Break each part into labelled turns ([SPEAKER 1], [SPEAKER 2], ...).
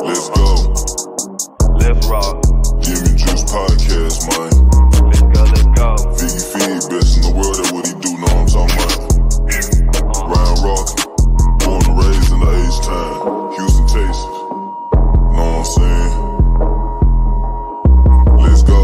[SPEAKER 1] Let's go.
[SPEAKER 2] Let's rock.
[SPEAKER 1] Jimmy Juice Podcast, man.
[SPEAKER 2] Let's go, let's go.
[SPEAKER 1] Figgy Fig, best in the world, that's what he do, know what I'm talking about. Ryan Rock, born and raised in the H-Town, Houston, Texas. Know what I'm saying? Let's go.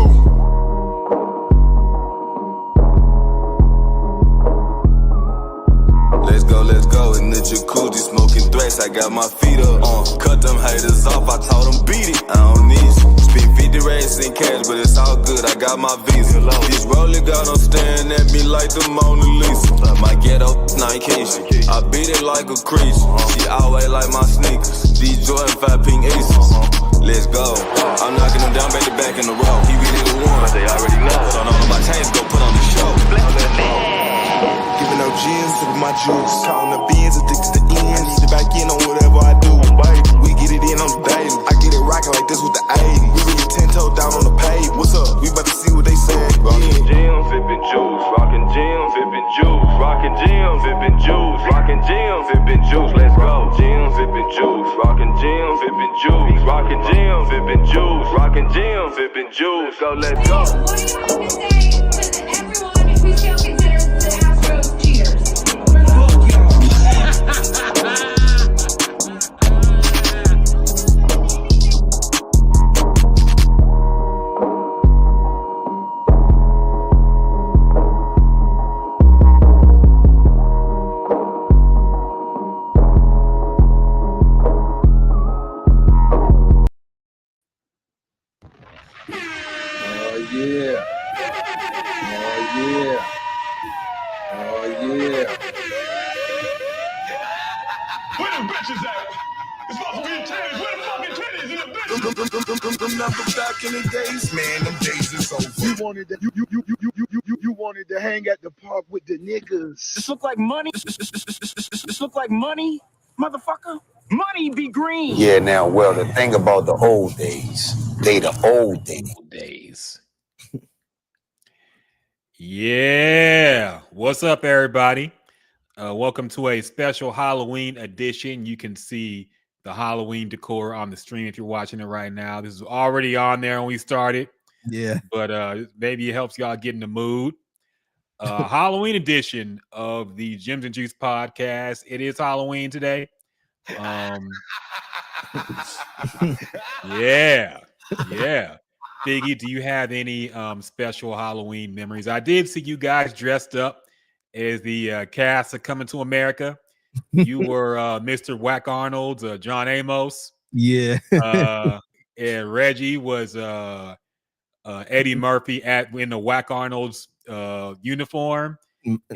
[SPEAKER 3] Let's go, in the jacuzzi, smoking threats, I got my feet up, cut them haters off, I told them beat it, I don't need you, spend 50 racks in cash, but it's all good, I got my visa, this rolling got them staring at me like the Mona Lisa, my ghetto, Nike, I beat it like a creature, she always like my sneakers, these Jordan 5 pink aces, let's go, I'm knocking them down back to back in the row, he really the one,
[SPEAKER 2] But they already know.
[SPEAKER 3] so all of my chains go put on the show.
[SPEAKER 4] Giving up gins, sipping my juice. Counting the beans, addicted to ends. Need to back in on whatever I do. We get it in on the daily. I get it rocking like this with the 80s. We really 10-toe down on the pavement. What's up? We about to see what they saying.
[SPEAKER 2] Rockin' gems, sippin' juice. Rockin' gems, sippin' juice. Rockin' gems, sippin' juice. Rockin' gems, sippin' juice. Let's go. Gems, sippin' juice. Rockin' gems, sippin' juice. Rockin' gems, sippin' juice. Rockin' gems, sippin' juice. So let's go.
[SPEAKER 5] What do you have to say to everyone who still considers the Astros cheaters?
[SPEAKER 6] Oh yeah.
[SPEAKER 7] Where the bitches at? It's supposed to be titties. Where the fucking titties in the bitches?
[SPEAKER 4] Remember back in the days, man, them days is over.
[SPEAKER 6] You wanted to hang at the park with the niggas.
[SPEAKER 8] This look like money. This look like money, motherfucker. Money be green.
[SPEAKER 9] Yeah, now, well, the thing about the old days, they the old days.
[SPEAKER 10] Yeah. What's up, everybody? Welcome to a special Halloween edition. You can see the Halloween decor on the stream if you're watching it right now. This is already on there when we started.
[SPEAKER 11] Yeah.
[SPEAKER 10] But maybe it helps y'all get in the mood. Halloween edition of the Gems and Juice podcast. It is Halloween today. Yeah. Figgy, do you have any special Halloween memories? I did see you guys dressed up as the cast of Coming to America. You were Mr. Whack Arnold's John Amos.
[SPEAKER 11] Yeah.
[SPEAKER 10] And Reggie was Eddie Murphy in the Whack Arnold's uniform.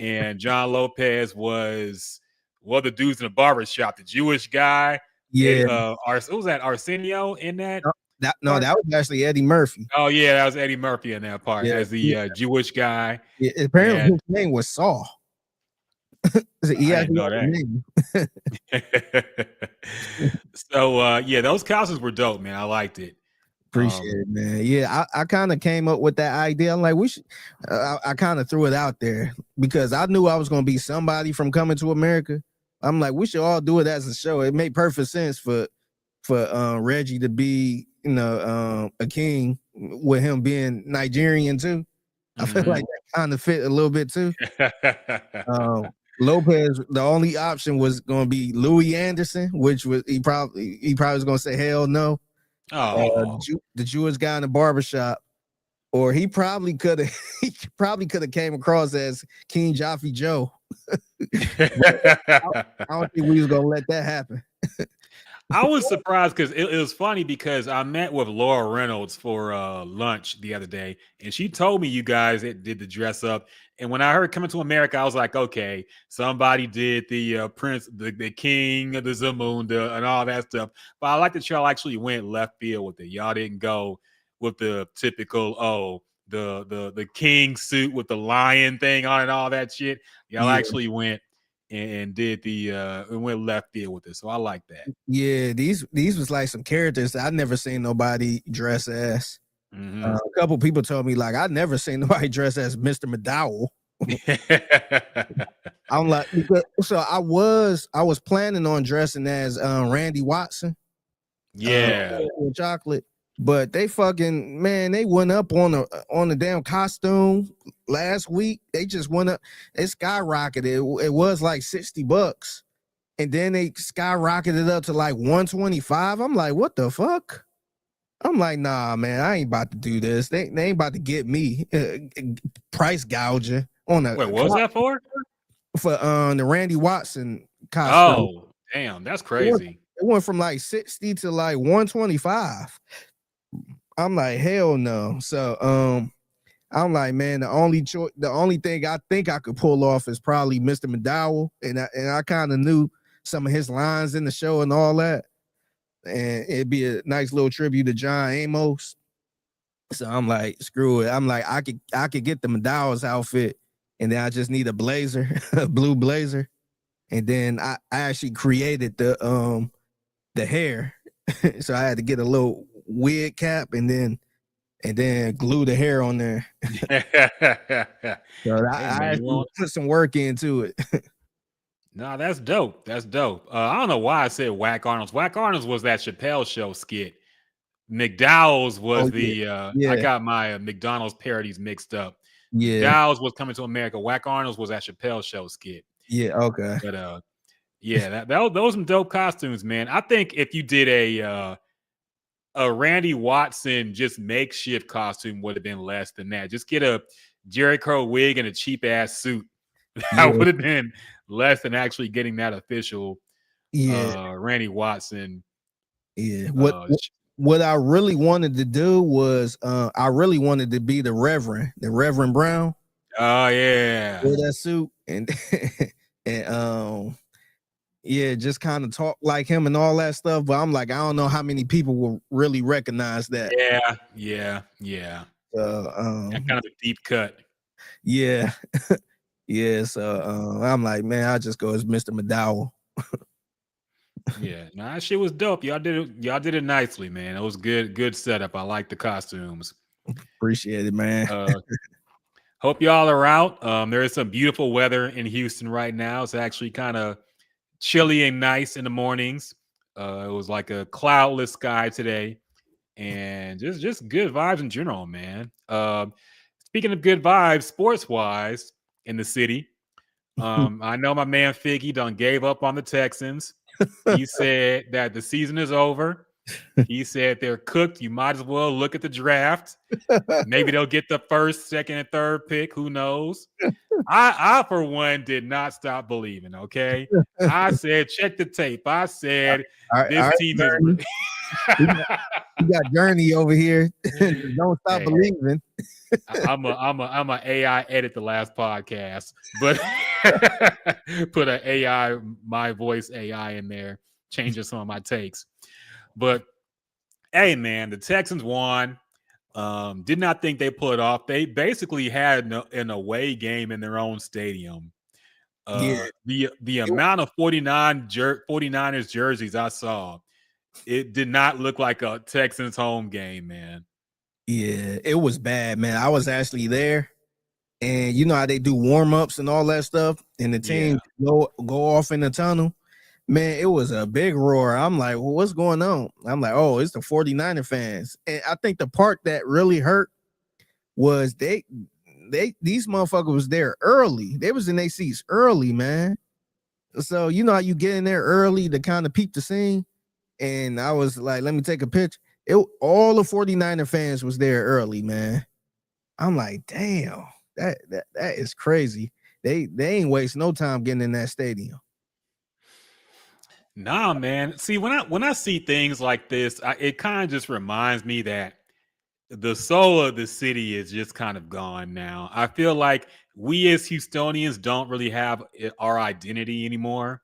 [SPEAKER 10] And John Lopez was one of the dudes in the barbershop, the Jewish guy.
[SPEAKER 11] Yeah.
[SPEAKER 10] What was that, Arsenio in that?
[SPEAKER 11] That was actually Eddie Murphy.
[SPEAKER 10] Oh, yeah, that was Eddie Murphy in that part as the Jewish guy.
[SPEAKER 11] Yeah, apparently his name was Saul.
[SPEAKER 10] I didn't know that. So, yeah, those costumes were dope, man. I liked it.
[SPEAKER 11] Appreciate it, man. Yeah, I kind of came up with that idea. I'm like, we should. I kind of threw it out there because I knew I was going to be somebody from Coming to America. I'm like, we should all do it as a show. It made perfect sense for Reggie to be, a king with him being Nigerian too. I feel like that kind of fit a little bit too. Lopez, the only option was going to be Louis Anderson, which was he probably was going to say hell no. The Jewish guy in the barbershop, or he probably could have came across as King Jaffe Joe. I don't think we was gonna let that happen.
[SPEAKER 10] I was surprised because it was funny because I met with Laura Reynolds for lunch the other day, and she told me you guys did the dress up. And when I heard Coming to America, I was like, okay, somebody did the Prince, the King of the Zamunda, and all that stuff. But I like that y'all actually went left field with it. Y'all didn't go with the typical the king suit with the lion thing on and all that shit. Y'all actually went and did and went left field with it. So I like that.
[SPEAKER 11] Yeah, these was like some characters that I'd never seen nobody dress as. A couple people told me like I'd never seen nobody dress as Mr. McDowell. I'm like, so I was planning on dressing as Randy Watson.
[SPEAKER 10] Yeah.
[SPEAKER 11] with chocolate. But they fucking man, they went up on the damn costume last week. They just went up. It skyrocketed. It was like $60, and then they skyrocketed up to like 125. I'm like, what the fuck? I'm like, nah, man, I ain't about to do this. They ain't about to get me price gouging on a.
[SPEAKER 10] Wait, what was that for?
[SPEAKER 11] For the Randy Watson costume.
[SPEAKER 10] Oh, damn, that's crazy.
[SPEAKER 11] It went from like 60 to like 125. I'm like, hell no. So I'm like, man, the only thing I think I could pull off is probably Mr. McDowell. And I kind of knew some of his lines in the show and all that. And it'd be a nice little tribute to John Amos. So I'm like, screw it. I'm like, I could get the McDowell's outfit, and then I just need a blazer, a blue blazer. And then I actually created the hair. So I had to get a little wig cap and then glue the hair on there. So I actually put some work into it.
[SPEAKER 10] No, that's dope. That's dope. I don't know why I said Whack Arnold's. Whack Arnold's was that Chappelle Show skit. McDowell's was I got my McDonald's parodies mixed up.
[SPEAKER 11] Yeah.
[SPEAKER 10] McDowell's was Coming to America. Whack Arnold's was that Chappelle Show skit.
[SPEAKER 11] Yeah, okay.
[SPEAKER 10] But yeah, those some dope costumes, man. I think if you did a Randy Watson just makeshift costume would have been less than that. Just get a Jerry Curl wig and a cheap ass suit. That would have been less than actually getting that official Randy Watson.
[SPEAKER 11] Yeah. What I really wanted to do was I really wanted to be the Reverend Brown.
[SPEAKER 10] Oh yeah.
[SPEAKER 11] With that suit and yeah, just kind of talk like him and all that stuff. But I'm like, I don't know how many people will really recognize that.
[SPEAKER 10] Yeah.
[SPEAKER 11] That
[SPEAKER 10] kind of a deep cut.
[SPEAKER 11] Yeah. Yeah. So I'm like, man, I'll just go as Mr. McDowell.
[SPEAKER 10] Yeah, nah, that shit was dope. Y'all did it nicely, man. It was good setup. I like the costumes.
[SPEAKER 11] Appreciate it, man.
[SPEAKER 10] Hope y'all are out. There is some beautiful weather in Houston right now. It's actually kind of chilly and nice in the mornings. It was like a cloudless sky today, and just good vibes in general, man. Speaking of good vibes, sports wise in the city, I know my man Figgy done gave up on the Texans. He said that the season is over. He said they're cooked. You might as well look at the draft. Maybe they'll get the first, second, and third pick. Who knows? I for one, did not stop believing. Okay. I said, check the tape. I said, this team is.
[SPEAKER 11] You got Journey over here. Don't stop believing.
[SPEAKER 10] I'm a AI edit the last podcast, but put an AI, my voice AI in there, changing some of my takes. But hey, man, the Texans won. Did not think they pulled it off. They basically had an away game in their own stadium. The amount of 49ers jerseys I saw, it did not look like a Texans home game, man.
[SPEAKER 11] Yeah, it was bad, man. I was actually there, and you know how they do warm-ups and all that stuff, and the team go off in the tunnel. Man, it was a big roar. I'm like, well, what's going on? I'm like, oh, it's the 49er fans. And I think the part that really hurt was these motherfuckers was there early. They was in their seats early, man. So you know how you get in there early to kind of peep the scene. And I was like, let me take a picture. All the 49er fans was there early, man. I'm like, damn, that is crazy. They ain't waste no time getting in that stadium.
[SPEAKER 10] Nah, man. See, when I see things like this, it kind of just reminds me that the soul of the city is just kind of gone now. I feel like we as Houstonians don't really have our identity anymore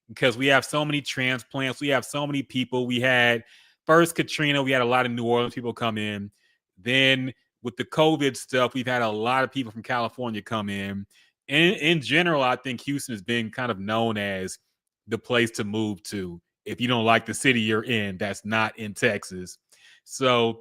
[SPEAKER 10] because we have so many transplants. We have so many people. We had first Katrina, we had a lot of New Orleans people come in. Then with the COVID stuff, we've had a lot of people from California come in. In general, I think Houston has been kind of known as the place to move to if you don't like the city you're in that's not in Texas. So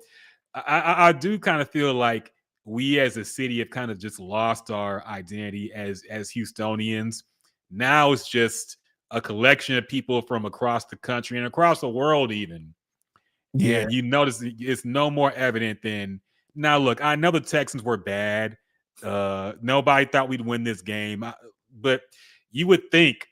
[SPEAKER 10] I do kind of feel like we as a city have kind of just lost our identity as Houstonians. Now it's just a collection of people from across the country and across the world even
[SPEAKER 11] Yeah.
[SPEAKER 10] And you notice it's no more evident than now. Look, I know the Texans were bad. Nobody thought we'd win this game, but you would think,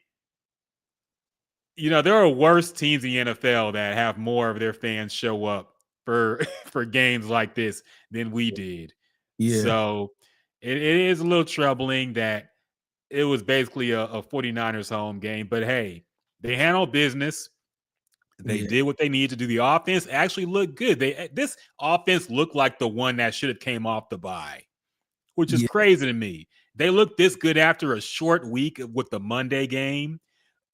[SPEAKER 10] there are worse teams in the NFL that have more of their fans show up for for games like this than we did.
[SPEAKER 11] Yeah.
[SPEAKER 10] So it is a little troubling that it was basically a 49ers home game. But hey, they handled business. They
[SPEAKER 11] Yeah.
[SPEAKER 10] did what they needed to do. The offense actually looked good. This offense looked like the one that should have came off the bye, which is
[SPEAKER 11] Yeah.
[SPEAKER 10] crazy to me. They looked this good after a short week with the Monday game,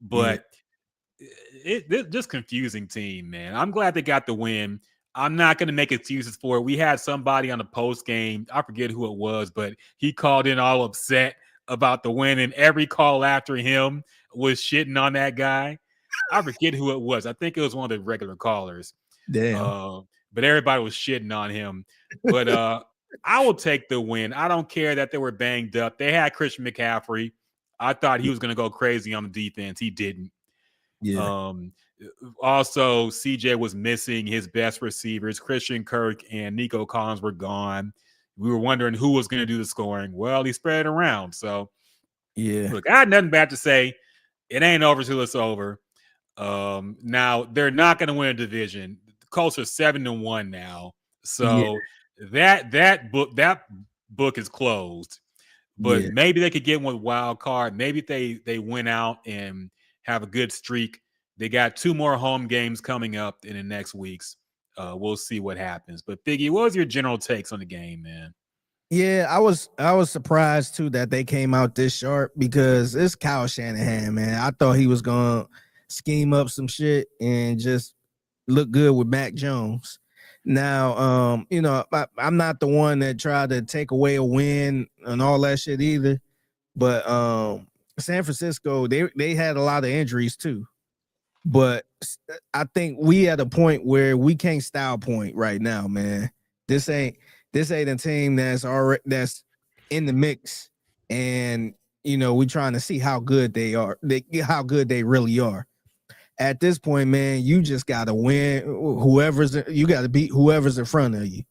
[SPEAKER 11] Yeah.
[SPEAKER 10] but it just confusing team, man. I'm glad they got the win. I'm not going to make excuses for it. We had somebody on the post game, I forget who it was, but he called in all upset about the win, and every call after him was shitting on that guy. I forget who it was. I think it was one of the regular callers.
[SPEAKER 11] Damn.
[SPEAKER 10] But everybody was shitting on him. But I will take the win. I don't care that they were banged up. They had Christian McCaffrey. I thought he was going to go crazy on the defense. He didn't.
[SPEAKER 11] Yeah.
[SPEAKER 10] Also, CJ was missing his best receivers. Christian Kirk and Nico Collins were gone. We were wondering who was going to do the scoring. Well, he spread it around. So,
[SPEAKER 11] Yeah.
[SPEAKER 10] look, I had nothing bad to say. It ain't over till it's over. Now they're not going to win a division. The Colts are 7-1 now, so that book is closed. But maybe they could get one wild card. Maybe if they win out and have a good streak. They got 2 more home games coming up in the next weeks. We'll see what happens. But Figgy, what was your general takes on the game, man?
[SPEAKER 11] Yeah, I was surprised too that they came out this sharp because it's Kyle Shanahan, man. I thought he was gonna scheme up some shit and just look good with Mac Jones. Now, I'm not the one that tried to take away a win and all that shit either. But San Francisco, they had a lot of injuries too. But I think we at a point where we can't style point right now, man. This ain't a team that's in the mix, and we're trying to see how good they are, how good they really are. At this point, man, you just gotta win. You gotta beat whoever's in front of you.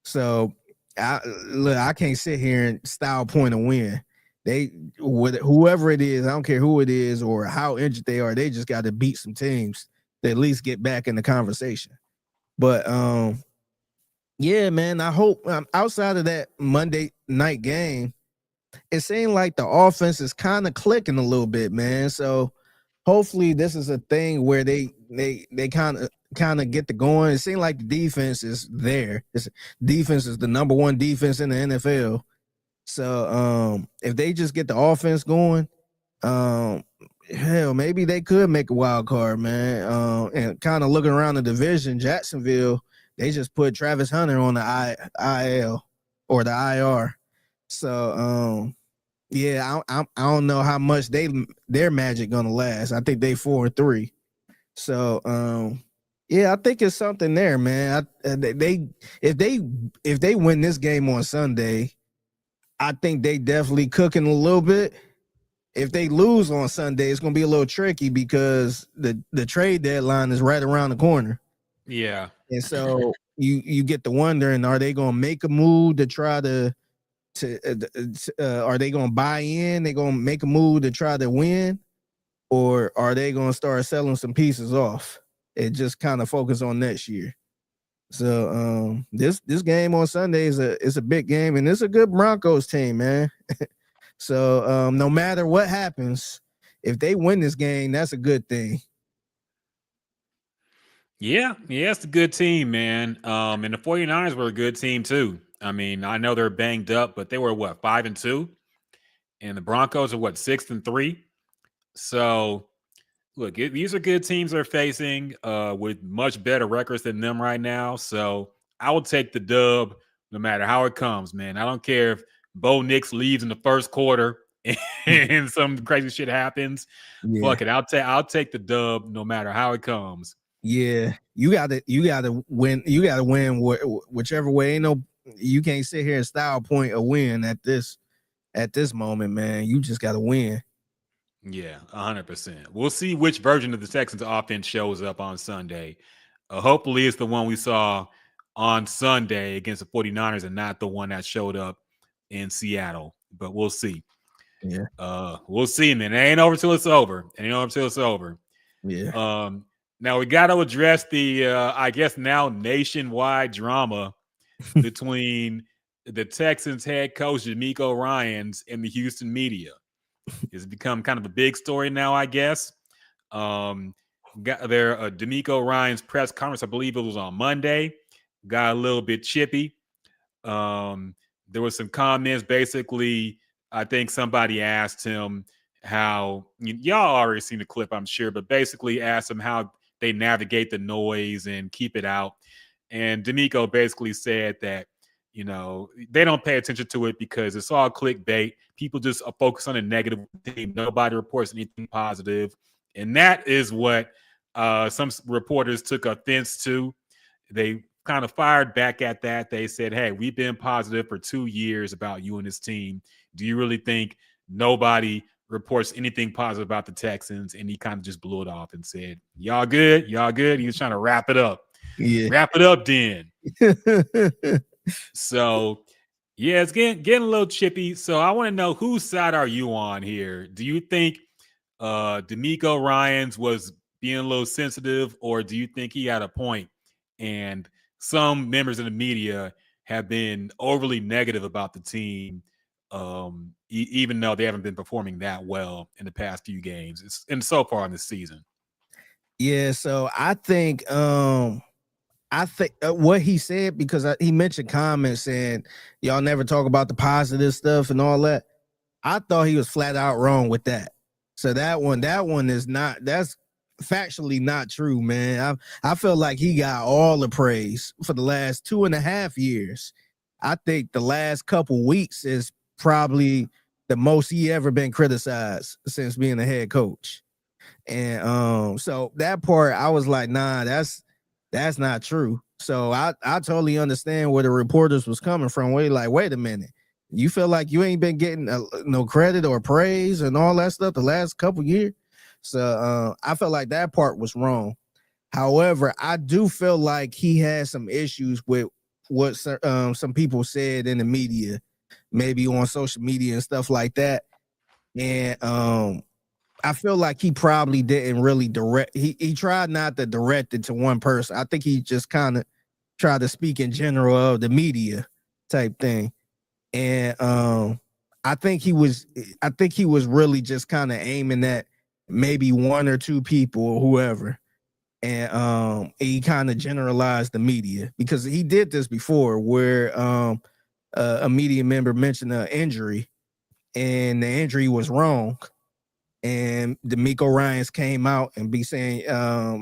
[SPEAKER 11] So, I can't sit here and style point a win. Whoever it is, I don't care who it is or how injured they are, they just got to beat some teams to at least get back in the conversation. But yeah, man, I hope outside of that Monday night game, it seemed like the offense is kind of clicking a little bit, man. So hopefully this is a thing where they kind of get to going. It seemed like the defense is there. Defense is the number one defense in the NFL. So if they just get the offense going, hell, maybe they could make a wild card, man. And kind of looking around the division, Jacksonville, they just put Travis Hunter on the IL or the IR. So yeah, I don't know how much their magic gonna last. I think they 4-3. So yeah, I think it's something there, man. If they win this game on Sunday, I think they definitely cooking a little bit. If they lose on Sunday, it's gonna be a little tricky because the trade deadline is right around the corner.
[SPEAKER 10] Yeah,
[SPEAKER 11] and so you get to wondering, are they gonna make a move to try to are they gonna buy in? They gonna make a move to try to win, or are they gonna start selling some pieces off and just kind of focus on next year? So this game on Sunday is a big game, and it's a good Broncos team, man. So no matter what happens, if they win this game, that's a good thing.
[SPEAKER 10] Yeah, it's a good team, man. And the 49ers were a good team too. I mean, I know they're banged up, but they were 5-2, and the Broncos are 6-3. So look, these are good teams they're facing with much better records than them right now. So I will take the dub no matter how it comes, man. I don't care if Bo Nix leaves in the first quarter and some crazy shit happens.
[SPEAKER 11] Yeah.
[SPEAKER 10] Fuck it. I'll take the dub no matter how it comes.
[SPEAKER 11] Yeah, you gotta win. You gotta win whichever way. You can't sit here and style point a win at this moment, man. You just gotta win.
[SPEAKER 10] Yeah, 100%. We'll see which version of the Texans offense shows up on Sunday. Hopefully it's the one we saw on Sunday against the 49ers and not the one that showed up in Seattle. But we'll see.
[SPEAKER 11] Yeah.
[SPEAKER 10] We'll see, man. It ain't over till it's over. It ain't over till it's over.
[SPEAKER 11] Yeah.
[SPEAKER 10] Now we got to address the, I guess now nationwide drama between the Texans head coach D'Amico Ryans and the Houston media. It's become kind of a big story now, I guess. Got their D'Amico Ryans press conference, I believe it was on Monday, got a little bit chippy. There was some comments. Basically, I think somebody asked him how, y'all already seen the clip, I'm sure, but basically asked him how they navigate the noise and keep it out. And D'Amico basically said that, they don't pay attention to it because it's all clickbait. People just focus on the negative thing. Nobody reports anything positive. And that is what some reporters took offense to. They kind of fired back at that. They said, hey, we've been positive for 2 years about you and this team. Do you really think nobody reports anything positive about the Texans? And he kind of just blew it off and said, y'all good? Y'all good? He was trying to wrap it up.
[SPEAKER 11] Yeah.
[SPEAKER 10] Wrap it up then. So, yeah, it's getting a little chippy. So I want to know, whose side are you on here? Do you think D'Amico Ryans was being a little sensitive, or do you think he had a point? And some members of the media have been overly negative about the team, even though they haven't been performing that well in the past few games and so far in the season.
[SPEAKER 11] Yeah, so I think what he said, because he mentioned comments saying y'all never talk about the positive stuff and all that. I thought he was flat out wrong with that. So that one is not, that's factually not true, man. I feel like he got all the praise for the last 2.5 years. I think the last couple weeks is probably the most he ever been criticized since being a head coach. And so that part, I was like, nah, that's not true. So I totally understand where the reporters was coming from. Where like, wait a minute, you feel like you ain't been getting no credit or praise and all that stuff the last couple years. So I felt like that part was wrong. However, I do feel like he had some issues with what some people said in the media, maybe on social media and stuff like that. And I feel like he probably didn't really direct. He tried not to direct it to one person. I think he just kind of tried to speak in general of the media type thing. And I think he was really just kind of aiming at maybe one or two people or whoever. And he kind of generalized the media, because he did this before where a media member mentioned an injury and the injury was wrong. And D'Amico Ryans came out and be saying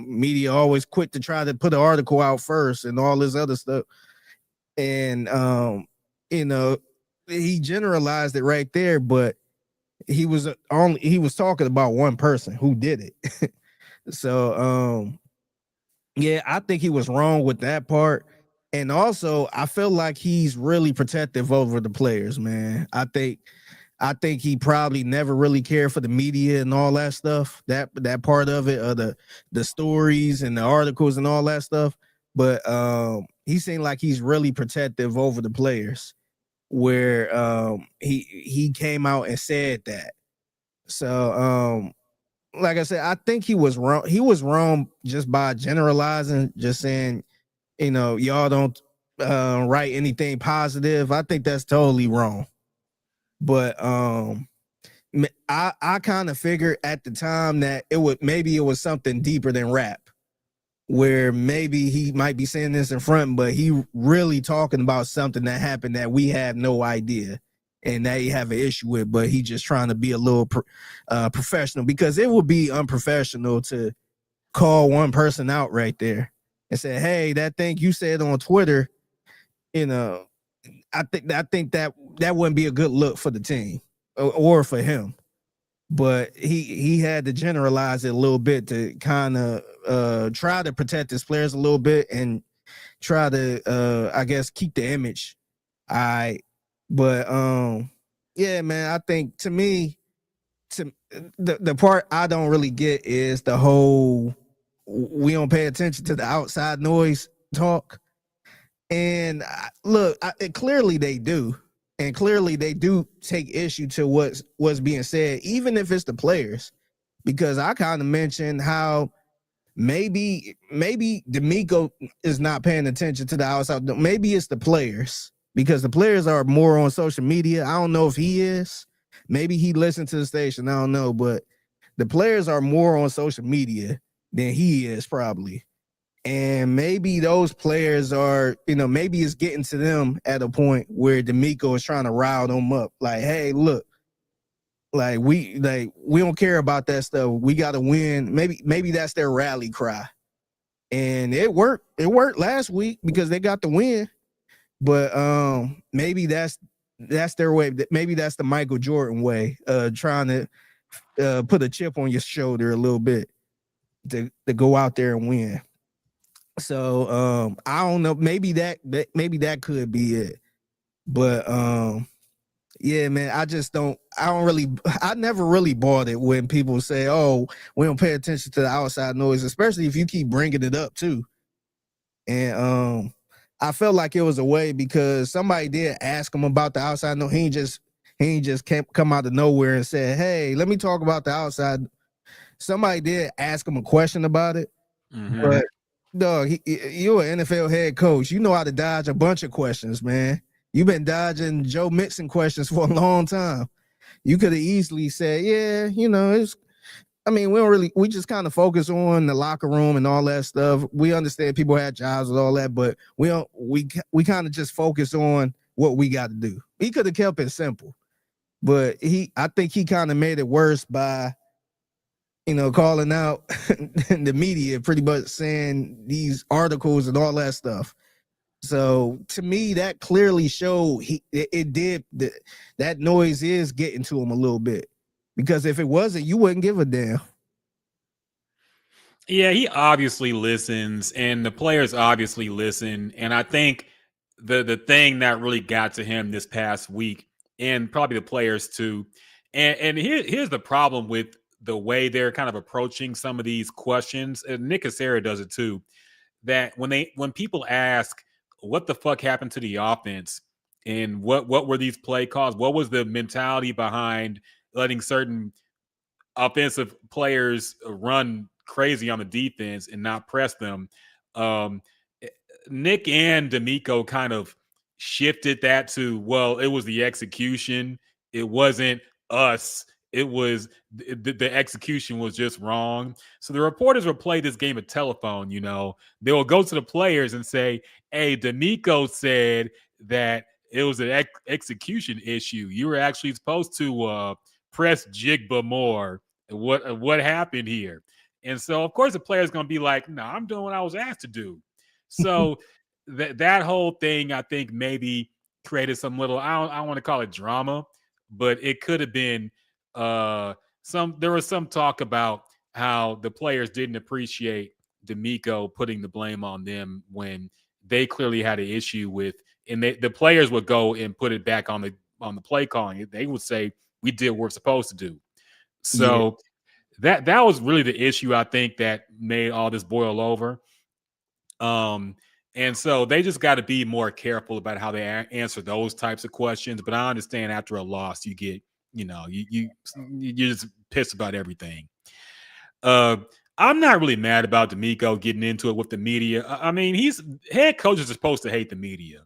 [SPEAKER 11] media always quick to try to put an article out first and all this other stuff. And, he generalized it right there, but he was talking about one person who did it. So, yeah, I think he was wrong with that part. And also, I feel like he's really protective over the players, man. I think he probably never really cared for the media and all that stuff, that part of it, the stories and the articles and all that stuff. But he seemed like he's really protective over the players, where he came out and said that. So like I said, I think he was wrong. He was wrong just by generalizing, just saying, y'all don't write anything positive. I think that's totally wrong. But I kind of figured at the time that it was something deeper than rap, where maybe he might be saying this in front, but he really talking about something that happened that we have no idea and that he have an issue with, but he just trying to be a little professional, because it would be unprofessional to call one person out right there and say, hey, that thing you said on Twitter, I think that wouldn't be a good look for the team or for him. But he had to generalize it a little bit to kind of try to protect his players a little bit and try to I guess keep the image. But yeah, man, I think to me, the part I don't really get is the whole we don't pay attention to the outside noise talk. And look, clearly they do. And clearly they do take issue to what's being said, even if it's the players. Because I kind of mentioned how maybe D'Amico is not paying attention to the outside. Maybe it's the players, because the players are more on social media. I don't know if he is. Maybe he listened to the station. I don't know. But the players are more on social media than he is, probably. And maybe those players are, maybe it's getting to them at a point where D'Amico is trying to rile them up. Like, hey, look, we don't care about that stuff. We got to win. Maybe that's their rally cry. And it worked. It worked last week because they got the win. But maybe that's their way. Maybe that's the Michael Jordan way, trying to put a chip on your shoulder a little bit to go out there and win. So I don't know. Maybe that could be it. But yeah, man, I never really bought it when people say, oh, we don't pay attention to the outside noise, especially if you keep bringing it up too. And I felt like it was a way, because somebody did ask him about the outside noise. He ain't just come out of nowhere and said, hey, let me talk about the outside. Somebody did ask him a question about it. Mm-hmm. But dog, you're an NFL head coach. You know how to dodge a bunch of questions, man. You've been dodging Joe Mixon questions for a long time. You could have easily said, yeah, we just kind of focus on the locker room and all that stuff. We understand people had jobs and all that, but we kind of just focus on what we got to do. He could have kept it simple, but I think he kind of made it worse by, calling out the media, pretty much saying these articles and all that stuff. So to me, that clearly showed that noise is getting to him a little bit, because if it wasn't, you wouldn't give a damn.
[SPEAKER 10] Yeah, he obviously listens, and the players obviously listen. And I think the thing that really got to him this past week, and probably the players too, and here's the problem with the way they're kind of approaching some of these questions. And Nick Cassera does it too. That when people ask, what the fuck happened to the offense, and what were these play calls? What was the mentality behind letting certain offensive players run crazy on the defense and not press them? Nick and D'Amico kind of shifted that to, well, it was the execution. It wasn't us. It was the execution was just wrong. So the reporters will play this game of telephone. They will go to the players and say, hey, D'Amico said that it was an execution issue. You were actually supposed to press Jigba more. What happened here? And so, of course, the player's going to be like, no, I'm doing what I was asked to do. So that whole thing, I think, maybe created some little, I don't want to call it drama, but it could have been there was some talk about how the players didn't appreciate D'Amico putting the blame on them when they clearly had an issue with, and the players would go and put it back on the play calling. They would say, we did what we're supposed to do. So that was really the issue, I think, that made all this boil over. And so they just got to be more careful about how they answer those types of questions. But I understand after a loss, you get, you're just pissed about everything. I'm not really mad about D'Amico getting into it with the media. I mean, head coaches are supposed to hate the media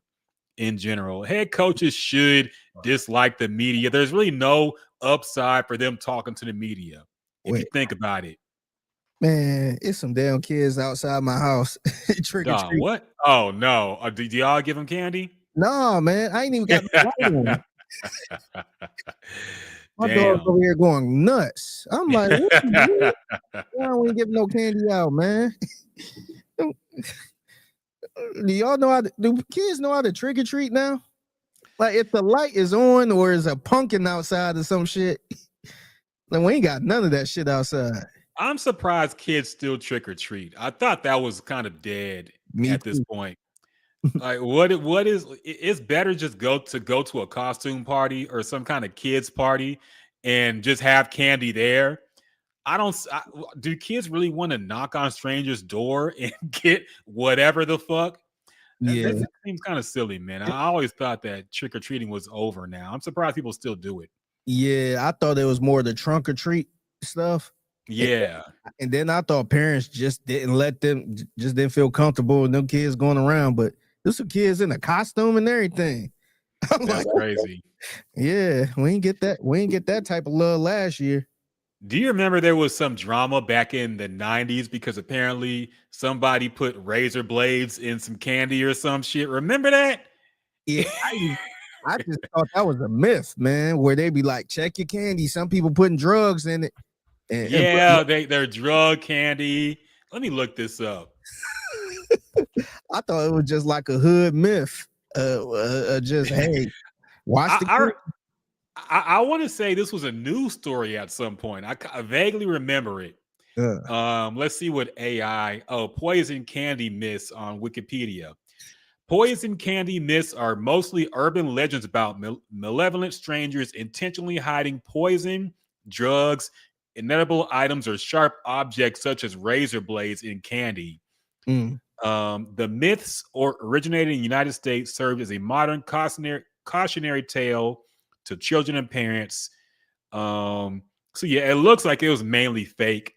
[SPEAKER 10] in general. Head coaches should dislike the media. There's really no upside for them talking to the media, if you think about it.
[SPEAKER 11] Man, it's some damn kids outside my house. Trick or treat.
[SPEAKER 10] What? Oh, no. Do y'all give them candy?
[SPEAKER 11] No, man. I ain't even got no My dog's over here going nuts. I'm like, what you doing? Why don't we give no candy out, man? Do y'all know do kids know how to trick or treat now? Like, if the light is on or is a pumpkin outside or some shit, then we ain't got none of that shit outside.
[SPEAKER 10] I'm surprised kids still trick or treat. I thought that was kind of dead at this point. Like, what is it's better just go to a costume party or some kind of kids party and just have candy there. do kids really want to knock on strangers' door and get whatever the fuck?
[SPEAKER 11] Yeah,
[SPEAKER 10] That seems kind of silly, man. I always thought that trick or treating was over now. I'm surprised people still do it.
[SPEAKER 11] yeah. I thought it was more the trunk or treat stuff.
[SPEAKER 10] Yeah.
[SPEAKER 11] And then I thought parents just didn't feel comfortable with them kids going around. But there's some kids in a costume and everything. I'm
[SPEAKER 10] That's
[SPEAKER 11] like,
[SPEAKER 10] crazy.
[SPEAKER 11] yeah, we ain't get that type of love last year.
[SPEAKER 10] Do you remember there was some drama back in the 90s because apparently somebody put razor blades in some candy or some shit? Remember that?
[SPEAKER 11] Yeah, I just thought that was a myth, man, where they be like, check your candy. Some people putting drugs in it.
[SPEAKER 10] Yeah, they're drug candy. Let me look this up.
[SPEAKER 11] I thought it was just like a hood myth. Just hey, watch the.
[SPEAKER 10] I want to say this was a news story at some point. I vaguely remember it. Let's see what AI. Oh, poison candy myths on Wikipedia. Poison candy myths are mostly urban legends about malevolent strangers intentionally hiding poison, drugs, inedible items, or sharp objects such as razor blades in candy. The myths originated in the United States served as a modern cautionary tale to children and parents. So yeah, it looks like it was mainly fake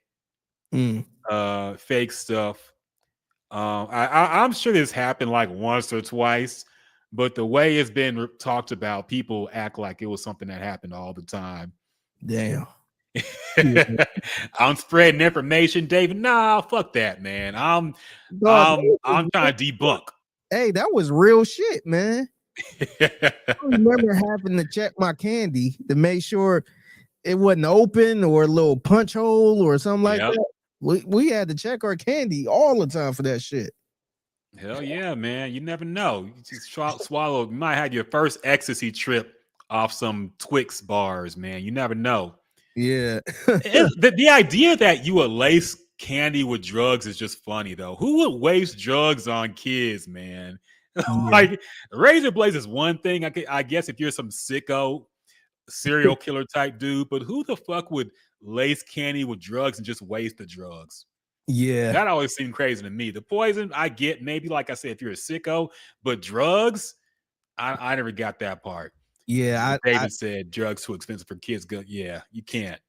[SPEAKER 10] stuff. I'm sure this happened like once or twice, but the way it's been talked about, people act like it was something that happened all the time.
[SPEAKER 11] Damn.
[SPEAKER 10] I'm spreading information, David. Nah, fuck that, man. I'm trying to debunk.
[SPEAKER 11] Hey, that was real shit, man. I remember having to check my candy to make sure it wasn't open or a little punch hole or something like that. We had to check our candy all the time for that shit.
[SPEAKER 10] Hell yeah, man. You never know. You just swallow. You might have your first ecstasy trip off some Twix bars, man. You never know.
[SPEAKER 11] Yeah.
[SPEAKER 10] The idea that you would lace candy with drugs is just funny, though. Who would waste drugs on kids, man? Like, razor blades is one thing. I guess if you're some sicko serial killer type dude, but who the fuck would lace candy with drugs and just waste the drugs?
[SPEAKER 11] Yeah.
[SPEAKER 10] That always seemed crazy to me. The poison, I get, maybe, like I said, if you're a sicko, but drugs, I never got that part.
[SPEAKER 11] Yeah,
[SPEAKER 10] David said drugs too expensive for kids. Good, yeah, you can't.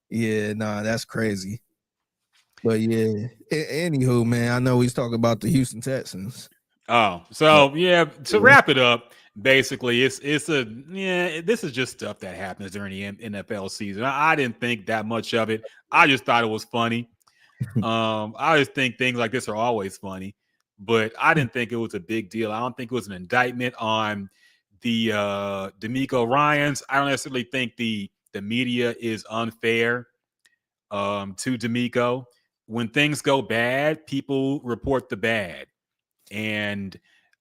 [SPEAKER 11] Yeah, nah, that's crazy. But yeah, anywho, man, I know he's talking about the Houston Texans.
[SPEAKER 10] Oh, so yeah, to wrap it up, basically, this is just stuff that happens during the NFL season. I didn't think that much of it. I just thought it was funny. I just think things like this are always funny, but I didn't think it was a big deal. I don't think it was an indictment on the D'Amico Ryans. I don't necessarily think the media is unfair to D'Amico. When things go bad, people report the bad. And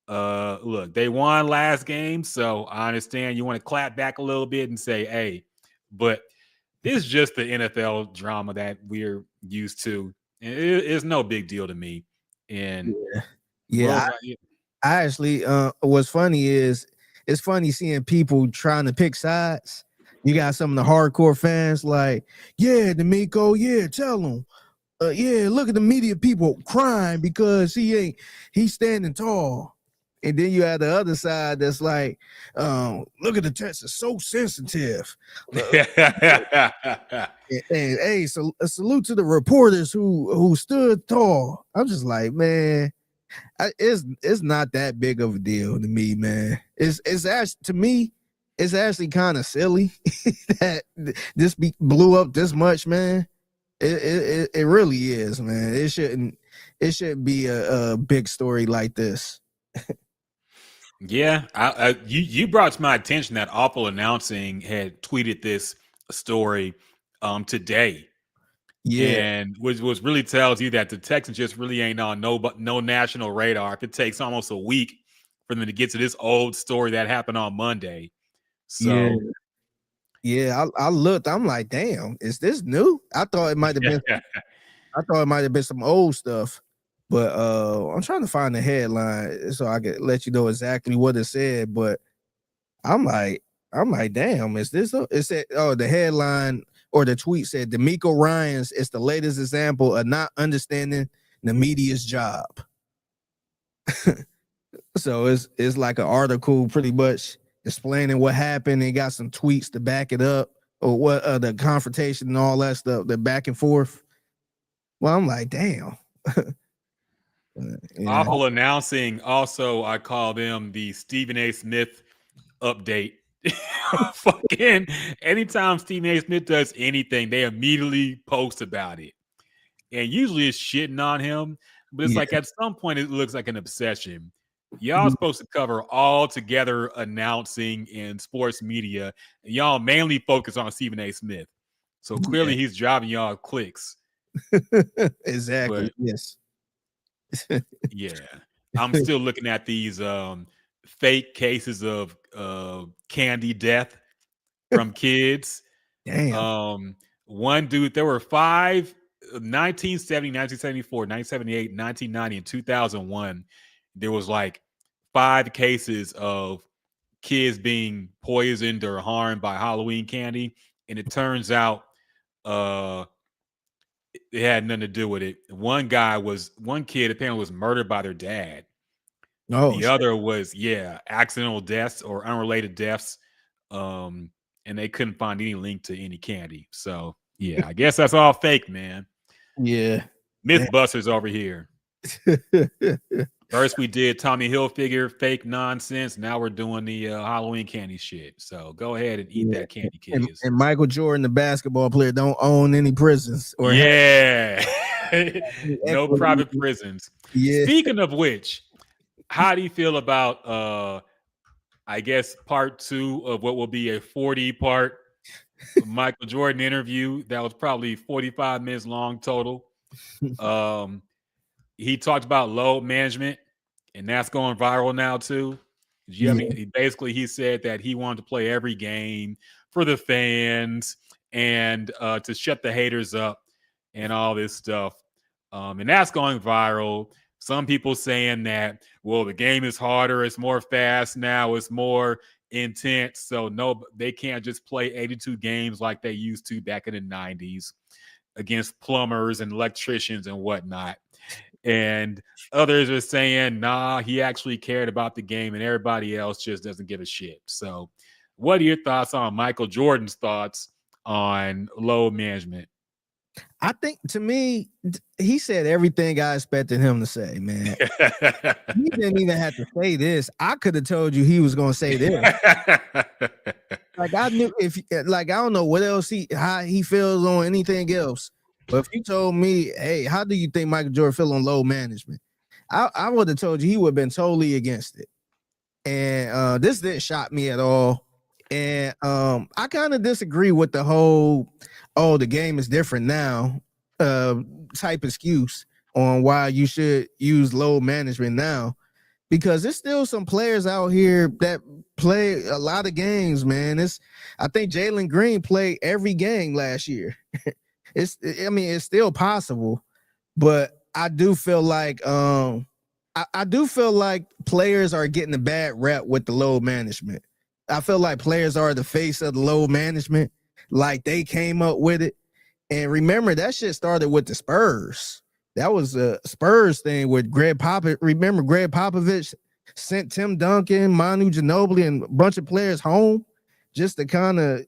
[SPEAKER 10] look, they won last game, so I understand you want to clap back a little bit and say, hey, but it's just the NFL drama that we're used to. It's no big deal to me. And
[SPEAKER 11] I actually what's funny is it's funny seeing people trying to pick sides. You got some of the hardcore fans like, yeah, D'Amico, yeah, tell him. Yeah, look at the media people crying because he's standing tall. And then you have the other side that's like, look at the Texans, so sensitive. And hey, so a salute to the reporters who stood tall. I'm just like, man, it's not that big of a deal to me, man. It's actually, to me, it's actually kind of silly that this blew up this much, man. It really is, man. It shouldn't be a big story like this.
[SPEAKER 10] Yeah, you brought to my attention that Awful Announcing had tweeted this story today. Yeah, and which really tells you that the Texans just really ain't on no national radar. If it takes almost a week for them to get to this old story that happened on Monday. So
[SPEAKER 11] yeah, I looked. I'm like, damn, is this new? I thought it might have been. I thought it might have been some old stuff, but I'm trying to find the headline so I can let you know exactly what it said. But I'm like, damn, is this? It said, the headline or the tweet said, D'Amico Ryans is the latest example of not understanding the media's job. So it's like an article pretty much explaining what happened. They got some tweets to back it up, or what the confrontation and all that stuff, the back and forth. Well, I'm like, damn.
[SPEAKER 10] Awful announcing. Also, I call them the Stephen A. Smith update. Fucking anytime Stephen A. Smith does anything, they immediately post about it. And usually it's shitting on him, but it's like at some point it looks like an obsession. Y'all supposed to cover all together announcing in sports media, and y'all mainly focus on Stephen A. Smith. So clearly he's driving y'all clicks.
[SPEAKER 11] Exactly. But, yes.
[SPEAKER 10] Yeah. I'm still looking at these fake cases of candy death from kids.
[SPEAKER 11] Damn.
[SPEAKER 10] One dude, there were 5, 1970, 1974, 1978, 1990, and 2001. There was like 5 cases of kids being poisoned or harmed by Halloween candy. And it turns out it had nothing to do with it. One kid apparently was murdered by their dad. The other was, accidental deaths or unrelated deaths. And they couldn't find any link to any candy. So, yeah, I guess that's all fake, man.
[SPEAKER 11] Yeah.
[SPEAKER 10] Mythbusters over here. First we did Tommy Hilfiger, fake nonsense. Now we're doing the Halloween candy shit. So go ahead and eat that candy, kids.
[SPEAKER 11] And Michael Jordan, the basketball player, don't own any prisons. Or
[SPEAKER 10] no private prisons.
[SPEAKER 11] Yeah.
[SPEAKER 10] Speaking of which, how do you feel about I guess part 2 of what will be a 40-part Michael Jordan interview that was probably 45 minutes long total? He talked about load management, and that's going viral now too. Basically, he said that he wanted to play every game for the fans and to shut the haters up and all this stuff. And that's going viral. Some people saying that, well, the game is harder, it's more fast now, it's more intense. So no, they can't just play 82 games like they used to back in the 90s against plumbers and electricians and whatnot. And others are saying, nah, he actually cared about the game and everybody else just doesn't give a shit. So what are your thoughts on Michael Jordan's thoughts on load management?
[SPEAKER 11] I think, to me, he said everything I expected him to say, man. He didn't even have to say this. I could have told you he was going to say this. Like, I knew I don't know what else how he feels on anything else. But if you told me, hey, how do you think Michael Jordan feel on load management? I would have told you he would have been totally against it. And this didn't shock me at all. And I kind of disagree with the whole, the game is different now type excuse on why you should use load management now. Because there's still some players out here that play a lot of games, man. I think Jalen Green played every game last year. It's still possible, but I do feel like I do feel like players are getting a bad rep with the load management. I feel like players are the face of the load management, like they came up with it. And remember, that shit started with the Spurs. That was a Spurs thing with Greg Popovich. Remember, Greg Popovich sent Tim Duncan, Manu Ginobili, and a bunch of players home just to kind of,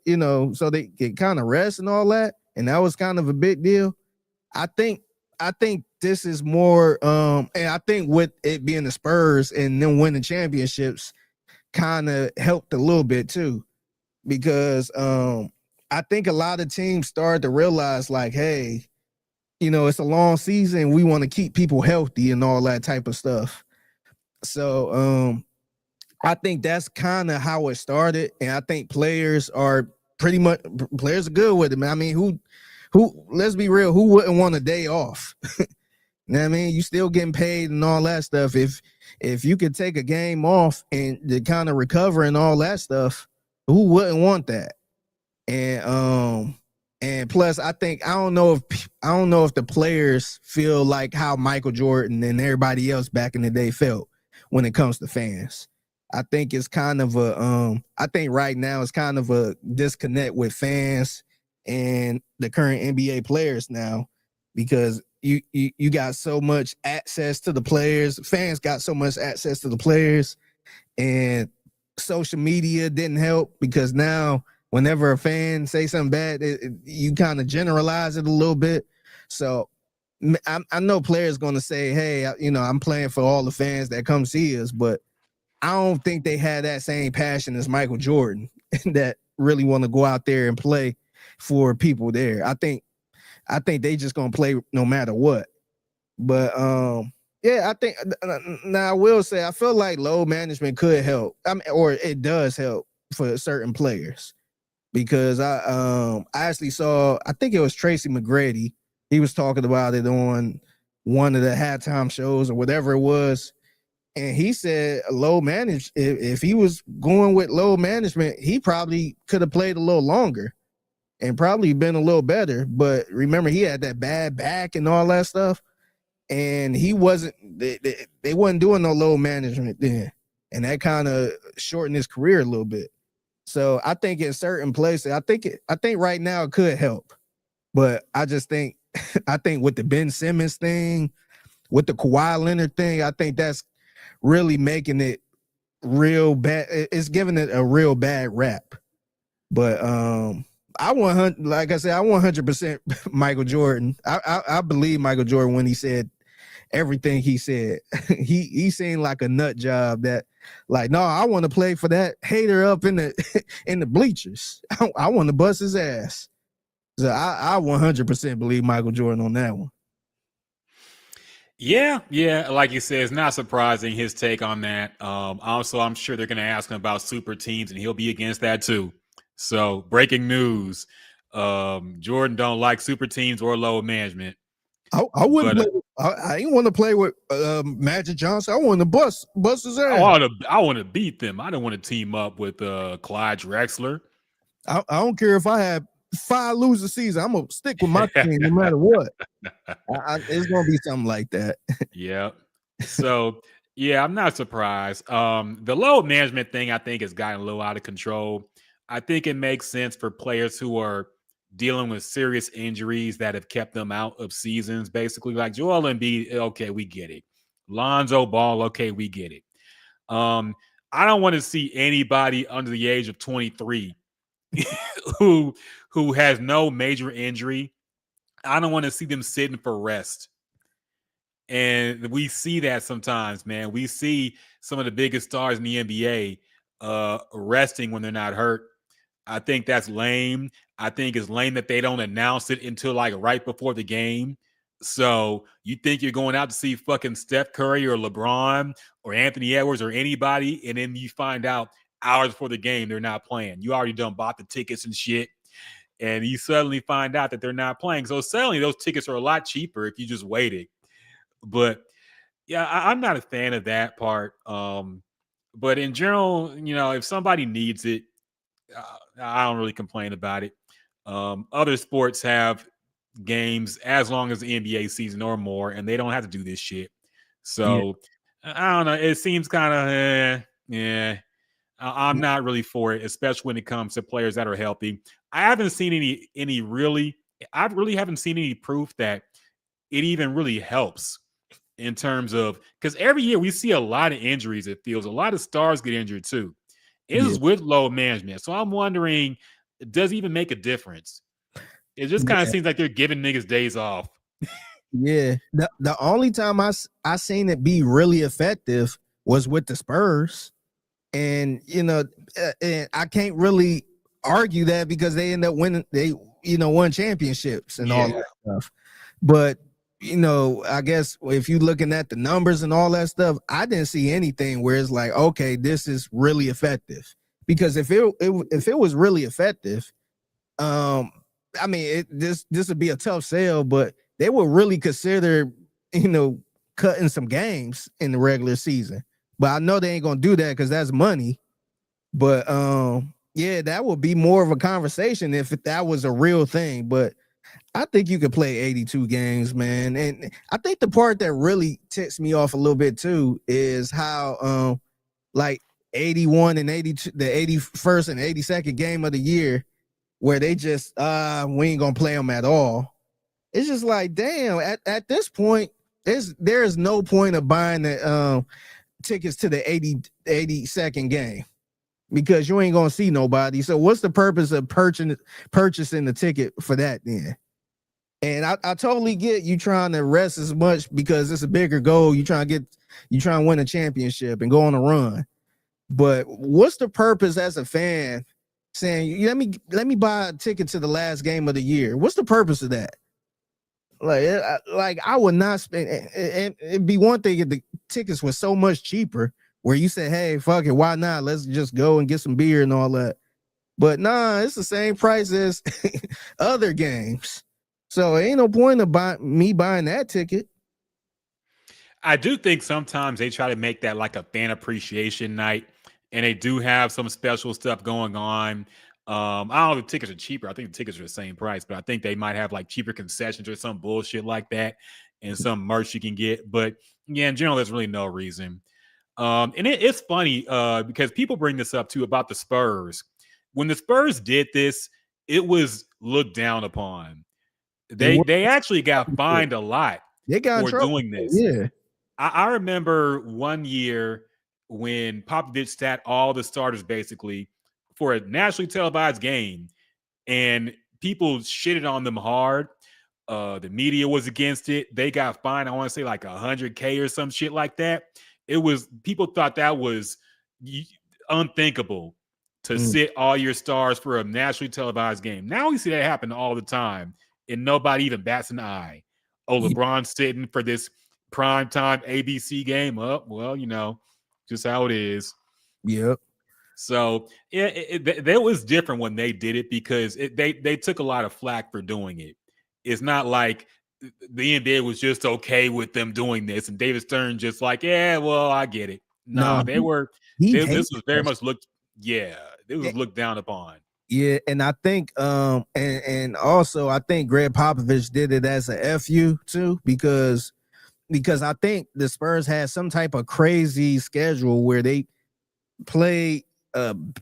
[SPEAKER 11] so they could kind of rest and all that. And that was kind of a big deal. I think this is more, and I think with it being the Spurs and them winning championships kind of helped a little bit too, because I think a lot of teams started to realize, like, hey, it's a long season. We want to keep people healthy and all that type of stuff. So I think that's kind of how it started. And I think players are good with it, man. I mean, who, let's be real, who wouldn't want a day off? You know what I mean? You still getting paid and all that stuff. If you could take a game off and to kind of recover and all that stuff, who wouldn't want that? And plus, I don't know if the players feel like how Michael Jordan and everybody else back in the day felt when it comes to fans. I think it's kind of I think right now it's kind of a disconnect with fans and the current NBA players now, because you got so much access to the players. Fans got so much access to the players, and social media didn't help, because now whenever a fan say something bad, you kind of generalize it a little bit. So I know players going to say, hey, I'm playing for all the fans that come see us, but I don't think they had that same passion as Michael Jordan that really want to go out there and play for people there. I think they just going to play no matter what. But yeah, I think now I will say I feel like load management could help. Or it does help for certain players, because I actually saw, I think it was Tracy McGrady. He was talking about it on one of the halftime shows or whatever it was. And he said load manage, if he was going with load management, he probably could have played a little longer and probably been a little better. But remember, he had that bad back and all that stuff. And he wasn't, they wasn't doing no load management then. And that kind of shortened his career a little bit. So I think in certain places, I think right now it could help. But I just think, I think with the Ben Simmons thing, with the Kawhi Leonard thing, I think that's really making it real bad. It's giving it a real bad rap. But I want, like I said, I 100% Michael Jordan. I believe Michael Jordan when he said everything he said. he seemed like a nut job that, like, no, I want to play for that hater up in the in the bleachers. I want to bust his ass. So I 100% believe Michael Jordan on that one.
[SPEAKER 10] Yeah, like you said, it's not surprising his take on that. Also, I'm sure they're going to ask him about super teams, and he'll be against that too. So, breaking news: Jordan don't like super teams or load management.
[SPEAKER 11] I wouldn't. I ain't want to play with Magic Johnson. I want to bust his ass.
[SPEAKER 10] I want to beat them. I don't want to team up with Clyde Drexler.
[SPEAKER 11] I don't care if I have 5 losing seasons. I'm gonna stick with my team no matter what. It's gonna be something like that.
[SPEAKER 10] Yeah. So yeah, I'm not surprised. The load management thing, I think, has gotten a little out of control. I think it makes sense for players who are dealing with serious injuries that have kept them out of seasons. Basically, like Joel Embiid, okay, we get it. Lonzo Ball, okay, we get it. I don't want to see anybody under the age of 23 who has no major injury. I don't want to see them sitting for rest. And we see that sometimes, man. We see some of the biggest stars in the NBA resting when they're not hurt. I think that's lame. I think it's lame that they don't announce it until like right before the game. So you think you're going out to see fucking Steph Curry or LeBron or Anthony Edwards or anybody, and then you find out hours before the game they're not playing. You already done bought the tickets and shit, and you suddenly find out that they're not playing. So suddenly those tickets are a lot cheaper if you just waited. But yeah, I'm not a fan of that part. But in general, if somebody needs it, I don't really complain about it. Other sports have games as long as the NBA season or more, and they don't have to do this shit. So I don't know. It seems kind of I'm not really for it, especially when it comes to players that are healthy. I haven't seen any really. I really haven't seen any proof that it even really helps in terms of, because every year we see a lot of injuries. It feels a lot of stars get injured too. It is with load management. So I'm wondering, does it even make a difference? It just kind of seems like they're giving niggas days off.
[SPEAKER 11] Yeah. The only time I seen it be really effective was with the Spurs. And, and I can't really argue that because they end up winning, they, won championships and all that stuff. But, I guess if you're looking at the numbers and all that stuff, I didn't see anything where it's like, okay, this is really effective. Because if it was really effective, this would be a tough sell, but they would really consider, cutting some games in the regular season. But I know they ain't gonna do that because that's money. But that would be more of a conversation if that was a real thing. But I think you could play 82 games, man. And I think the part that really ticks me off a little bit too is how like 81 and 82, the 81st and 82nd game of the year, where they just we ain't gonna play them at all. It's just like, damn, at this point, there is no point of buying the tickets to the 82nd game because you ain't gonna see nobody. So what's the purpose of purchasing the ticket for that then? And I totally get you trying to rest as much because it's a bigger goal. You trying to win a championship and go on a run. But what's the purpose as a fan saying, let me buy a ticket to the last game of the year? What's the purpose of that? Like I would not spend. It'd be one thing if the tickets were so much cheaper, where you say, "Hey, fuck it, why not? Let's just go and get some beer and all that." But nah, it's the same price as other games, so ain't no point of buying that ticket.
[SPEAKER 10] I do think sometimes they try to make that like a fan appreciation night, and they do have some special stuff going on. I don't know if the tickets are cheaper. I think the tickets are the same price, but I think they might have like cheaper concessions or some bullshit like that and some merch you can get. But yeah, in general, there's really no reason. And it's funny because people bring this up too about the Spurs. When the Spurs did this, it was looked down upon. They actually got fined a lot for doing this.
[SPEAKER 11] Yeah.
[SPEAKER 10] I remember one year when Popovich sat all the starters basically for a nationally televised game, and people shitted on them hard. The media was against it. They got fined, I want to say like $100K or some shit like that. It was, people thought that was unthinkable to sit all your stars for a nationally televised game. Now we see that happen all the time, and nobody even bats an eye. Oh, LeBron's sitting for this primetime ABC game. Oh, well, just how it is.
[SPEAKER 11] Yep.
[SPEAKER 10] So that was different when they did it because they took a lot of flack for doing it. It's not like the NBA was just okay with them doing this, and David Stern just like, yeah, well, I get it. No, they were. This was very much looked. Yeah, it was looked down upon.
[SPEAKER 11] Yeah, and I think, and also I think Greg Popovich did it as a FU too, because I think the Spurs had some type of crazy schedule where they played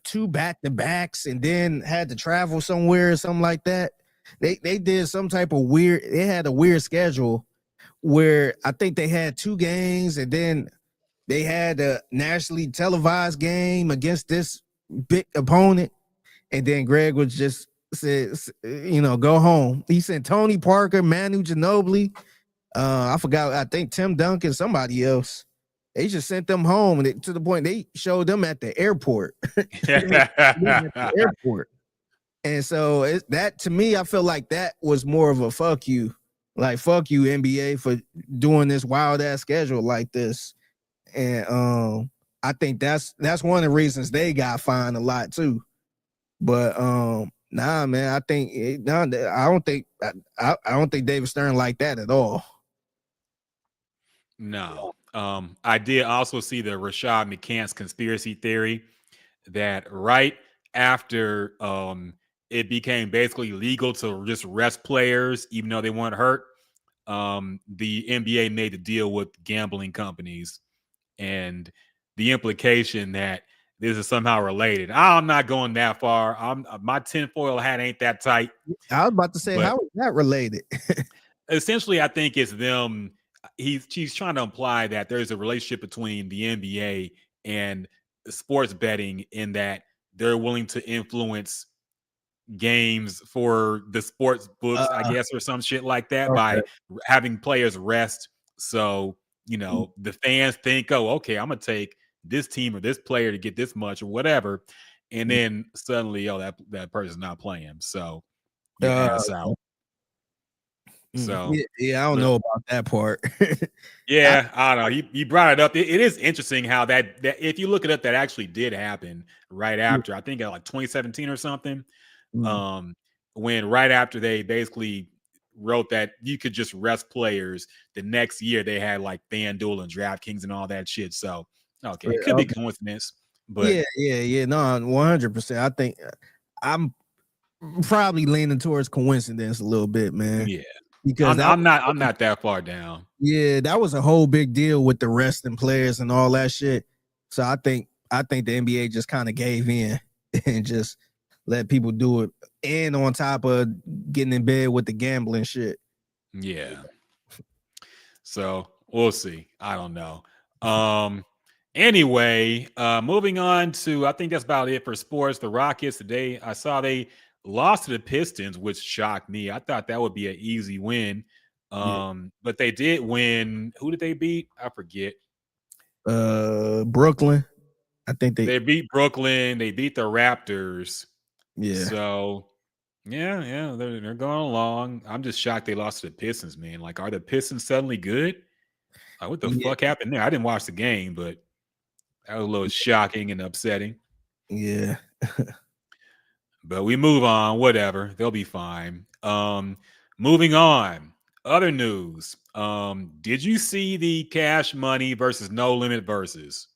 [SPEAKER 11] 2 back-to-backs and then had to travel somewhere or something like that. They did some type of weird. They had a weird schedule where I think they had 2 games and then they had a nationally televised game against this big opponent, and then Greg was just said, go home. He sent Tony Parker, Manu Ginobili, I forgot. I think Tim Duncan, somebody else. They just sent them home, and to the point they showed them at the airport. And so that, to me, I feel like that was more of a fuck you, like fuck you NBA for doing this wild ass schedule like this. And I think that's one of the reasons they got fined a lot too. But nah, man, I don't think David Stern like that at all.
[SPEAKER 10] No. I did also see the Rashad McCants conspiracy theory that right after it became basically legal to just rest players, even though they weren't hurt, the NBA made a deal with gambling companies, and the implication that this is somehow related. I'm not going that far. My tinfoil hat ain't that tight.
[SPEAKER 11] I was about to say, how is that related?
[SPEAKER 10] Essentially, I think it's them. She's trying to imply that there's a relationship between the NBA and sports betting, in that they're willing to influence games for the sports books, I guess, or some shit like that, by having players rest. So, the fans think, oh, okay, I'm going to take this team or this player to get this much or whatever. And then suddenly, that person's not playing. So, ass out. So
[SPEAKER 11] yeah, I don't know about that part.
[SPEAKER 10] Yeah, I don't know. You brought it up. It is interesting how that if you look it up, that actually did happen right after. I think like 2017 or something. When right after they basically wrote that you could just rest players, the next year they had like FanDuel and DraftKings and all that shit. So okay, it could be coincidence, but
[SPEAKER 11] yeah, no, 100%. I think I'm probably leaning towards coincidence a little bit, man.
[SPEAKER 10] Yeah.
[SPEAKER 11] Because
[SPEAKER 10] I'm not that far down.
[SPEAKER 11] Yeah, that was a whole big deal with the resting players and all that shit. So I think the NBA just kind of gave in and just let people do it, and on top of getting in bed with the gambling shit.
[SPEAKER 10] Yeah. So we'll see. I don't know. Anyway, moving on to, I think that's about it for sports. The Rockets today, I saw they lost to the Pistons, which shocked me. I thought that would be an easy win. But they did win. Who did they beat? I forget.
[SPEAKER 11] Brooklyn. I think
[SPEAKER 10] they beat Brooklyn. They beat the Raptors.
[SPEAKER 11] Yeah.
[SPEAKER 10] So yeah, they're going along. I'm just shocked they lost to the Pistons, man. Like, are the Pistons suddenly good? Like, what the fuck happened there? I didn't watch the game, but that was a little shocking and upsetting.
[SPEAKER 11] Yeah.
[SPEAKER 10] But we move on. Whatever. They'll be fine. Moving on. Other news. Did you see the Cash Money versus No Limit Verzuz?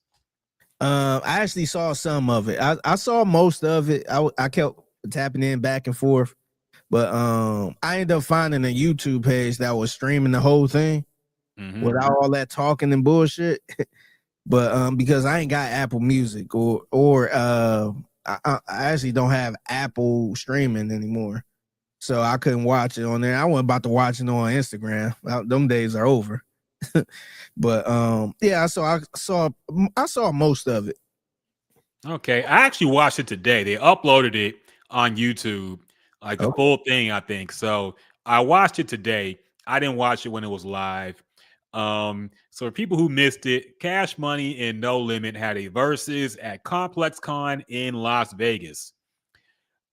[SPEAKER 11] I actually saw some of it. I saw most of it. I kept tapping in back and forth, but I ended up finding a YouTube page that was streaming the whole thing without all that talking and bullshit. But because I ain't got Apple Music or I actually don't have Apple streaming anymore, so I couldn't watch it on there. I wasn't about to watch it on Instagram. Them days are over. But yeah, I saw most of it.
[SPEAKER 10] Okay, I actually watched it today. They uploaded it on YouTube, like the full thing, I think. So I watched it today. I didn't watch it when it was live. So for people who missed it, Cash Money and No Limit had a versus at Complex Con in Las Vegas.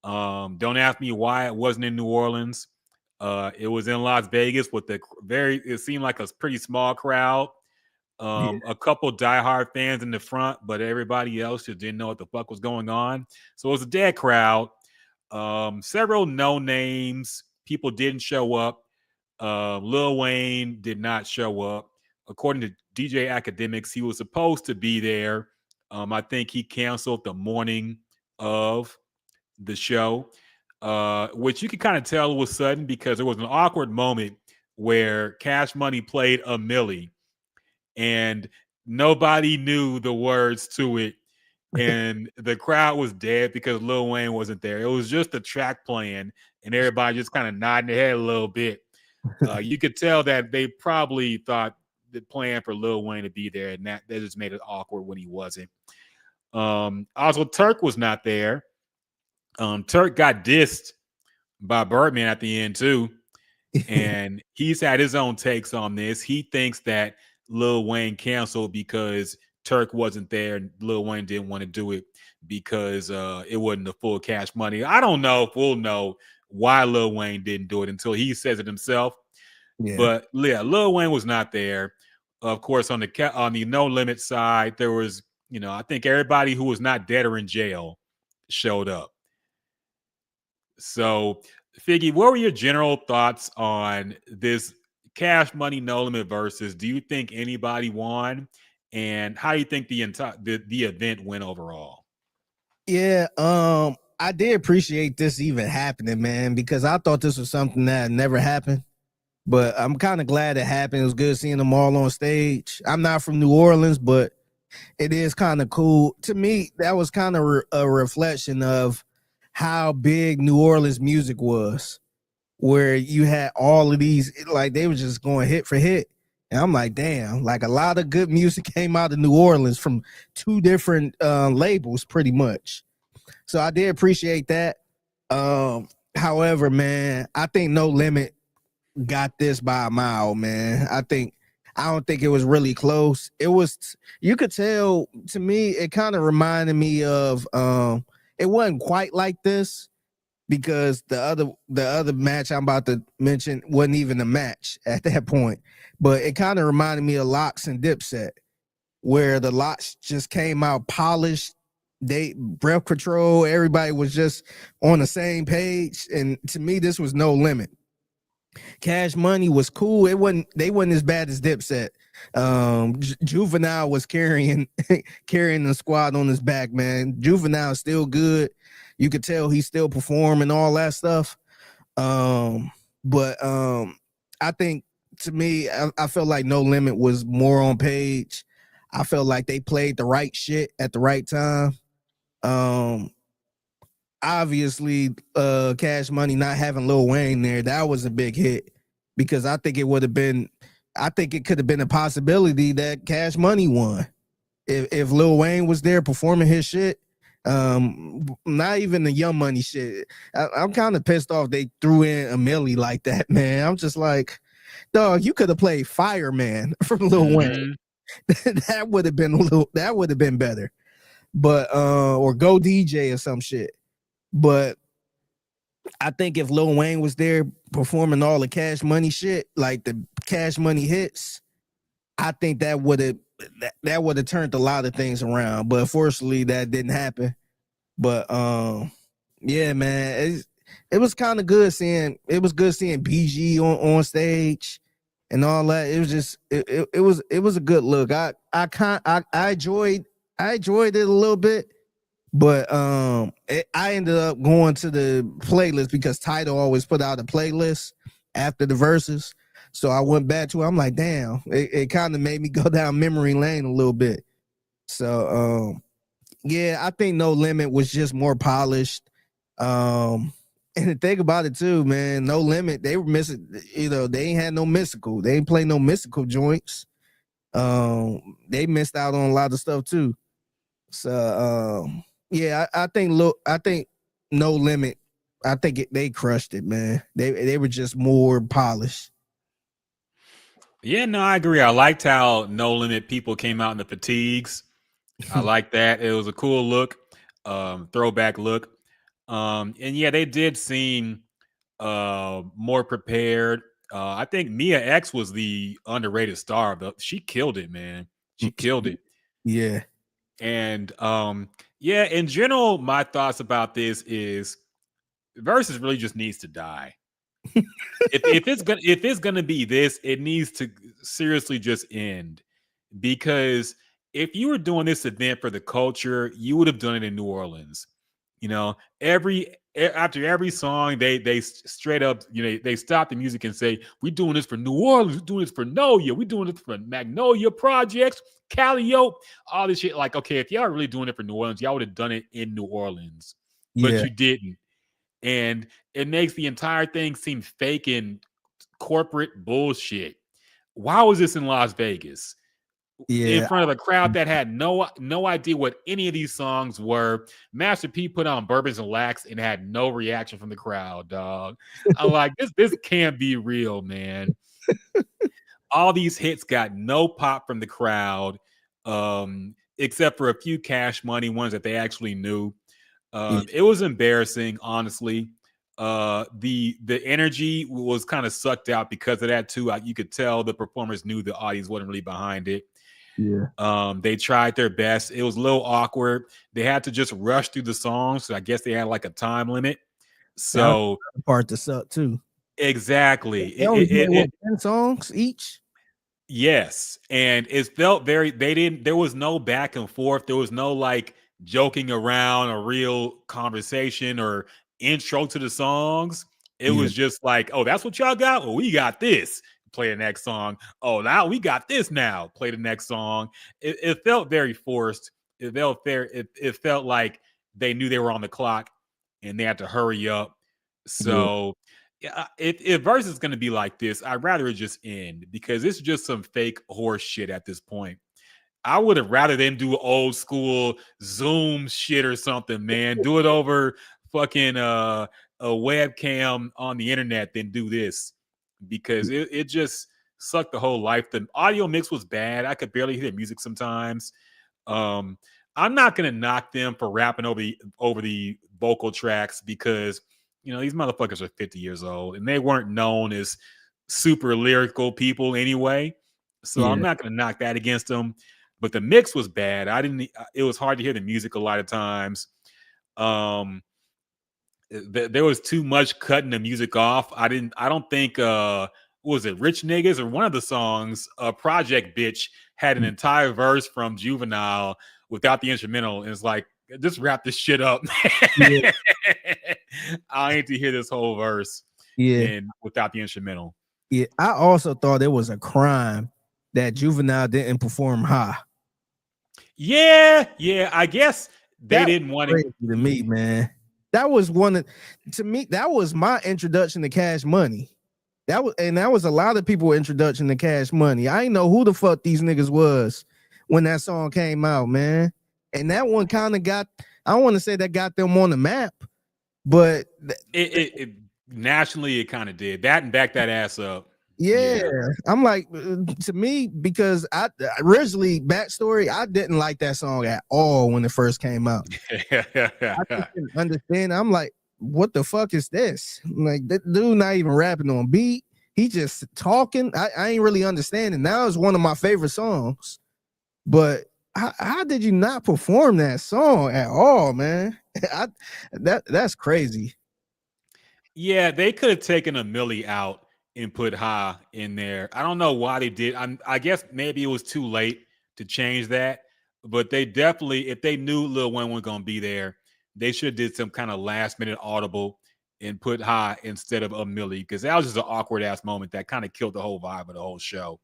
[SPEAKER 10] Don't ask me why it wasn't in New Orleans. It was in Las Vegas with it seemed like a pretty small crowd. A couple diehard fans in the front, but everybody else just didn't know what the fuck was going on. So it was a dead crowd. Several no names. People didn't show up. Lil Wayne did not show up. According to DJ Academics, he was supposed to be there. I think he canceled the morning of the show, which you could kind of tell was sudden because there was an awkward moment where Cash Money played a Millie and nobody knew the words to it. And the crowd was dead because Lil Wayne wasn't there. It was just the track playing and everybody just kind of nodding their head a little bit. You could tell that they probably thought the plan for Lil Wayne to be there, and that just made it awkward when he wasn't. Also, Turk was not there. Turk got dissed by Birdman at the end too, and he's had his own takes on this. He thinks that Lil Wayne canceled because Turk wasn't there, and Lil Wayne didn't want to do it because it wasn't the full Cash Money. I don't know if we'll know why Lil Wayne didn't do it until he says it himself. Yeah. But yeah, Lil Wayne was not there. Of course, on the No Limit side, there was, I think everybody who was not dead or in jail showed up. So, Figgy, what were your general thoughts on this Cash Money No Limit versus? Do you think anybody won? And how do you think the event went overall?
[SPEAKER 11] Yeah, I did appreciate this even happening, man, because I thought this was something that had never happened. But I'm kind of glad it happened. It was good seeing them all on stage. I'm not from New Orleans, but it is kind of cool. To me, that was kind of a reflection of how big New Orleans music was, where you had all of these, like they were just going hit for hit. And I'm like, damn, like a lot of good music came out of New Orleans from two different labels pretty much. So I did appreciate that. However, man, I think No Limit got this by a mile, man. I don't think it was really close. It was, you could tell, to me, it kind of reminded me of, it wasn't quite like this because the other match I'm about to mention wasn't even a match at that point. But it kind of reminded me of Locks and Dipset, where the Locks just came out polished. They Breath Control, everybody was just on the same page. And to me, this was No Limit. Cash Money was cool. They wasn't as bad as Dipset. Juvenile was carrying the squad on his back, man. Juvenile is still good. You could tell he's still performing all that stuff. But I think, to me, I felt like No Limit was more on page. I felt like they played the right shit at the right time. obviously, Cash Money not having Lil Wayne there, that was a big hit because I think it would have been. I think it could have been a possibility that Cash Money won if Lil Wayne was there performing his shit. Not even the Young Money shit. I'm kind of pissed off they threw in a Millie like that, man. I'm just like, dog, you could have played Fireman from Lil Wayne. That would have been better. But or Go DJ or some shit. But I think if Lil Wayne was there performing all the Cash Money shit, like the Cash Money hits, I think that would have turned a lot of things around. But unfortunately, that didn't happen. But yeah, man, it was kind of good seeing BG on stage and all that. It was just it was a good look. I enjoyed it a little bit. But I ended up going to the playlist because Tidal always put out a playlist after the verses. So I went back to it. I'm like, damn, it kind of made me go down memory lane a little bit. So yeah, I think No Limit was just more polished. And the thing about it too, man, No Limit, they were missing, they ain't had no mystical. They ain't play no mystical joints. They missed out on a lot of stuff too. So yeah, I think No Limit. I think they crushed it, man. They were just more polished.
[SPEAKER 10] Yeah, no, I agree. I liked how No Limit people came out in the fatigues. I like that. It was a cool look, throwback look. And yeah, they did seem more prepared. I think Mia X was the underrated star, but she killed it, man. She killed it.
[SPEAKER 11] Yeah.
[SPEAKER 10] And yeah, in general, my thoughts about this is Versus really just needs to die. if it's gonna be this, it needs to seriously just end. Because if you were doing this event for the culture, you would have done it in New Orleans. After every song, they straight up, they stop the music and say, "We're doing this for New Orleans. We're doing this for Noya. We're doing this for Magnolia Projects, Calliope, all this shit." Like, okay, if y'all are really doing it for New Orleans, y'all would have done it in New Orleans, but you didn't, and it makes the entire thing seem fake and corporate bullshit. Why was this in Las Vegas? In front of a crowd that had no idea what any of these songs were. Master P put on Bourbons and Lax and had no reaction from the crowd, dog. I'm like, this can't be real, man. All these hits got no pop from the crowd, except for a few Cash Money ones that they actually knew. It was embarrassing, honestly. The energy was kind of sucked out because of that too. You could tell the performers knew the audience wasn't really behind it.
[SPEAKER 11] Yeah.
[SPEAKER 10] They tried their best. It was a little awkward. They had to just rush through the songs. So I guess they had like a time limit. So
[SPEAKER 11] the part that sucked too.
[SPEAKER 10] Exactly.
[SPEAKER 11] They only did 10 songs each.
[SPEAKER 10] Yes. And it felt there was no back and forth. There was no like joking around, a real conversation or intro to the songs. It was just like, oh, that's what y'all got? Well, we got this. Play the next song. Oh, now we got this now. Play the next song. It felt very forced. It felt fair. It felt like they knew they were on the clock and they had to hurry up. So yeah, if Verse is going to be like this, I'd rather it just end because it's just some fake horse shit at this point. I would have rather them do old school Zoom shit or something, man. Do it over fucking a webcam on the internet than do this. Because it just sucked the whole life. The audio mix was bad. I could barely hear the music sometimes. I'm not gonna knock them for rapping over the vocal tracks because these motherfuckers are 50 years old and they weren't known as super lyrical people anyway. So I'm not gonna knock that against them. But the mix was bad. It was hard to hear the music a lot of times. There was too much cutting the music off. I don't think was it Rich Niggas or one of the songs, Project Bitch had an entire verse from Juvenile without the instrumental. And it's like, just wrap this shit up. I need to hear this whole verse and without the instrumental.
[SPEAKER 11] Yeah, I also thought it was a crime that Juvenile didn't perform Ha.
[SPEAKER 10] Yeah, I guess they didn't want it
[SPEAKER 11] to me, man. That was one of, to me, that was my introduction to Cash Money. That was a lot of people's introduction to Cash Money. I didn't know who the fuck these niggas was when that song came out, man. And that one kind of got, I don't want to say that got them on the map, but
[SPEAKER 10] it nationally it kind of did that and Back That Ass Up.
[SPEAKER 11] Yeah, I'm like, to me, because I originally, backstory, I didn't like that song at all when it first came out. I just didn't understand. I'm like, what the fuck is this? Like, that dude not even rapping on beat. He just talking. I ain't really understanding. Now it's one of my favorite songs. But how did you not perform that song at all, man? That's crazy.
[SPEAKER 10] Yeah, they could have taken a Millie out and put Ha in there. I don't know why they did. I guess maybe it was too late to change that. But they definitely, if they knew Lil Wayne was going to be there, they should have did some kind of last minute audible and put Ha instead of a Millie, because that was just an awkward ass moment that kind of killed the whole vibe of the whole show.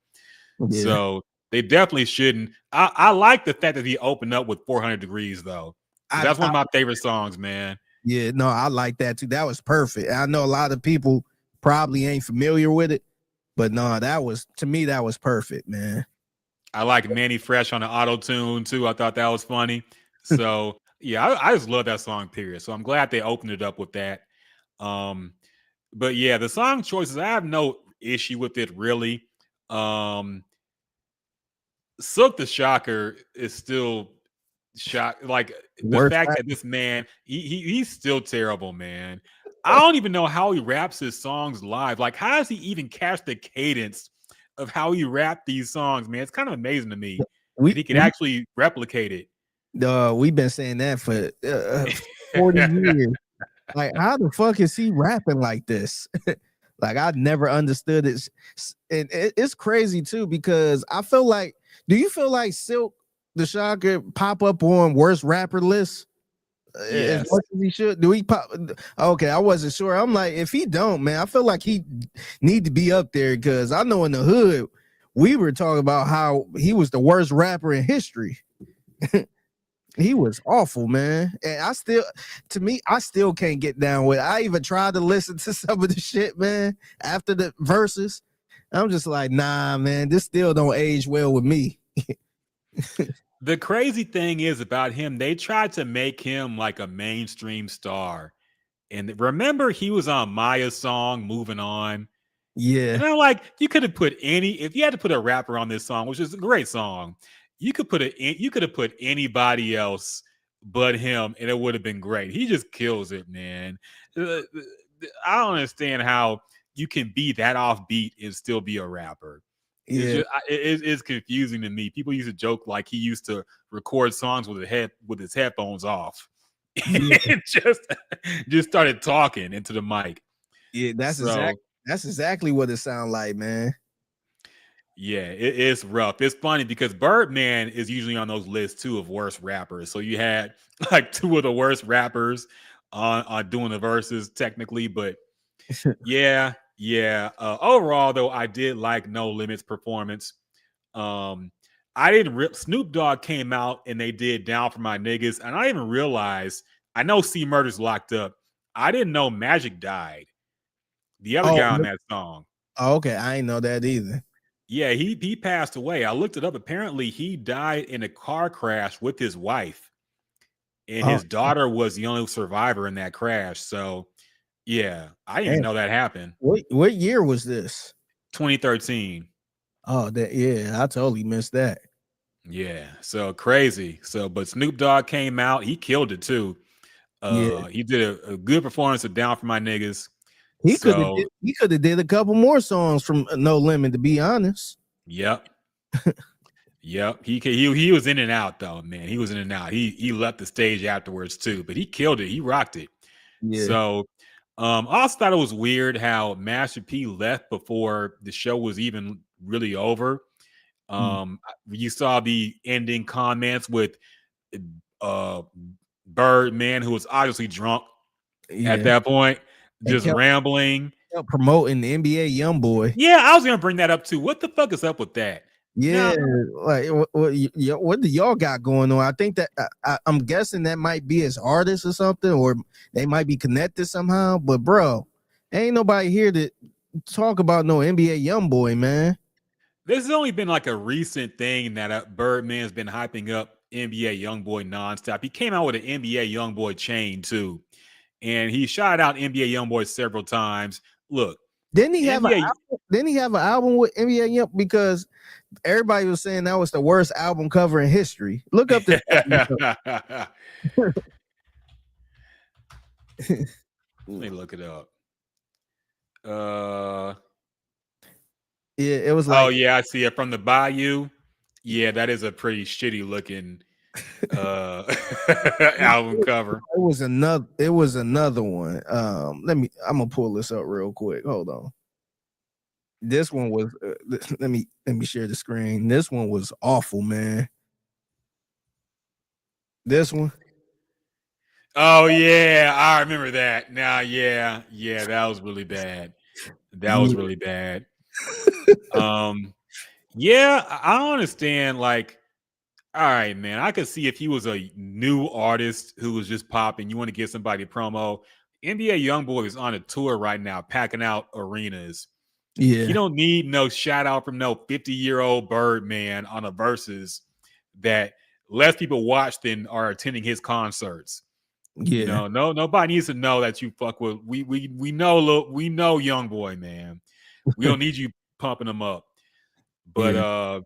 [SPEAKER 10] Yeah. So they definitely shouldn't. I like the fact that he opened up with 400 Degrees though. That's one of my favorite songs, man.
[SPEAKER 11] Yeah, no, I like that too. That was perfect. I know a lot of people probably ain't familiar with it, but no, that was, to me, that was perfect, man.
[SPEAKER 10] I like Manny Fresh on the auto tune too. I thought that was funny. So yeah, I just love that song, period. So I'm glad they opened it up with that. But yeah, the song choices, I have no issue with it really. Silk the Shocker is still shock. Like the fact that this man, he's still terrible, man. I don't even know how he raps his songs live. Like, how does he even catch the cadence of how he rapped these songs, man? It's kind of amazing to me that he could actually replicate it.
[SPEAKER 11] We've been saying that for 40 years. Like, how the fuck is he rapping like this? Like, I never understood it. And it's crazy too, because I feel like, do you feel like Silk the Shocker pop up on worst rapper lists? Yes. As much as he should? Do he pop? Okay, I wasn't sure. I'm like, if he don't, man, I feel like he need to be up there, because I know in the hood we were talking about how he was the worst rapper in history. He was awful, man. And I still can't get down with it. I even tried to listen to some of the shit, man, after the verses. I'm just like, nah, man, this still don't age well with me.
[SPEAKER 10] The crazy thing is about him, they tried to make him like a mainstream star. And remember, he was on Maya's song, Moving On.
[SPEAKER 11] Yeah.
[SPEAKER 10] And I'm like, you could have put if you had to put a rapper on this song, which is a great song, you could have put anybody else but him, and it would have been great. He just kills it, man. I don't understand how you can be that offbeat and still be a rapper. Yeah, it's confusing to me. People used to joke like he used to record songs with his headphones off, and just started talking into the mic.
[SPEAKER 11] Yeah, that's exactly what it sounds like, man.
[SPEAKER 10] Yeah, it's rough. It's funny because Birdman is usually on those lists too of worst rappers. So you had like two of the worst rappers on doing the verses technically, but yeah. Overall, though, I did like No Limit's performance. I didn't. Snoop Dogg came out and they did Down for My Niggas, and I didn't even realize. I know C Murder's locked up. I didn't know Magic died. The other guy on that song.
[SPEAKER 11] Oh, okay, I didn't know that either.
[SPEAKER 10] Yeah, he passed away. I looked it up. Apparently, he died in a car crash with his wife, and his daughter was the only survivor in that crash. So. Yeah, I didn't even know that happened.
[SPEAKER 11] What year was this?
[SPEAKER 10] 2013.
[SPEAKER 11] Oh, I totally missed that.
[SPEAKER 10] Yeah, so crazy. But Snoop Dogg came out. He killed it too. He did a good performance of Down for My Niggas.
[SPEAKER 11] He could have did a couple more songs from No Limit, to be honest.
[SPEAKER 10] Yep. Yep. He was in and out though, man. He was in and out. He left the stage afterwards too, but he killed it. He rocked it. Yeah. So I also thought it was weird how Master P left before the show was even really over. You saw the ending comments with Birdman, who was obviously drunk at that point, just rambling.
[SPEAKER 11] Promoting the NBA YoungBoy.
[SPEAKER 10] Yeah, I was gonna bring that up too. What the fuck is up with that?
[SPEAKER 11] Yeah,
[SPEAKER 10] No,
[SPEAKER 11] like what do y'all got going on? I think that I'm guessing that might be his artist or something, or they might be connected somehow. But bro, ain't nobody here to talk about no NBA YoungBoy, man.
[SPEAKER 10] this has only been like a recent thing that Birdman's been hyping up NBA YoungBoy nonstop. He came out with an NBA YoungBoy chain too, and he shot out NBA YoungBoy several times. Look,
[SPEAKER 11] Didn't he have an
[SPEAKER 10] NBA.
[SPEAKER 11] album? Didn't he have an album with NBA Young? Because everybody was saying that was the worst album cover in history. Look up this.
[SPEAKER 10] Let me look it up.
[SPEAKER 11] Yeah, it was
[SPEAKER 10] Oh
[SPEAKER 11] like
[SPEAKER 10] yeah, I see it from the Bayou. Yeah, that is a pretty shitty looking album cover.
[SPEAKER 11] it was another one. I'm gonna pull this up real quick. Hold on. This one was let me share the screen. This one was awful, man. This one.
[SPEAKER 10] Oh yeah, I remember that. Now, yeah, that was really bad. That was really bad. Yeah, I don't understand. Like, all right, man, I could see if he was a new artist who was just popping. You want to give somebody promo. NBA YoungBoy is on a tour right now, packing out arenas.
[SPEAKER 11] Yeah.
[SPEAKER 10] He don't need no shout out from no 50-year-old Birdman on a Versus that less people watch than are attending his concerts.
[SPEAKER 11] Yeah.
[SPEAKER 10] You know, nobody needs to know that you fuck with. We know YoungBoy, man. We don't need you pumping him up. But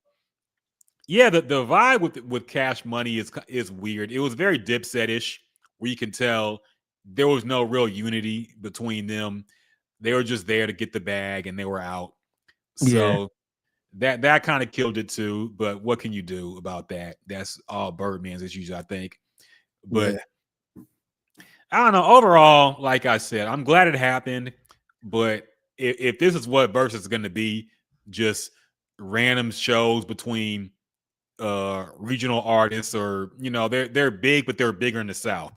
[SPEAKER 10] yeah, the vibe with Cash Money is weird. It was very Dipset-ish, where you can tell there was no real unity between them. They were just there to get the bag and they were out. So that kind of killed it too. But what can you do about that? That's all Birdman's issues, I think. But I don't know. Overall, like I said, I'm glad it happened. But if this is what Versus is going to be, just random shows between regional artists, or they're big, but they're bigger in the South.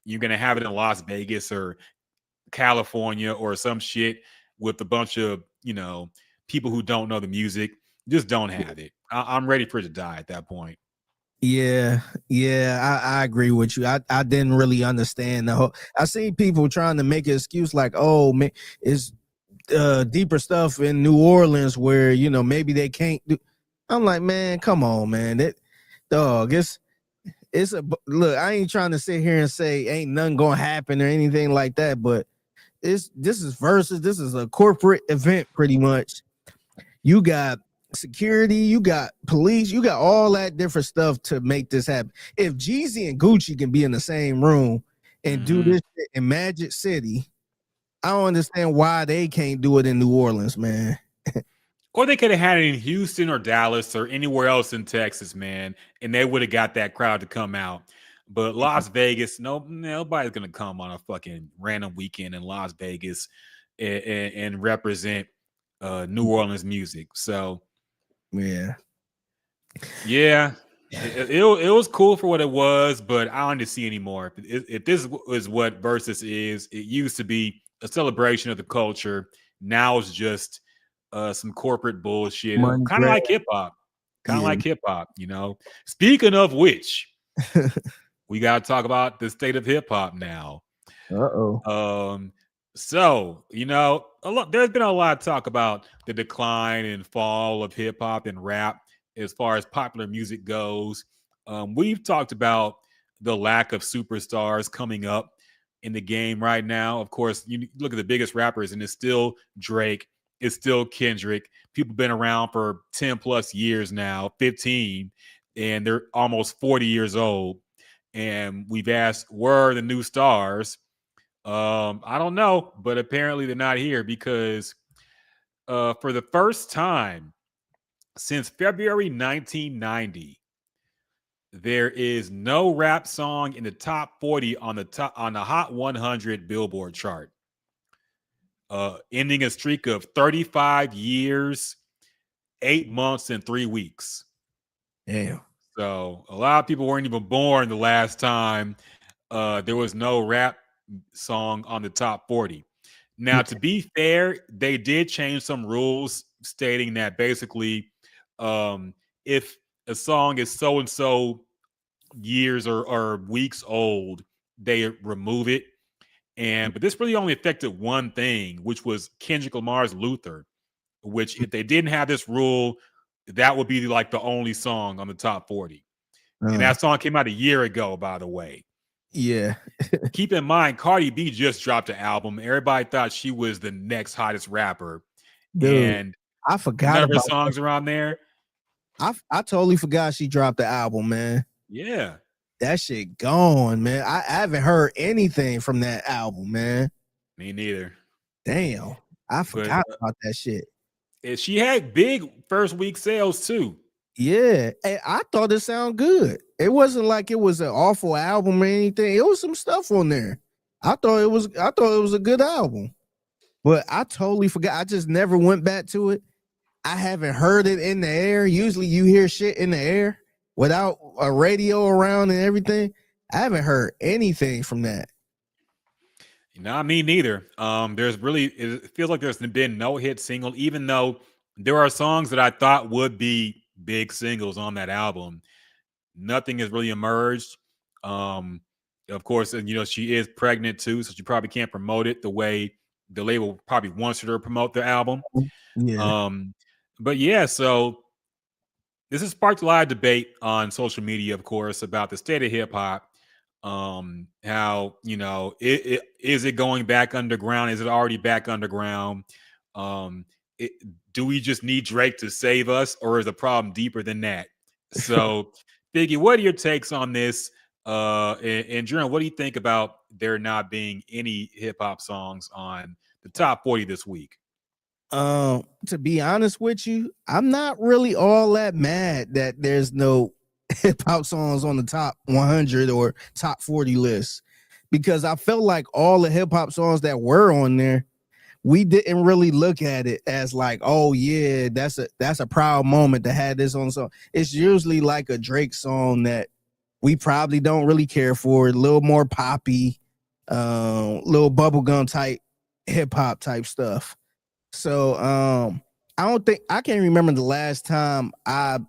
[SPEAKER 10] You're going to have it in Las Vegas or California or some shit with a bunch of people who don't know the music. Just don't have it. I'm ready for it to die at that point.
[SPEAKER 11] Yeah, I agree with you. I didn't really understand the whole. I seen people trying to make an excuse like, oh man, it's deeper stuff in New Orleans where maybe they can't do. I'm like, man, come on, man. That dog, it's a look. I ain't trying to sit here and say ain't nothing gonna happen or anything like that, but this is Versus. This is a corporate event, pretty much. You got security, you got police, you got all that different stuff to make this happen. If Jeezy and Gucci can be in the same room and do this shit in Magic City, I don't understand why they can't do it in New Orleans, man.
[SPEAKER 10] Or they could have had it in Houston or Dallas or anywhere else in Texas, man, and they would have got that crowd to come out. But Las Vegas, nobody's gonna come on a fucking random weekend in Las Vegas and represent New Orleans music. So
[SPEAKER 11] yeah,
[SPEAKER 10] it was cool for what it was, but I don't see anymore. If this is what Versus is, it used to be a celebration of the culture. Now it's just some corporate bullshit, kind of like hip hop. Like hip hop, Speaking of which, we got to talk about the state of hip hop now. So there's been a lot of talk about the decline and fall of hip hop and rap as far as popular music goes. We've talked about the lack of superstars coming up in the game right now. Of course, you look at the biggest rappers, and it's still Drake. It's still Kendrick. People been around for 10 plus years now, 15, and they're almost 40 years old. And we've asked, where are the new stars? I don't know, but apparently they're not here because for the first time since February 1990, there is no rap song in the top 40 on the Hot 100 Billboard chart. Ending a streak of 35 years, 8 months, and 3 weeks.
[SPEAKER 11] Damn.
[SPEAKER 10] So a lot of people weren't even born the last time there was no rap song on the top 40. Now, to be fair, they did change some rules stating that basically if a song is so and so years or weeks old, they remove it. But this really only affected one thing, which was Kendrick Lamar's Luther, which if they didn't have this rule, that would be like the only song on the top 40. And that song came out a year ago, by the way.
[SPEAKER 11] Yeah.
[SPEAKER 10] Keep in mind, Cardi B just dropped an album. Everybody thought she was the next hottest rapper.
[SPEAKER 11] Dude,
[SPEAKER 10] and
[SPEAKER 11] I forgot
[SPEAKER 10] none of her
[SPEAKER 11] about
[SPEAKER 10] songs are on there.
[SPEAKER 11] I totally forgot she dropped the album, man.
[SPEAKER 10] Yeah.
[SPEAKER 11] That shit gone, man. I haven't heard anything from that album, man.
[SPEAKER 10] Me neither.
[SPEAKER 11] Damn. I forgot about that shit.
[SPEAKER 10] She had big first week sales too.
[SPEAKER 11] Yeah. Hey, I thought it sounded good. It wasn't like it was an awful album or anything. It was some stuff on there. I thought it was a good album. But I totally forgot. I just never went back to it. I haven't heard it in the air. Usually you hear shit in the air without a radio around and everything. I haven't heard anything from that.
[SPEAKER 10] Not me neither. It feels like there's been no hit single, even though there are songs that I thought would be big singles on that album. Nothing has really emerged. Of course, and she is pregnant too, so she probably can't promote it the way the label probably wants her to promote the album.
[SPEAKER 11] Yeah.
[SPEAKER 10] But yeah, so this has sparked a lot of debate on social media, of course, about the state of hip hop. How is it going back underground? Is it already back underground? Do we just need Drake to save us, or is the problem deeper than that? So, Biggie, what are your takes on this? And Jerome, what do you think about there not being any hip hop songs on the top 40 this week?
[SPEAKER 11] To be honest with you, I'm not really all that mad that there's no hip hop songs on the top 100 or top 40 list, because I felt like all the hip hop songs that were on there, we didn't really look at it as like, oh yeah, that's a proud moment to have this on song. It's usually like a Drake song that we probably don't really care for, a little more poppy, little bubblegum type hip hop type stuff. So I can't remember the last time I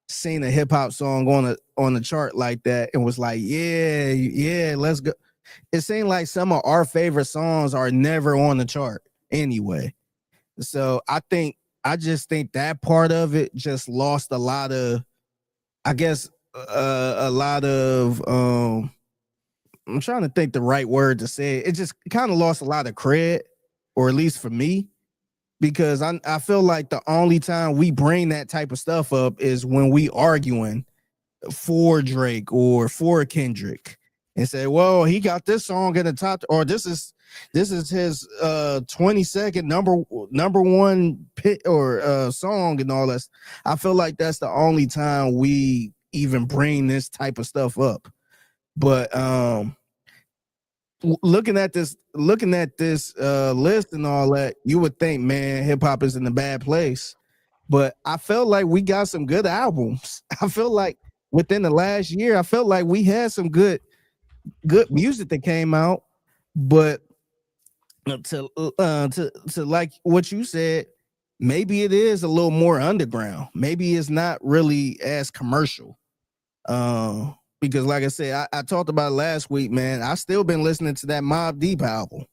[SPEAKER 11] seen a hip hop song on a chart like that and was like, yeah, let's go. It seemed like some of our favorite songs are never on the chart anyway. So I just think that part of it just lost a lot of, I guess, a lot of I'm trying to think the right word to say. It just kind of lost a lot of cred, or at least for me, because I feel like the only time we bring that type of stuff up is when we arguing for Drake or for Kendrick and say, well, he got this song in the top, or this is his 22nd number one pit or song and all that. I feel like that's the only time we even bring this type of stuff up. But looking at this list and all that, you would think, man, hip hop is in a bad place. But I felt like we got some good albums. I feel like within the last year, I felt like we had some good music that came out. But to like what you said, maybe it is a little more underground. Maybe it's not really as commercial. Because like I said, I talked about it last week, man. I still been listening to that Mobb Deep album.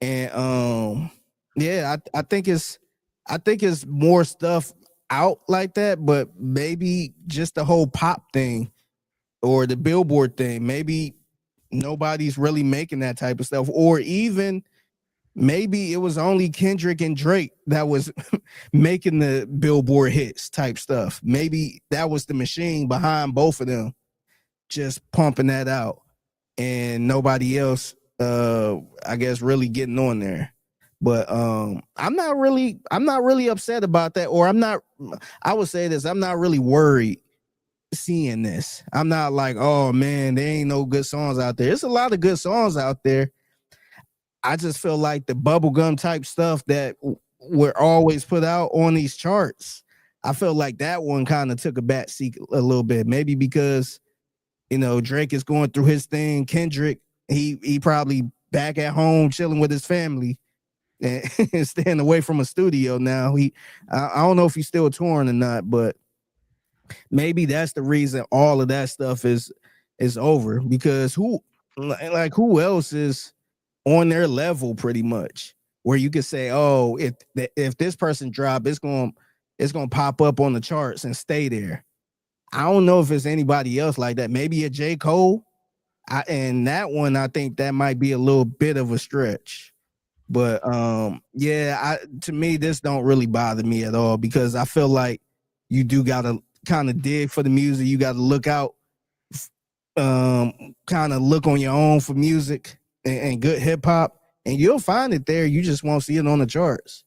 [SPEAKER 11] And yeah, I think it's more stuff out like that, but maybe just the whole pop thing or the Billboard thing, maybe nobody's really making that type of stuff, or even maybe it was only Kendrick and Drake that was making the Billboard hits type stuff. Maybe that was the machine behind both of them, just pumping that out, and nobody else, I guess, really getting on there. But I'm not really upset about that, or I would say this, I'm not really worried seeing this. I'm not like, oh man, there ain't no good songs out there. There's a lot of good songs out there. I just feel like the bubblegum type stuff that were always put out on these charts, I feel like that one kind of took a back seat a little bit. Maybe because, Drake is going through his thing. Kendrick, he probably back at home chilling with his family. and staying away from a studio now. I don't know if he's still touring or not, but maybe that's the reason all of that stuff is over, because who else is on their level pretty much where you could say, oh, if this person drop, it's gonna pop up on the charts and stay there. I don't know if it's anybody else like that. Maybe a J. Cole. And that one, I think that might be a little bit of a stretch. But to me, this don't really bother me at all, because I feel like you do gotta kind of dig for the music. You gotta look out, kind of look on your own for music and good hip hop, and you'll find it there. You just won't see it on the charts.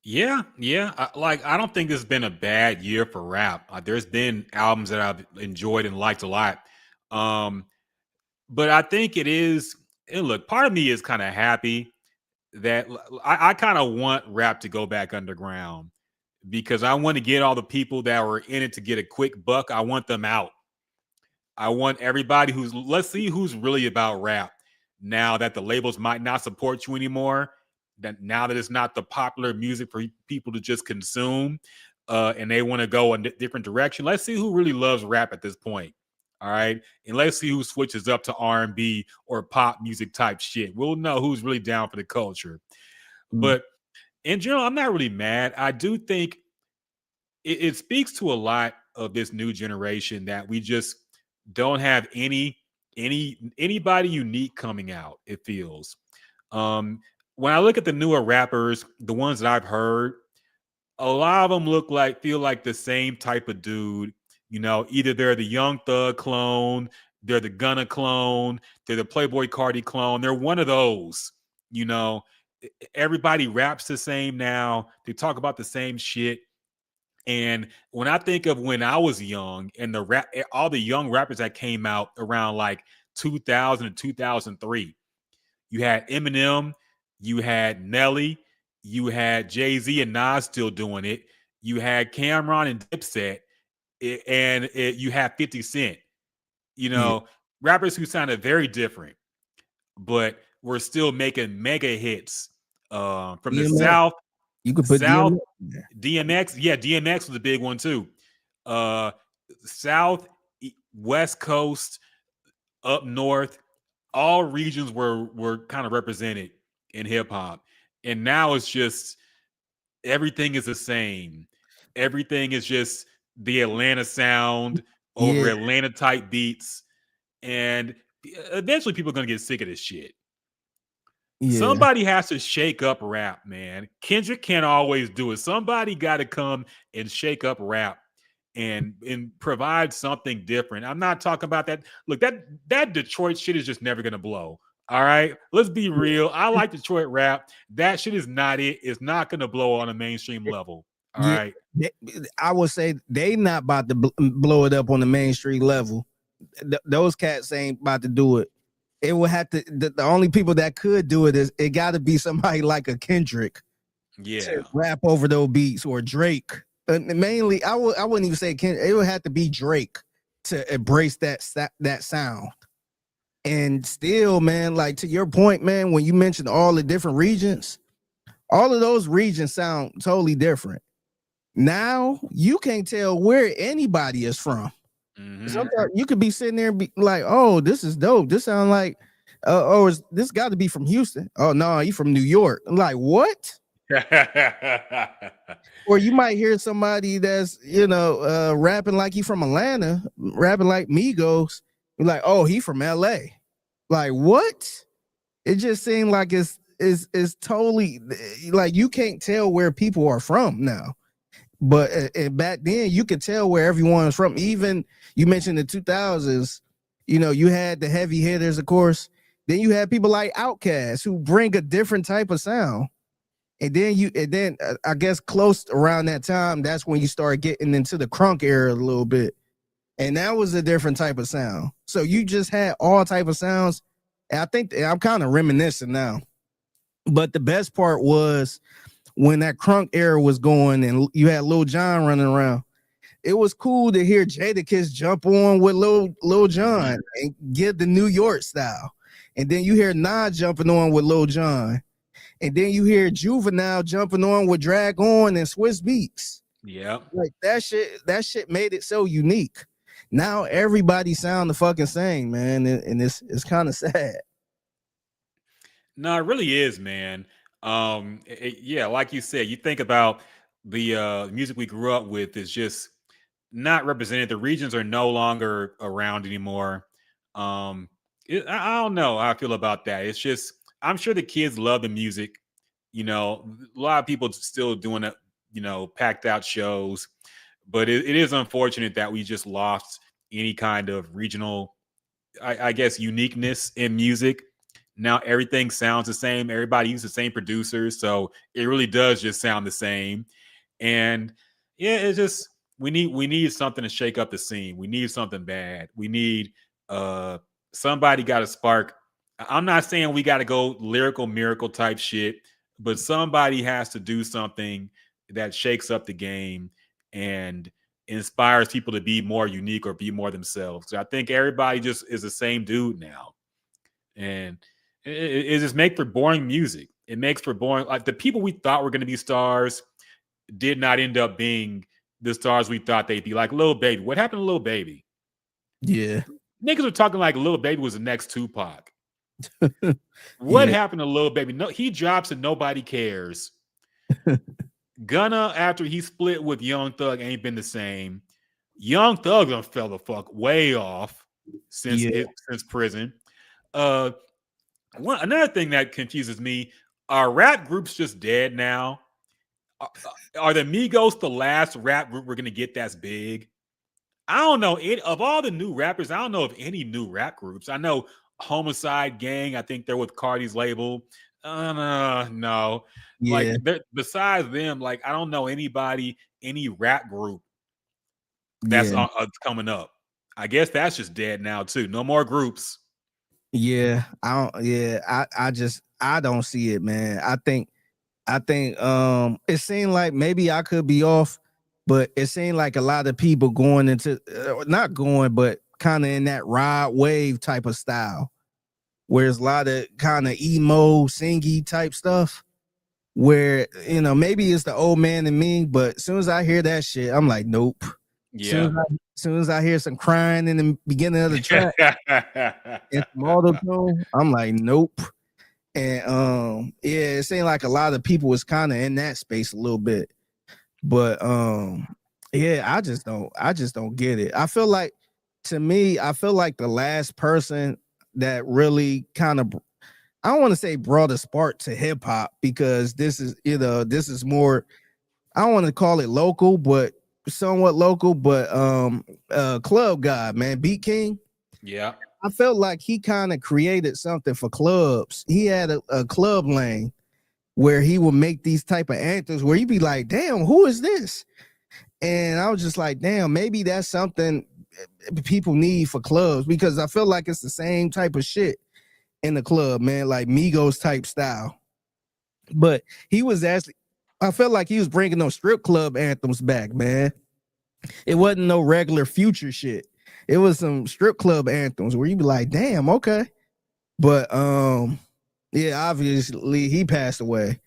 [SPEAKER 10] Yeah. I don't think this has been a bad year for rap. There's been albums that I've enjoyed and liked a lot. But I think it is, and look, part of me is kind of happy that I kind of want rap to go back underground, because I want to get all the people that were in it to get a quick buck. I want them out. I want everybody let's see who's really about rap now that the labels might not support you anymore. That now that it's not the popular music for people to just consume, and they want to go a different direction. Let's see who really loves rap at this point. All right. And let's see who switches up to R&B or pop music type shit. We'll know who's really down for the culture. But in general, I'm not really mad. I do think it speaks to a lot of this new generation that we just don't have anybody unique coming out, it feels. When I look at the newer rappers, the ones that I've heard, a lot of them feel like the same type of dude. You know, either they're the Young Thug clone, they're the Gunna clone, they're the Playboi Carti clone. They're one of those. You know, everybody raps the same now. They talk about the same shit. And when I think of when I was young and all the young rappers that came out around like 2000 and 2003, you had Eminem, you had Nelly, you had Jay-Z and Nas still doing it. You had Cameron and Dipset, and you had 50 Cent. You know, rappers who sounded very different, but were still making mega hits. From the South,
[SPEAKER 11] you could put
[SPEAKER 10] South, DMX. Yeah, DMX was a big one too. South, West Coast, up north, all regions were kind of represented in hip hop. And now it's just everything is the same. Everything is just the Atlanta sound over Atlanta type beats. And eventually people are going to get sick of this shit. Somebody has to shake up rap, man. Kendrick can't always do it. Somebody got to come and shake up rap and provide something different. I'm not talking about that. Look, that Detroit shit is just never going to blow. All right, let's be real. I like Detroit rap. That shit is not it. It's not going to blow on a mainstream level. All right.
[SPEAKER 11] I would say they not about to blow it up on the mainstream level. Those cats ain't about to do it. It would have to. The only people that could do it is it got to be somebody like a Kendrick. To rap over those beats, or Drake. Mainly, I wouldn't even say Kendrick. It would have to be Drake to embrace that sound. And still, man, like to your point, man, when you mentioned all the different regions, all of those regions sound totally different. Now you can't tell where anybody is from. Sometimes you could be sitting there and be like, "Oh, this is dope. This sounds like, this got to be from Houston. Oh no, you from New York." I'm like, what? Or you might hear somebody that's rapping like he from Atlanta, rapping like Migos. You're like, oh, he from LA. Like what? It just seemed like it's totally like you can't tell where people are from now. But back then you could tell where everyone is from. Even you mentioned the 2000s, you had the heavy hitters, of course. Then you had people like Outkast who bring a different type of sound. And then I guess close around that time, that's when you start getting into the crunk era a little bit. And that was a different type of sound. So you just had all type of sounds. And I think I'm kind of reminiscing now. But the best part was when that crunk era was going and you had Lil Jon running around. It was cool to hear Jadakiss jump on with Lil Jon and get the New York style. And then you hear Nas jumping on with Lil Jon. And then you hear Juvenile jumping on with Drag On and Swiss Beats.
[SPEAKER 10] Yeah.
[SPEAKER 11] Like that shit made it so unique. Now everybody sound the fucking same, man. And it's kind of sad.
[SPEAKER 10] No, it really is, man. Yeah, like you said, you think about the music we grew up with is just not represented. The regions are no longer around anymore. I don't know how I feel about that. It's just I'm sure the kids love the music. You know, a lot of people still doing it. You know, packed out shows, but it is unfortunate that we just lost any kind of regional, I guess, uniqueness in music. Now everything sounds the same. Everybody uses the same producers, so it really does just sound the same. And yeah, it's just we need something to shake up the scene. We need something bad. We need somebody got to spark. I'm not saying we got to go lyrical miracle type shit, but somebody has to do something that shakes up the game and inspires people to be more unique or be more themselves. So I think everybody just is the same dude now, and it just makes for boring music. It makes for boring. Like the people we thought were going to be stars did not end up being the stars we thought they'd be. Like Lil Baby. What happened to Lil Baby?
[SPEAKER 11] Yeah,
[SPEAKER 10] niggas were talking like Lil Baby was the next Tupac. What happened to Lil Baby? No, he drops and nobody cares. Gunna, after he split with Young Thug, ain't been the same. Young Thug done fell the fuck way off since prison. Another thing that confuses me: are rap groups just dead now? Are the Migos the last rap group we're gonna get that's big? I don't know. Of all the new rappers, I don't know of any new rap groups. I know Homicide Gang. I think they're with Cardi's label. No.
[SPEAKER 11] Yeah.
[SPEAKER 10] Like besides them, like I don't know anybody, any rap group that's coming up. I guess that's just dead now too. No more groups.
[SPEAKER 11] Yeah, I don't see it, man. I think it seemed like maybe I could be off, but it seemed like a lot of people going into not going, but kind of in that ride wave type of style, where it's a lot of kind of emo, singy type stuff. Where maybe it's the old man in me, but as soon as I hear that shit, I'm like, nope.
[SPEAKER 10] Yeah.
[SPEAKER 11] Soon as I hear some crying in the beginning of the track and some auto-tune, I'm like, nope. And it seemed like a lot of people was kind of in that space a little bit. But I just don't get it. I feel like the last person that really kind of, I don't want to say brought a spark to hip hop, because this is more, I don't want to call it local, but somewhat local, but Club God, man, Beat King.
[SPEAKER 10] Yeah.
[SPEAKER 11] I felt like he kind of created something for clubs. He had a club lane where he would make these type of anthems where you'd be like, damn, who is this? And I was just like, damn, maybe that's something people need for clubs, because I feel like it's the same type of shit in the club, man, like Migos type style. But he was actually, I felt like he was bringing those strip club anthems back, man. It wasn't no regular Future shit. It was some strip club anthems where you be like, damn, okay. But obviously he passed away.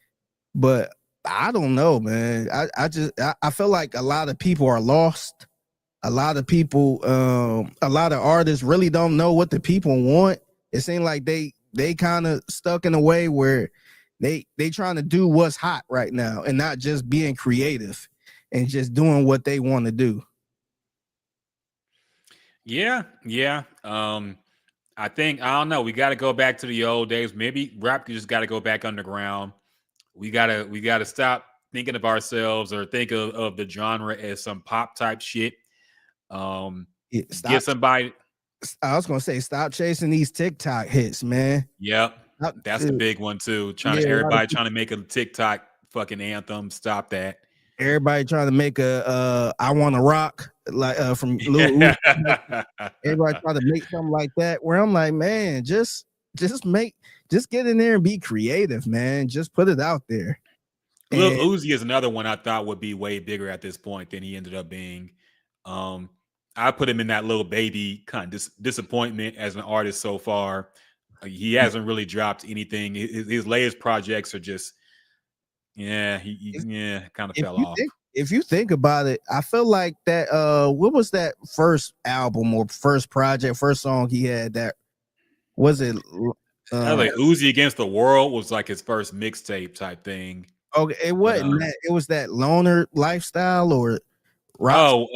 [SPEAKER 11] But I don't know, man. I feel like a lot of people are lost. A lot of people, a lot of artists really don't know what the people want. It seems like they kind of stuck in a way where they trying to do what's hot right now and not just being creative and just doing what they want to do.
[SPEAKER 10] Yeah. I think, I don't know, we got to go back to the old days. Maybe rap just got to go back underground. We gotta stop thinking of ourselves or think of the genre as some pop type shit. Get somebody.
[SPEAKER 11] I was gonna say, stop chasing these TikTok hits, man.
[SPEAKER 10] Yep, that's the big one too. Everybody trying to make a TikTok fucking anthem. Stop that.
[SPEAKER 11] Everybody trying to make a I Want to Rock like from Lil Uzi. Everybody trying to make something like that. Where I'm like, man, just get in there and be creative, man. Just put it out there.
[SPEAKER 10] Lil Uzi is another one I thought would be way bigger at this point than he ended up being. I put him in that Lil Baby kind of disappointment as an artist so far. He hasn't really dropped anything. His latest projects are just, kind of fell off.
[SPEAKER 11] If you think about it, I feel like that. What was that first album or first project, first song he had? That was it.
[SPEAKER 10] Like Uzi Against the World was like his first mixtape type thing.
[SPEAKER 11] Okay, it wasn't that. It was that Loner Lifestyle or
[SPEAKER 10] Rock.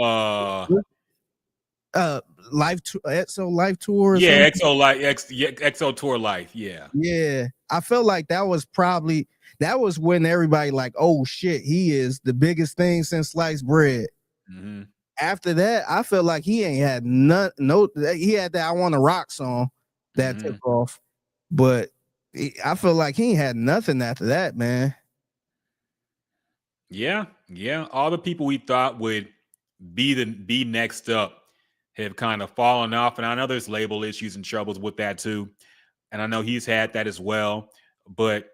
[SPEAKER 11] EXO Life Tour.
[SPEAKER 10] Yeah, EXO Tour Life. Yeah.
[SPEAKER 11] I felt like that was when everybody like, oh shit, he is the biggest thing since sliced bread.
[SPEAKER 10] Mm-hmm.
[SPEAKER 11] After that, I felt like he ain't had he had that I Wanna Rock song that took off, but I feel like he ain't had nothing after that, man.
[SPEAKER 10] Yeah. All the people we thought would be next up have kind of fallen off, and I know there's label issues and troubles with that too, and I know he's had that as well. But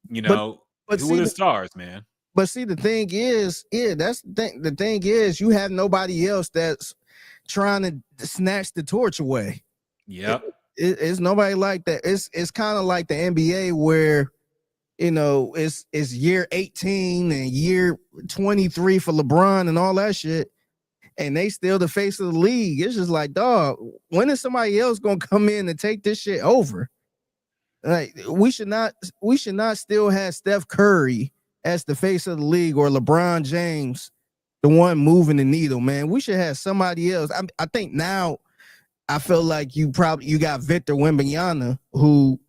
[SPEAKER 10] who are the stars, man?
[SPEAKER 11] But see, the thing is, that's the thing. The thing is, you have nobody else that's trying to snatch the torch away.
[SPEAKER 10] Yep.
[SPEAKER 11] It's nobody like that. It's kind of like the NBA where, it's year 18 and year 23 for LeBron and all that shit, and they still the face of the league. It's just like, dog, when is somebody else gonna come in and take this shit over? Like, we should not still have Steph Curry as the face of the league or LeBron James, the one moving the needle, man. We should have somebody else. I think now I feel like you got Victor Wembanyama, who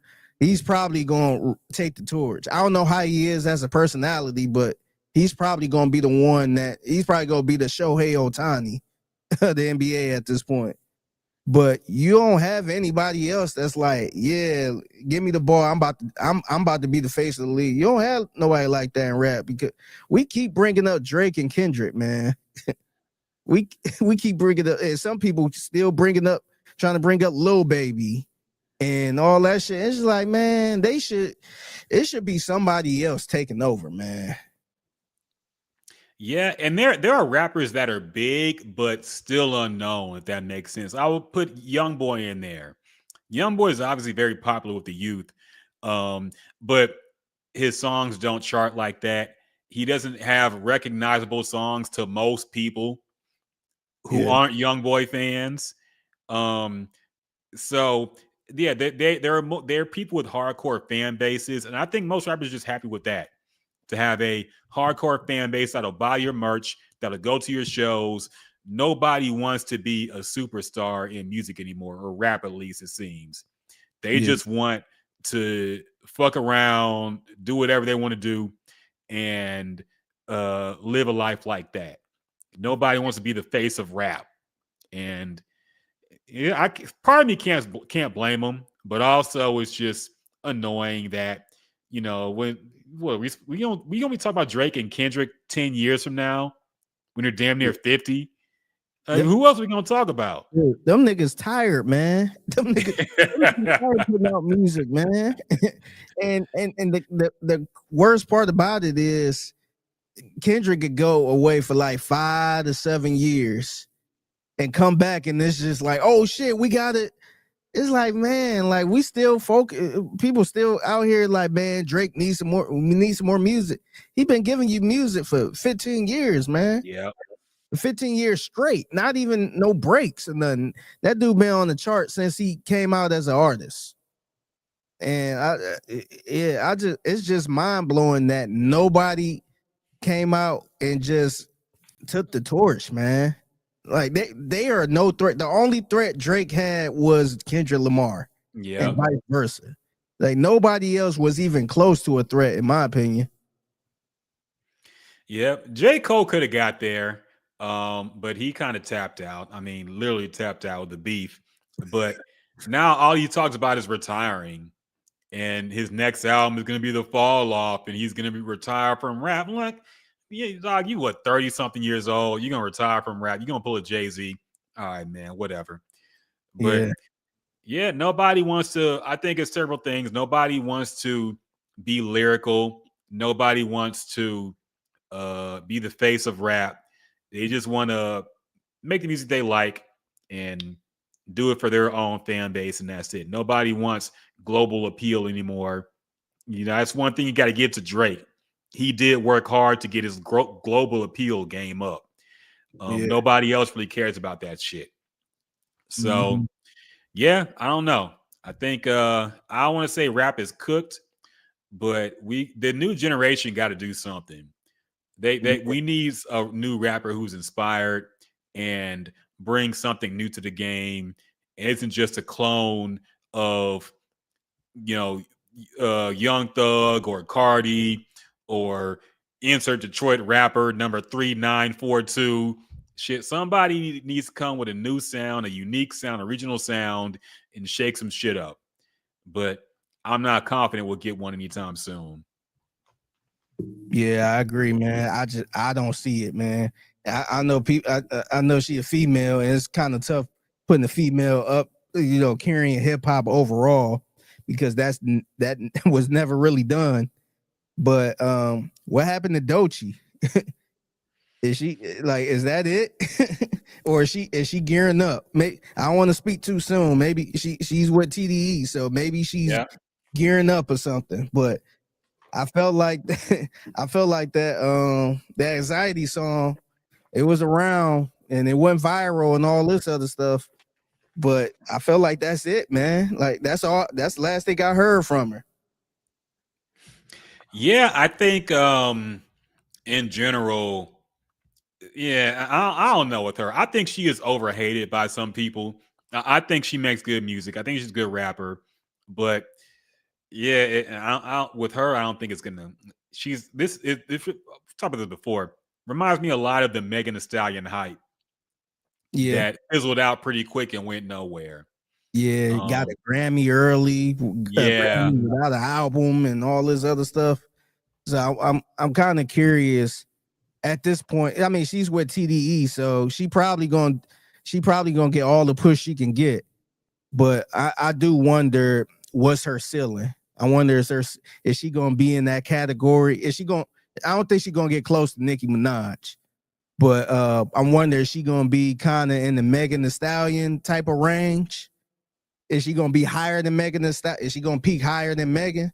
[SPEAKER 11] he's probably going to take the torch. I don't know how he is as a personality, but he's probably going to be the one he's probably going to be the Shohei Ohtani of the NBA at this point. But you don't have anybody else that's like, yeah, give me the ball. I'm about to be the face of the league. You don't have nobody like that in rap, because we keep bringing up Drake and Kendrick, man. we keep bringing up, and some people still trying to bring up Lil Baby and all that shit. It's just like, man, it should be somebody else taking over, man.
[SPEAKER 10] Yeah, and there are rappers that are big but still unknown, if that makes sense. I would put YoungBoy in there. YoungBoy is obviously very popular with the youth, but his songs don't chart like that. He doesn't have recognizable songs to most people who aren't YoungBoy fans. So yeah, there are people with hardcore fan bases, and I think most rappers are just happy with that. To have a hardcore fan base that'll buy your merch, that'll go to your shows. Nobody wants to be a superstar in music anymore, or rap at least, it seems. They just want to fuck around, do whatever they want to do, and live a life like that. Nobody wants to be the face of rap. And part of me can't blame them, but also it's just annoying that, when we gonna be talking about Drake and Kendrick 10 years from now when they're damn near 50. Who else are we gonna talk about?
[SPEAKER 11] Dude, them niggas tired, man. Them niggas tired putting out music, man. and the worst part about it is Kendrick could go away for like 5 to 7 years and come back, and it's just like, oh shit, we got it. It's like, man, like we still people still out here like, man, Drake needs some more music. He been giving you music for 15 years, man.
[SPEAKER 10] Yeah.
[SPEAKER 11] 15 years straight, not even no breaks or nothing. That dude been on the chart since he came out as an artist. And it's just mind-blowing that nobody came out and just took the torch, man. Like they are no threat. The only threat Drake had was Kendrick Lamar.
[SPEAKER 10] Yeah.
[SPEAKER 11] And vice versa. Like nobody else was even close to a threat, in my opinion.
[SPEAKER 10] Yep. J. Cole could have got there, but he kind of tapped out. I mean, literally tapped out with the beef. But now all he talks about is retiring. And his next album is going to be The Fall Off, and he's going to be retired from rap. I'm like, yeah, dog, you what, 30-something years old? You're going to retire from rap. You're going to pull a Jay-Z. All right, man, whatever. But, yeah, nobody wants to – I think it's several things. Nobody wants to be lyrical. Nobody wants to be the face of rap. They just want to make the music they like and do it for their own fan base, and that's it. Nobody wants global appeal anymore. You know, that's one thing you got to give to Drake. He did work hard to get his global appeal game up. Nobody else really cares about that shit. So, yeah, I don't know. I think I don't want to say rap is cooked, but the new generation got to do something. We need a new rapper who's inspired and brings something new to the game. And isn't just a clone of, Young Thug or Cardi or insert Detroit rapper number 3942. Shit, somebody needs to come with a new sound, a unique sound, a regional sound, and shake some shit up. But I'm not confident we'll get one anytime soon.
[SPEAKER 11] Yeah, I agree, man. I don't see it, man. I know people. I know she a female, and it's kind of tough putting a female up, carrying hip hop overall, because that was never really done. But what happened to Doechii? Is that it? Or is she gearing up? I don't want to speak too soon. Maybe she's with TDE, so maybe she's gearing up or something. But I felt like that anxiety song, it was around and it went viral and all this other stuff. But I felt like that's it, man. Like that's the last thing I heard from her.
[SPEAKER 10] Yeah, I think in general, I don't know with her. I think she is overhated by some people. I think she makes good music. I think she's a good rapper, but with her, I don't think it's gonna. She's this. If talked about this before, reminds me a lot of the Megan Thee Stallion hype.
[SPEAKER 11] Yeah,
[SPEAKER 10] that fizzled out pretty quick and went nowhere.
[SPEAKER 11] Yeah, got a Grammy early.
[SPEAKER 10] Yeah,
[SPEAKER 11] Grammy without an album and all this other stuff. So I'm kind of curious at this point. I mean, she's with TDE, so she probably gonna get all the push she can get. But I do wonder what's her ceiling. I wonder is she gonna be in that category? I don't think she's gonna get close to Nicki Minaj. But I'm wondering, is she gonna be kind of in the Megan Thee Stallion type of range? Is she gonna be higher than Megan Thee Stallion? Is she gonna peak higher than Megan?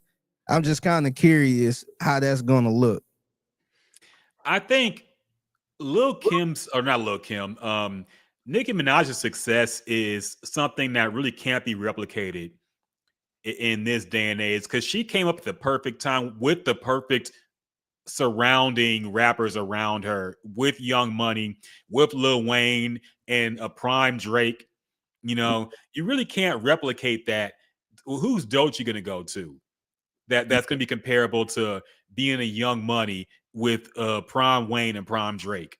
[SPEAKER 11] I'm just kind of curious how that's gonna look.
[SPEAKER 10] I think Nicki Minaj's success is something that really can't be replicated in this day and age, because she came up at the perfect time with the perfect surrounding rappers around her, with Young Money, with Lil Wayne, and a prime Drake. You really can't replicate that. Who's Doechii gonna go to? That's gonna be comparable to being a Young Money with prime Wayne and prime Drake.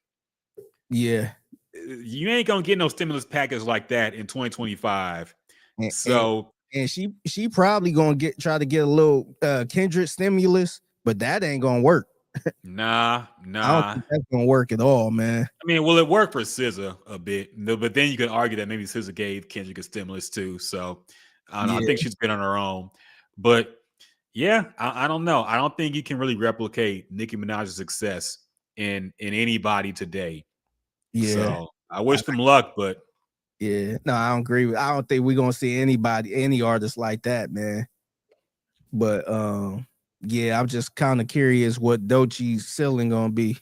[SPEAKER 11] Yeah,
[SPEAKER 10] you ain't gonna get no stimulus package like that in 2025.
[SPEAKER 11] And she probably gonna try to get a little Kendrick stimulus, but that ain't gonna work.
[SPEAKER 10] Nah.
[SPEAKER 11] I don't think that's gonna work at all, man.
[SPEAKER 10] I mean, well, it worked for SZA a bit, but then you can argue that maybe SZA gave Kendrick a stimulus too. So I don't know. I think she's been on her own. But yeah, I don't know. I don't think you can really replicate Nicki Minaj's success in anybody today.
[SPEAKER 11] Yeah.
[SPEAKER 10] So I wish them luck, but
[SPEAKER 11] yeah, no, I don't agree. I don't think we're gonna see any artist like that, man. But yeah, I'm just kind of curious what Doechii's ceiling gonna be.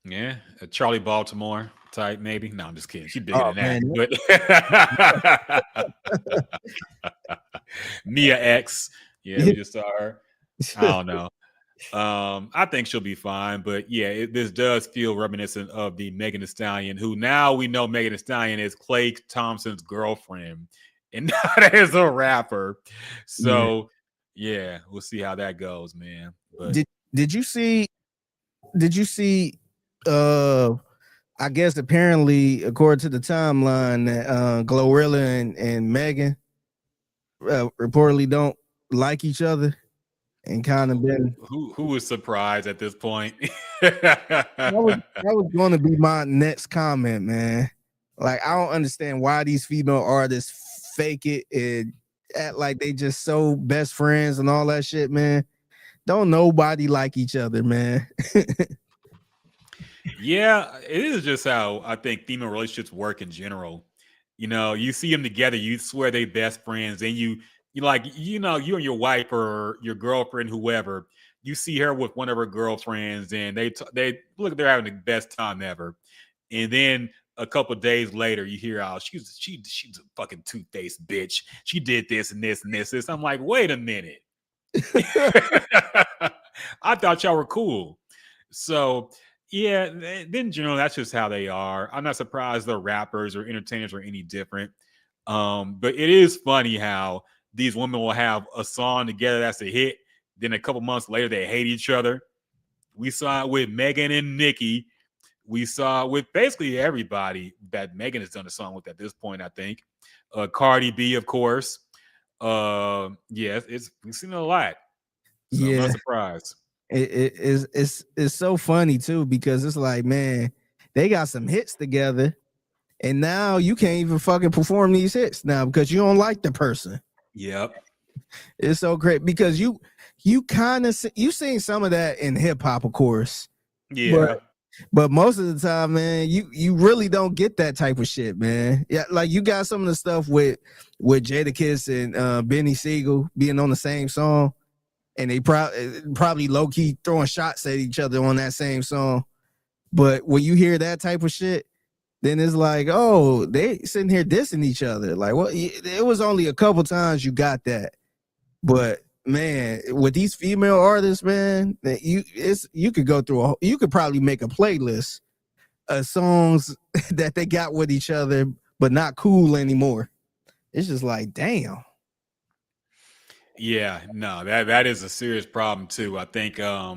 [SPEAKER 10] Yeah, a Charlie Baltimore type, maybe. No, I'm just kidding. She's bigger than that. But Mia X, we just saw her. I don't know. I think she'll be fine, but yeah, this does feel reminiscent of the Megan Thee Stallion, who now we know Megan Thee Stallion is Klay Thompson's girlfriend and not as a rapper. So yeah, we'll see how that goes, man. But
[SPEAKER 11] did you see I guess apparently, according to the timeline, that Glorilla and Megan reportedly don't like each other, and kind of been
[SPEAKER 10] who was surprised at this point?
[SPEAKER 11] that was going to be my next comment, man. Like, I don't understand why these female artists fake it and act like they just so best friends and all that shit, man. Don't nobody like each other, man.
[SPEAKER 10] Yeah, it is just how I think female relationships work in general. You see them together, you swear they best friends, and you like, you and your wife or your girlfriend, whoever, you see her with one of her girlfriends, and they look, they're having the best time ever, and then a couple of days later, you hear, "Oh, she's a fucking two-faced bitch. She did this and this and this." I'm like, wait a minute. I thought y'all were cool. So yeah, in general, that's just how they are. I'm not surprised the rappers or entertainers are any different. But it is funny how these women will have a song together that's a hit. Then a couple months later, they hate each other. We saw it with Megan and Nicki. We saw it with basically everybody that Megan has done a song with at this point, I think. Cardi B, of course. Yeah, we've seen it a lot. So I'm not surprised.
[SPEAKER 11] It's so funny too, because it's like, man, they got some hits together, and now you can't even fucking perform these hits now because you don't like the person.
[SPEAKER 10] Yep.
[SPEAKER 11] It's so great because you kind of you seen some of that in hip hop, of course.
[SPEAKER 10] Yeah.
[SPEAKER 11] But most of the time, man, you really don't get that type of shit, man. Yeah, like you got some of the stuff with Jadakiss and Benny Siegel being on the same song, and they probably low key throwing shots at each other on that same song. But when you hear that type of shit, then it's like, oh, they sitting here dissing each other. Like, well, it was only a couple times you got that, but man, with these female artists, man, you could go through you could probably make a playlist of songs that they got with each other, but not cool anymore. It's just like, damn.
[SPEAKER 10] Yeah, no, that is a serious problem too. I think I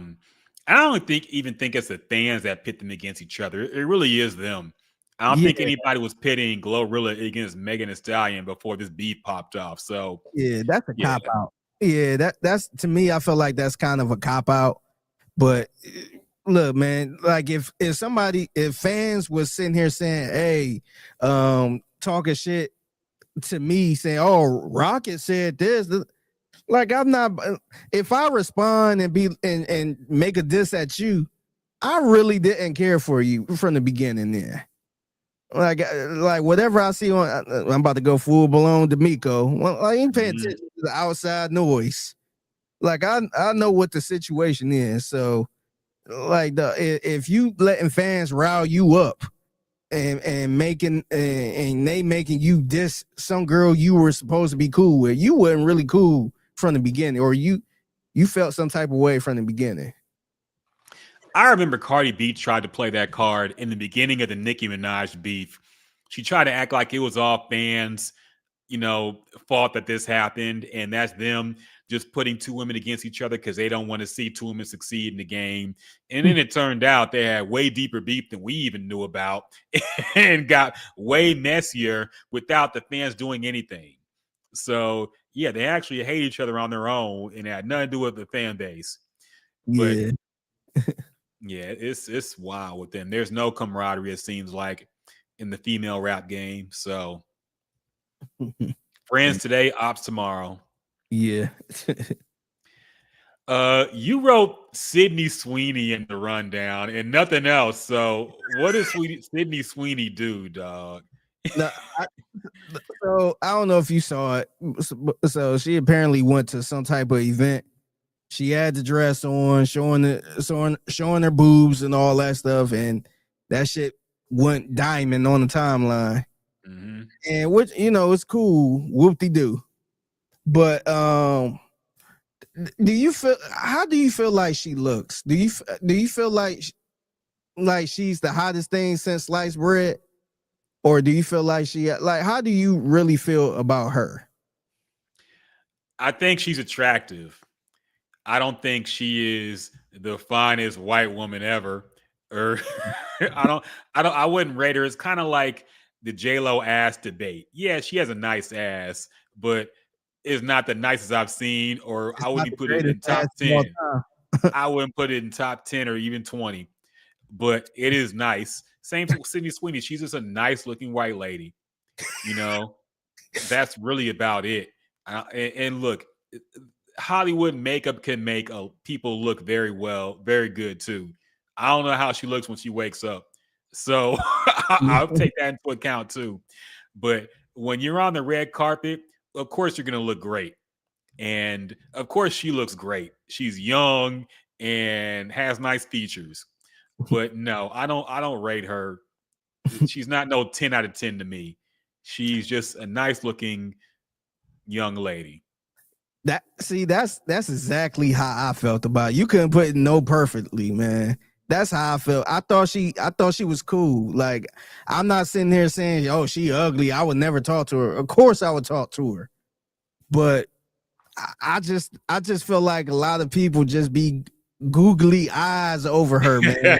[SPEAKER 10] don't even think it's the fans that pit them against each other. It really is them. I don't think anybody was pitting Glorilla against Megan Thee Stallion before this beef popped off. So
[SPEAKER 11] yeah, that's a cop out. Yeah, that's to me, I feel like that's kind of a cop out. But look, man, like if fans was sitting here saying, hey, talking shit to me, saying, oh, Rocket said this, like I'm not, if I respond and make a diss at you, I really didn't care for you from the beginning there. Like whatever I see on, I'm about to go full blown D'Amico. Well, I ain't paying attention to the outside noise. Like I know what the situation is. So, like if you letting fans rile you up and making and they making you diss some girl you were supposed to be cool with, you wasn't really cool from the beginning, or you felt some type of way from the beginning.
[SPEAKER 10] I remember Cardi B tried to play that card in the beginning of the Nicki Minaj beef. She tried to act like it was all fans, fault that this happened, and that's them just putting two women against each other because they don't want to see two women succeed in the game. And then it turned out they had way deeper beef than we even knew about and got way messier without the fans doing anything. So, yeah, they actually hate each other on their own, and it had nothing to do with the fan base. But, yeah, it's wild with them. There's no camaraderie, it seems like, in the female rap game. So friends today, ops tomorrow.
[SPEAKER 11] Yeah.
[SPEAKER 10] You wrote Sydney Sweeney in the rundown and nothing else. So what does Sydney Sweeney do, dog?
[SPEAKER 11] No, so I don't know if you saw it. So she apparently went to some type of event. She had the dress on, showing her boobs and all that stuff, and that shit went diamond on the timeline.
[SPEAKER 10] Mm-hmm.
[SPEAKER 11] And which it's cool, whoop-de-doo. But how do you feel like she looks? Do you feel like she's the hottest thing since sliced bread, or do you feel like how do you really feel about her?
[SPEAKER 10] I think she's attractive. I don't think she is the finest white woman ever. Or I wouldn't rate her. It's kind of like the J-Lo ass debate. Yeah, she has a nice ass, but it's not the nicest I've seen, or I wouldn't put it in top 10. I wouldn't put it in top 10 or even 20, but it is nice. Same for Sydney Sweeney. She's just a nice looking white lady. That's really about it. And look, Hollywood makeup can make people look very good too. I don't know how she looks when she wakes up, so I'll take that into account too. But when you're on the red carpet, of course you're gonna look great. And of course she looks great. She's young and has nice features. But no, I don't rate her. She's not no 10 out of 10 to me. She's just a nice looking young lady.
[SPEAKER 11] That's exactly how I felt about it. You couldn't put it no perfectly, man. That's how I felt. I thought she was cool. Like, I'm not sitting here saying, oh, she ugly, I would never talk to her. Of course I would talk to her. But I just feel like a lot of people just be googly eyes over her, man.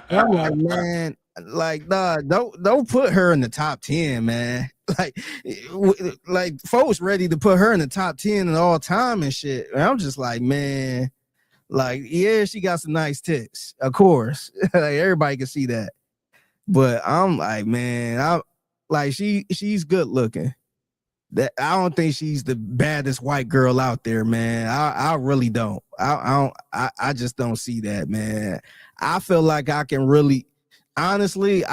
[SPEAKER 11] I'm like, man, like, nah, don't put her in the top 10, man. Like folks ready to put her in the top 10 of all time and shit. And I'm just like, man, like, yeah, she got some nice tits, of course. Like, everybody can see that. But I'm like, man, I like she's good looking. That I don't think she's the baddest white girl out there, man. I really don't. I just don't see that, man. I feel like I can really, honestly,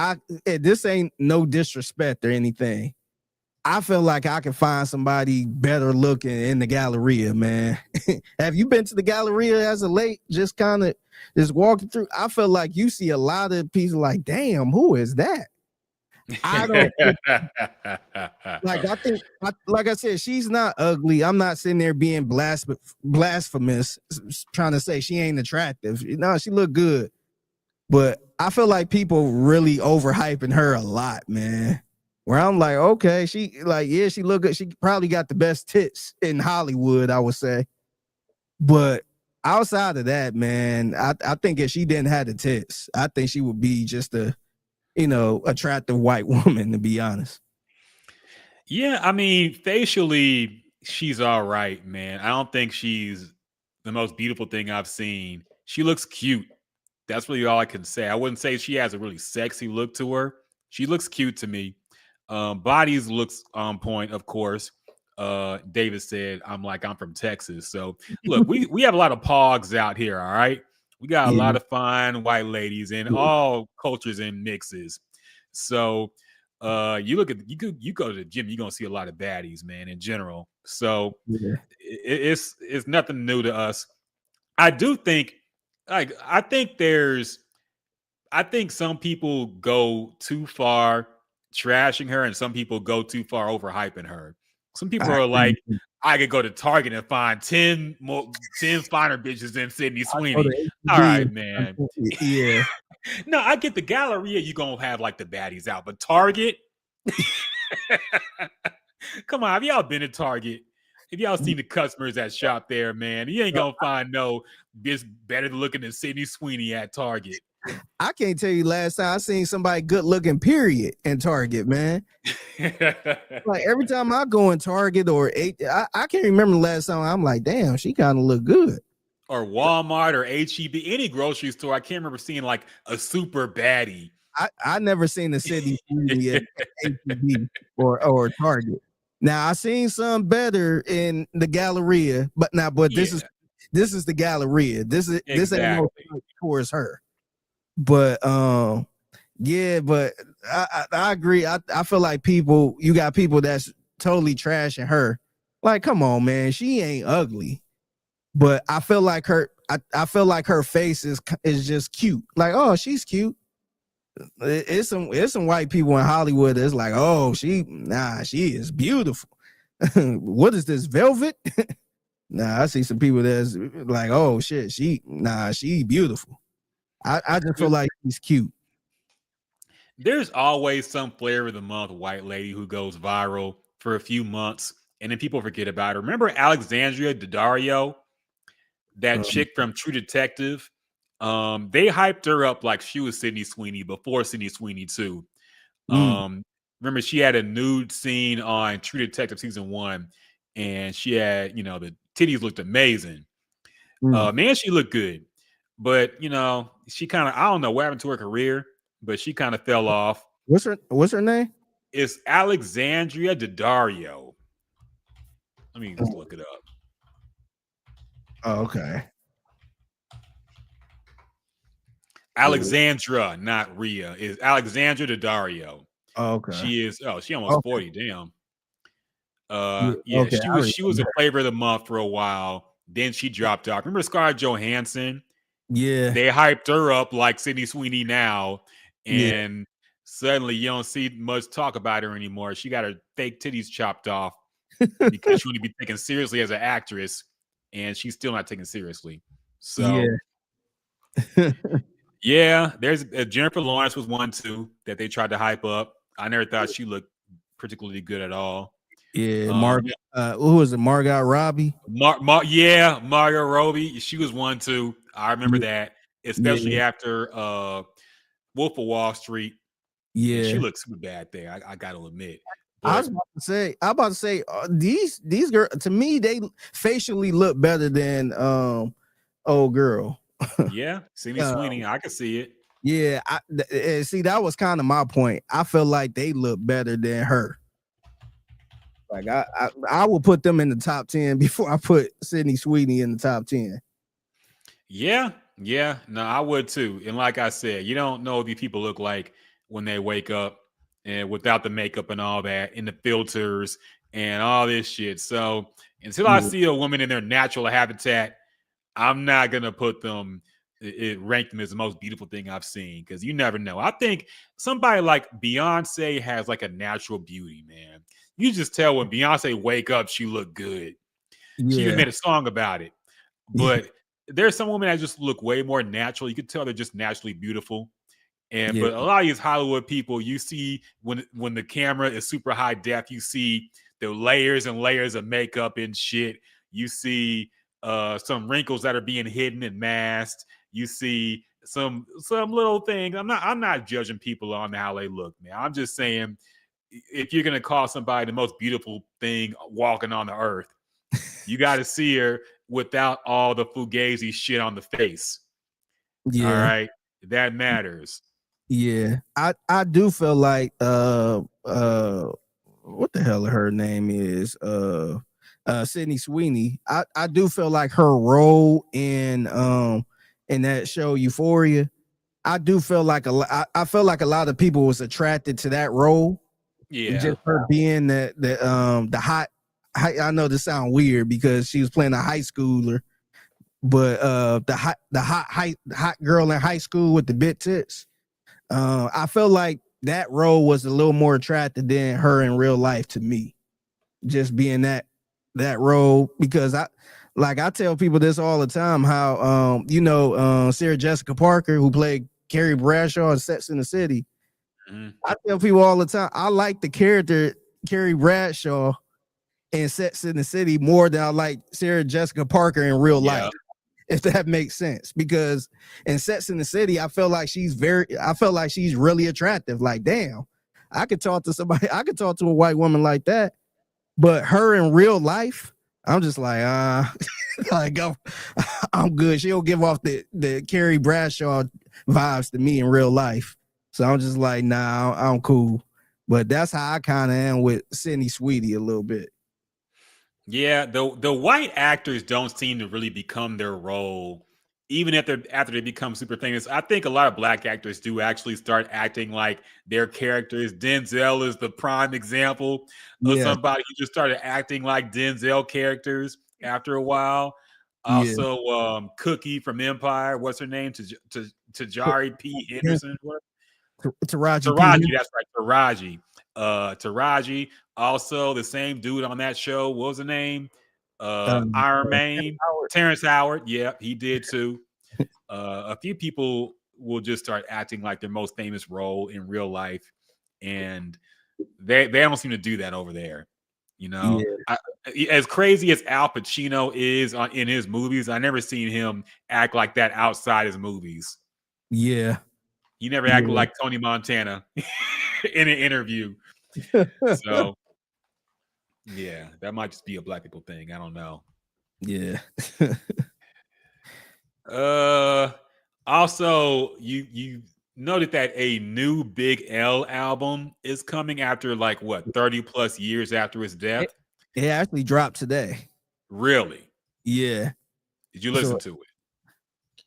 [SPEAKER 11] this ain't no disrespect or anything. I feel like I can find somebody better looking in the Galleria, man. Have you been to the Galleria as of late? Just kind of just walking through. I feel like you see a lot of people like, damn, who is that? I don't like. I think, like I said, she's not ugly. I'm not sitting there being blasphemous, trying to say she ain't attractive. No, she look good, but I feel like people really overhyping her a lot, man. Where I'm like, okay, she like, yeah, she look good. She probably got the best tits in Hollywood, I would say. But outside of that, man, I think if she didn't have the tits, I think she would be just a, attractive white woman, to be honest.
[SPEAKER 10] Yeah, I mean, facially, she's all right, man. I don't think she's the most beautiful thing I've seen. She looks cute. That's really all I can say. I wouldn't say she has a really sexy look to her. She looks cute to me. Bodies looks on point, of course. David said, I'm from Texas. So look, we have a lot of pogs out here, all right? We got a lot of fine white ladies in all cultures and mixes. So you go to the gym, you're gonna see a lot of baddies, man, in general. So it's nothing new to us. I do think, like, I think some people go too far trashing her, and some people go too far overhyping her. Some people are like, I could go to Target and find 10 finer bitches than Sydney Sweeney. All right, man.
[SPEAKER 11] Yeah.
[SPEAKER 10] No, I get the Galleria, you're gonna have like the baddies out, but Target. Come on, have y'all been to Target? If y'all seen the customers that shop there, man, you ain't gonna find no bitch better looking than Sydney Sweeney at Target.
[SPEAKER 11] I can't tell you last time I seen somebody good looking, period, in Target, man. Like, every time I go in Target or I can't remember the last time I'm like, damn, she kind of look good.
[SPEAKER 10] Or Walmart or HEB, any grocery store. I can't remember seeing like a super baddie.
[SPEAKER 11] I never seen the Sydney Sweeney at HEB or Target. Now I seen some better in the Galleria, but this is the Galleria. This ain't no towards her. But yeah, but I agree. I feel like you got people that's totally trashing her. Like, come on, man, she ain't ugly. But I feel like her face is just cute. Like, oh, she's cute. It's some white people in Hollywood that's like, oh, she is beautiful. What is this, velvet? Nah, I see some people that's like, oh shit, she beautiful. I just feel like she's cute.
[SPEAKER 10] There's always some flavor of the month white lady who goes viral for a few months and then people forget about her. Remember Alexandria Daddario, that chick from True Detective? They hyped her up like she was Sydney Sweeney before Sydney Sweeney too. Remember she had a nude scene on True Detective season 1, and she had, the titties looked amazing. Man, she looked good. But she kind of, I don't know what happened to her career, but she kind of fell off.
[SPEAKER 11] What's her name?
[SPEAKER 10] It's Alexandria Daddario. Let me just look it up.
[SPEAKER 11] Oh, okay.
[SPEAKER 10] Alexandra, not Rhea, is Alexandra Daddario.
[SPEAKER 11] Oh, okay.
[SPEAKER 10] She almost
[SPEAKER 11] Okay.
[SPEAKER 10] 40. Damn.
[SPEAKER 11] Yeah,
[SPEAKER 10] Yeah,
[SPEAKER 11] okay, I
[SPEAKER 10] she was a
[SPEAKER 11] remember.
[SPEAKER 10] flavor of the month for a while. Then she dropped off. Remember Scarlett Johansson?
[SPEAKER 11] Yeah,
[SPEAKER 10] They hyped her up like Sydney Sweeney now,
[SPEAKER 11] yeah.
[SPEAKER 10] and suddenly you don't see much talk about her anymore. She got her fake titties chopped off because she wouldn't be taken seriously as an actress, and she's still not taken seriously. So yeah, there's Jennifer Lawrence was one too that they tried to hype up. I never thought she looked particularly good at all.
[SPEAKER 11] Yeah, who was it? Margot Robbie.
[SPEAKER 10] Margot Robbie. She was one too. I remember that, especially
[SPEAKER 11] Yeah.
[SPEAKER 10] after Wolf of Wall Street. Yeah, she
[SPEAKER 11] Yeah.
[SPEAKER 10] looks super bad there. I got to admit.
[SPEAKER 11] I was about to say these girls, to me, they facially look better than old girl.
[SPEAKER 10] Yeah, Sydney Sweeney, I can see it.
[SPEAKER 11] Yeah, see, that was kind of my point. I feel like they look better than her. Like I will put them in the top 10 before I put Sydney Sweeney in the top 10.
[SPEAKER 10] Yeah, no, I would too. And like I said, you don't know what these people look like when they wake up and without the makeup and all that, and the filters and all this shit. So until I see a woman in their natural habitat, I'm not gonna put them. Rank them as the most beautiful thing I've seen because you never know. I think somebody like Beyonce has like a natural beauty, man. You just tell when Beyonce wake up, she look good. She even made a song about it. But there's some women that just look way more natural. You can tell they're just naturally beautiful. And but a lot of these Hollywood people, you see when the camera is super high def, you see the layers and layers of makeup and shit. You see some wrinkles that are being hidden and masked. You see some little things. I'm not judging people on how they look, man. I'm just saying if you're gonna call somebody the most beautiful thing walking on the earth, you got to see her without all the fugazi shit on the face.
[SPEAKER 11] Yeah.
[SPEAKER 10] All right, that matters.
[SPEAKER 11] Yeah, I do feel like what the hell her name is Sydney Sweeney. I do feel like her role in that show Euphoria, I do feel like I feel like a lot of people was attracted to that role.
[SPEAKER 10] Yeah,
[SPEAKER 11] just her being the hot. I know this sounds weird because she was playing a high schooler, but the hot girl in high school with the big tits. I feel like that role was a little more attractive than her in real life to me. Just being that role, because I tell people this all the time, how Sarah Jessica Parker, who played Carrie Bradshaw in Sex and the City. Mm-hmm. I tell people all the time, I like the character Carrie Bradshaw in Sex and the City more than I like Sarah Jessica Parker in real life. If that makes sense, because in Sex and the City, I feel like she's really attractive. Like, damn, I could talk to a white woman like that, but her in real life, I'm just like, I'm good. She'll give off the Carrie Bradshaw vibes to me in real life. So I'm just like, nah, I'm cool. But that's how I kind of am with Sydney Sweeney a little bit.
[SPEAKER 10] Yeah, the white actors don't seem to really become their role, even after they become super famous. I think a lot of black actors do actually start acting like their characters. Denzel is the prime example of somebody who just started acting like Denzel characters after a while. Also, Cookie from Empire, what's her name? Tajari P. Henderson.
[SPEAKER 11] Taraji,
[SPEAKER 10] that's right, Taraji. Taraji. Also, the same dude on that show. What was the name? Iron Man. Terrence Howard. Yeah, he did too. A few people will just start acting like their most famous role in real life, and they don't seem to do that over there. You know, as crazy as Al Pacino is in his movies, I never seen him act like that outside his movies.
[SPEAKER 11] Yeah,
[SPEAKER 10] he never acted like Tony Montana in an interview. So. Yeah, that might just be a black people thing. I don't know.
[SPEAKER 11] Yeah.
[SPEAKER 10] Also, you noted that a new Big L album is coming after 30 plus years after his death.
[SPEAKER 11] It actually dropped today.
[SPEAKER 10] Really?
[SPEAKER 11] Yeah.
[SPEAKER 10] Did you listen to it?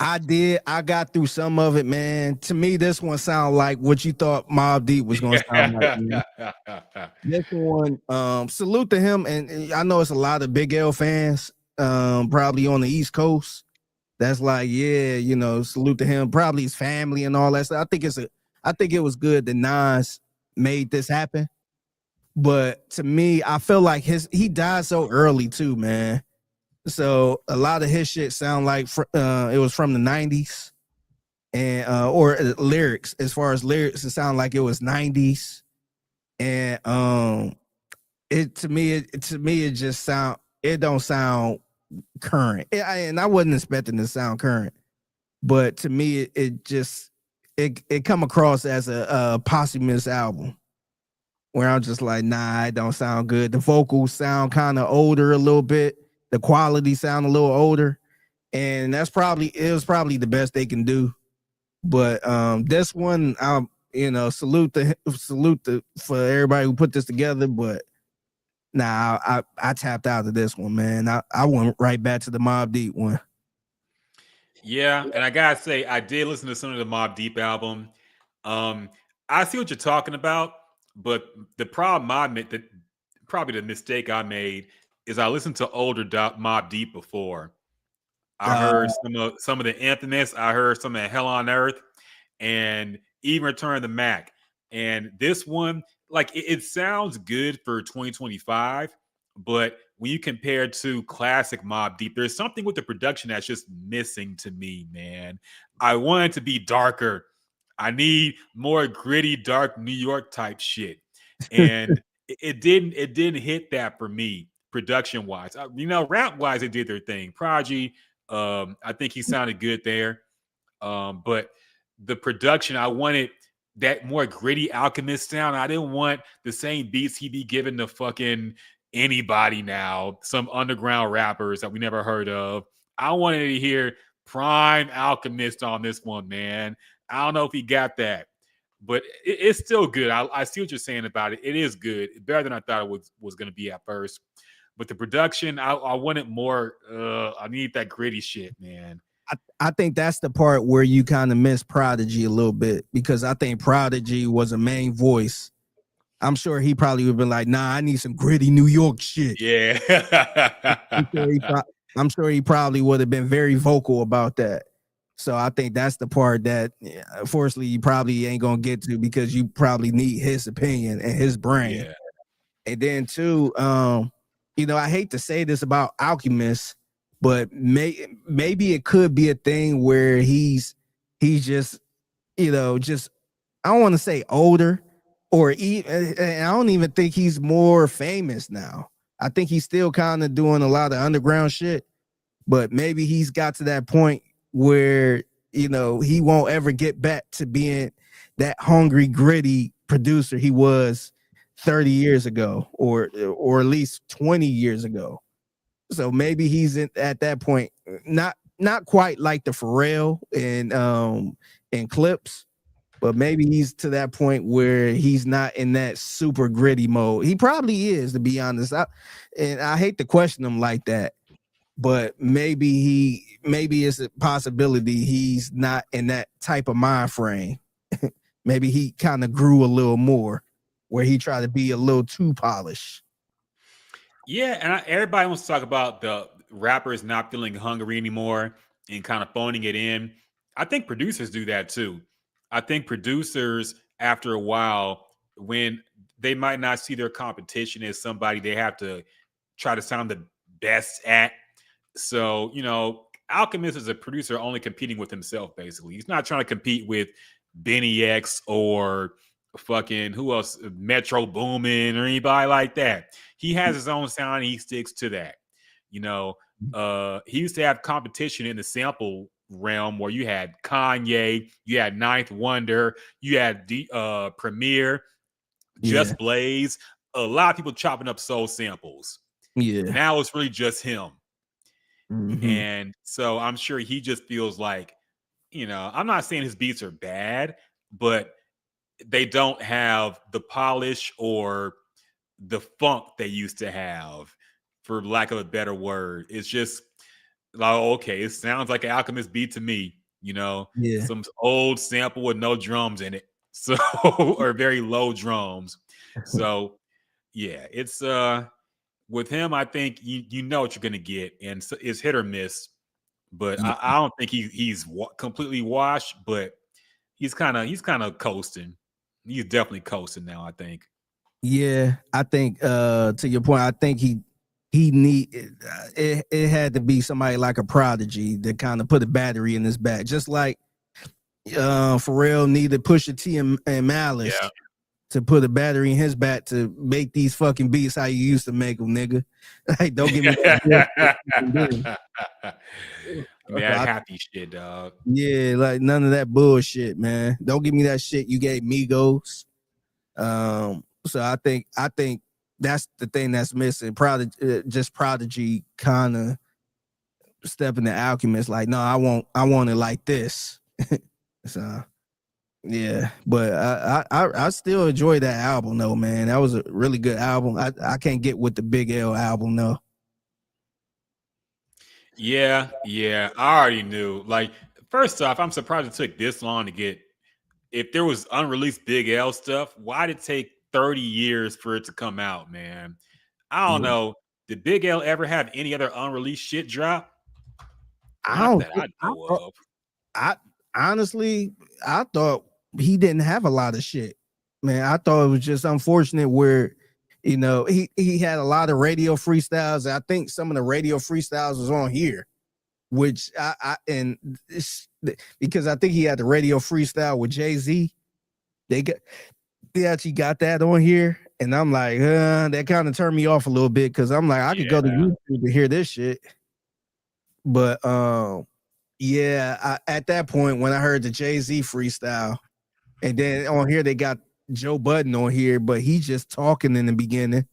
[SPEAKER 11] I did. I got through some of it, man. To me, this one sounded like what you thought Mobb Deep was gonna sound like, man. This one, salute to him, and I know it's a lot of Big L fans, probably on the East Coast. That's like, yeah, you know, salute to him. Probably his family and all that stuff. I think it was good that Nas made this happen. But to me, I feel like he died so early too, man. So a lot of his shit sound like it was from the 90s, and or lyrics. As far as lyrics, it sound like it was 90s. And it don't sound current. And I wasn't expecting to sound current, but to me it come across as a posthumous album where I'm just like, nah, it don't sound good. The vocals sound kind of older a little bit. The quality sound a little older, and it was probably the best they can do. But this one, salute for everybody who put this together. But nah, I tapped out of this one, man. I went right back to the Mobb Deep one.
[SPEAKER 10] Yeah, and I gotta say, I did listen to some of the Mobb Deep album. I see what you're talking about, but the problem probably the mistake I made is I listened to older Mobb Deep before. I heard some of the Infamous. I heard some of Hell on Earth, and even Return of the Mac. And this one, like, it sounds good for 2025, but when you compare to classic Mobb Deep, there's something with the production that's just missing to me, man. I want it to be darker. I need more gritty, dark New York type shit, and it didn't hit that for me. Production wise, rap wise, they did their thing. Prodigy, I think he sounded good there. But the production, I wanted that more gritty Alchemist sound. I didn't want the same beats he be giving to fucking anybody now, some underground rappers that we never heard of. I wanted to hear prime Alchemist on this one, man. I don't know if he got that, but it's still good. I see what you're saying about it. It is good. Better than I thought it was going to be at first. But the production, I wanted more. I need that gritty shit, man.
[SPEAKER 11] I think that's the part where you kind of miss Prodigy a little bit, because I think Prodigy was a main voice. I'm sure he probably would have been like, nah, I need some gritty New York shit.
[SPEAKER 10] Yeah.
[SPEAKER 11] I'm sure he probably would have been very vocal about that. So I think that's the part that, unfortunately, you probably ain't going to get to, because you probably need his opinion and his brain.
[SPEAKER 10] Yeah.
[SPEAKER 11] And then, too, I hate to say this about Alchemist, but maybe it could be a thing where he's just, I don't want to say older, or even, I don't even think he's more famous now. I think he's still kind of doing a lot of underground shit, but maybe he's got to that point where, he won't ever get back to being that hungry, gritty producer he was 30 years ago, or at least 20 years ago. So maybe he's at that point, not quite like the Pharrell and Clips, but maybe he's to that point where he's not in that super gritty mode. He probably is, to be honest. And I hate to question him like that, but maybe it's a possibility he's not in that type of mind frame. Maybe he kind of grew a little more, where he tried to be a little too polished.
[SPEAKER 10] Yeah, and everybody wants to talk about the rappers not feeling hungry anymore and kind of phoning it in. I think producers do that too. I think producers, after a while, when they might not see their competition as somebody they have to try to sound the best at. So, Alchemist is a producer only competing with himself, basically. He's not trying to compete with Benny X or fucking who else, Metro Boomin or anybody like that. He has his own sound and he sticks to that. He used to have competition in the sample realm where you had Kanye, you had Ninth Wonder, you had Premier, Just Blaze, a lot of people chopping up soul samples.
[SPEAKER 11] Yeah.
[SPEAKER 10] Now it's really just him.
[SPEAKER 11] Mm-hmm.
[SPEAKER 10] And so I'm sure he just feels like, I'm not saying his beats are bad, but they don't have the polish or the funk they used to have, for lack of a better word. It's just, like, okay, it sounds like an Alchemist beat to me.
[SPEAKER 11] Yeah.
[SPEAKER 10] Some old sample with no drums in it, so or very low drums. So yeah, it's with him. I think you know what you're gonna get, and it's hit or miss. But
[SPEAKER 11] Yeah.
[SPEAKER 10] I don't think he's completely washed, but he's kind of coasting. He's definitely coasting now, I think.
[SPEAKER 11] Yeah, I think to your point, I think he need it had to be somebody like a Prodigy that kind of put a battery in his back, just like Pharrell needed Pusha T and Malice to put a battery in his back to make these fucking beats how you used to make them, nigga. Like, don't give me that
[SPEAKER 10] happy shit, dog.
[SPEAKER 11] Yeah, like none of that bullshit, man. Don't give me that shit you gave Migos. So I think that's the thing that's missing. Prodigy kind of stepping the Alchemist. Like, no, I want it like this. So yeah, but I still enjoy that album though, man. That was a really good album. I can't get with the Big L album though.
[SPEAKER 10] Yeah, I already knew. Like, first off, I'm surprised it took this long to get. If there was unreleased Big L stuff, why did it take 30 years for it to come out, man? I don't know. Did Big L ever have any other unreleased shit drop?
[SPEAKER 11] I honestly, I thought he didn't have a lot of shit, man. I thought it was just unfortunate where, he had a lot of radio freestyles. I think some of the radio freestyles was on here, which because I think he had the radio freestyle with Jay-Z. They actually got that on here, and I'm like, that kind of turned me off a little bit because I'm like, I could go to YouTube to hear this shit. But at that point when I heard the Jay-Z freestyle, and then on here they got Joe Budden on here, but he's just talking in the beginning,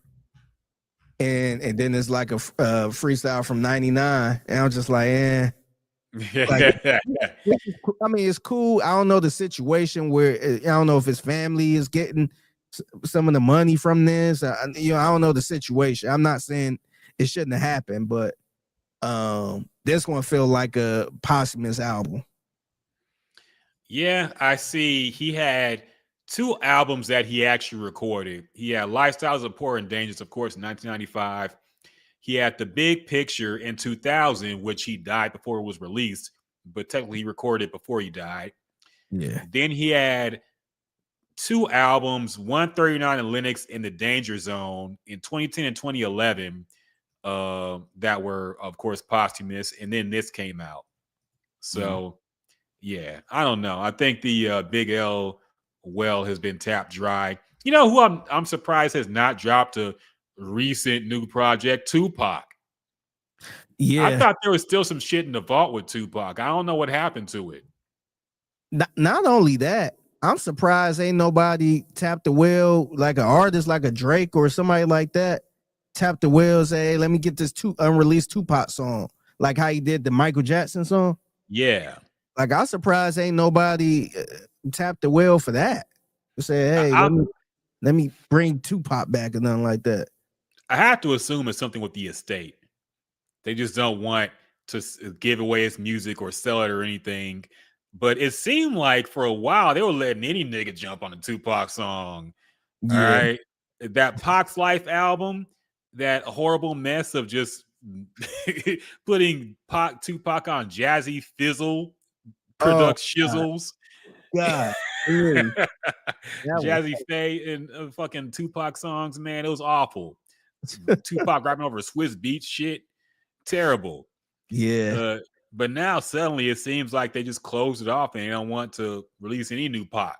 [SPEAKER 11] and then it's like a freestyle from '99, and I'm just like, Like, I mean, it's cool. I don't know the situation where I don't know if his family is getting some of the money from this. I don't know the situation. I'm not saying it shouldn't have happened, but this one feel like a posthumous album.
[SPEAKER 10] Yeah, I see. He had 2 albums that he actually recorded. He had Lifestyles of Poor and Dangerous, of course, in 1995. He had The Big Picture in 2000, which he died before it was released, but technically he recorded before he died.
[SPEAKER 11] Yeah.
[SPEAKER 10] Then he had 2 albums, 139 and Linux in the Danger Zone in 2010 and 2011, that were, of course, posthumous. And then this came out. So, yeah, I don't know. I think the Big L well has been tapped dry. You know who I'm surprised has not dropped a recent new project? Tupac.
[SPEAKER 11] Yeah,
[SPEAKER 10] I thought there was still some shit in the vault with Tupac. I don't know what happened to it.
[SPEAKER 11] Not only that, I'm surprised ain't nobody tapped the wheel, like an artist like a Drake or somebody like that. Tap the wheel, say, hey, let me get this unreleased Tupac song, like how he did the Michael Jackson song.
[SPEAKER 10] Yeah,
[SPEAKER 11] like I'm surprised ain't nobody tapped the wheel for that. Say, hey, let me bring Tupac back or nothing like that.
[SPEAKER 10] I have to assume it's something with the estate. They just don't want to give away his music or sell it or anything. But it seemed like for a while they were letting any nigga jump on a Tupac song.
[SPEAKER 11] Yeah.
[SPEAKER 10] All right. That Pac's Life album, that horrible mess of just putting Tupac on Jazzy Fizzle product shizzles.
[SPEAKER 11] God.
[SPEAKER 10] Jazzy Faye and fucking Tupac songs, man, it was awful. Tupac rapping over Swiss Beats shit, terrible.
[SPEAKER 11] Yeah.
[SPEAKER 10] But now suddenly it seems like they just closed it off and they don't want to release any new Pac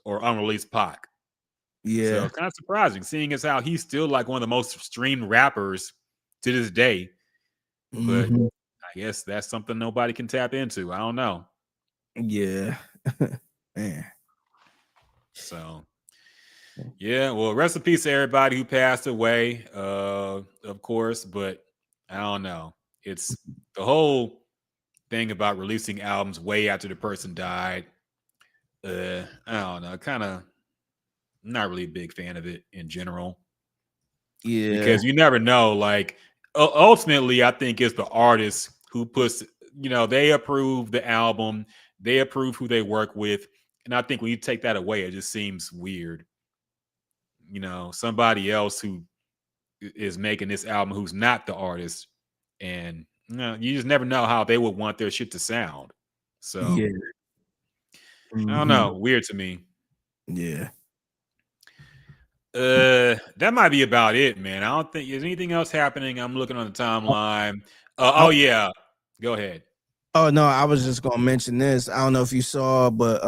[SPEAKER 10] or unreleased Pac.
[SPEAKER 11] Yeah.
[SPEAKER 10] So it's kind of surprising, seeing as how he's still like one of the most streamed rappers to this day. But I guess that's something nobody can tap into. I don't know.
[SPEAKER 11] Yeah. Man.
[SPEAKER 10] So yeah, well, rest in peace to everybody who passed away, of course, but I don't know. It's the whole thing about releasing albums way after the person died. I don't know. Kind of not really a big fan of it in general.
[SPEAKER 11] Yeah.
[SPEAKER 10] Because you never know. Like, ultimately, I think it's the artist who puts, they approve the album, they approve who they work with. And I think when you take that away, it just seems weird. Somebody else who is making this album who's not the artist, and you just never know how they would want their shit to sound. So
[SPEAKER 11] Yeah.
[SPEAKER 10] I don't know. Weird to me.
[SPEAKER 11] Yeah.
[SPEAKER 10] That might be about it, man. I don't think there's anything else happening. I'm looking on the timeline. Oh yeah. Go ahead.
[SPEAKER 11] Oh no, I was just gonna mention this. I don't know if you saw, but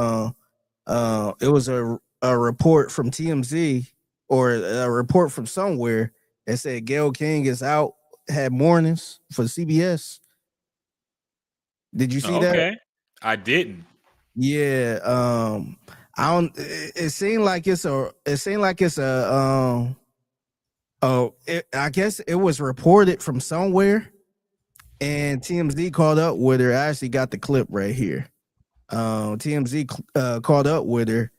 [SPEAKER 11] it was a report from TMZ or a report from somewhere that said Gayle King is out, had mornings for CBS. Did you see that?
[SPEAKER 10] Okay. I didn't.
[SPEAKER 11] Yeah. I don't. It seemed like it's a. I guess it was reported from somewhere, and TMZ called up with her. I actually got the clip right here. TMZ called up with her,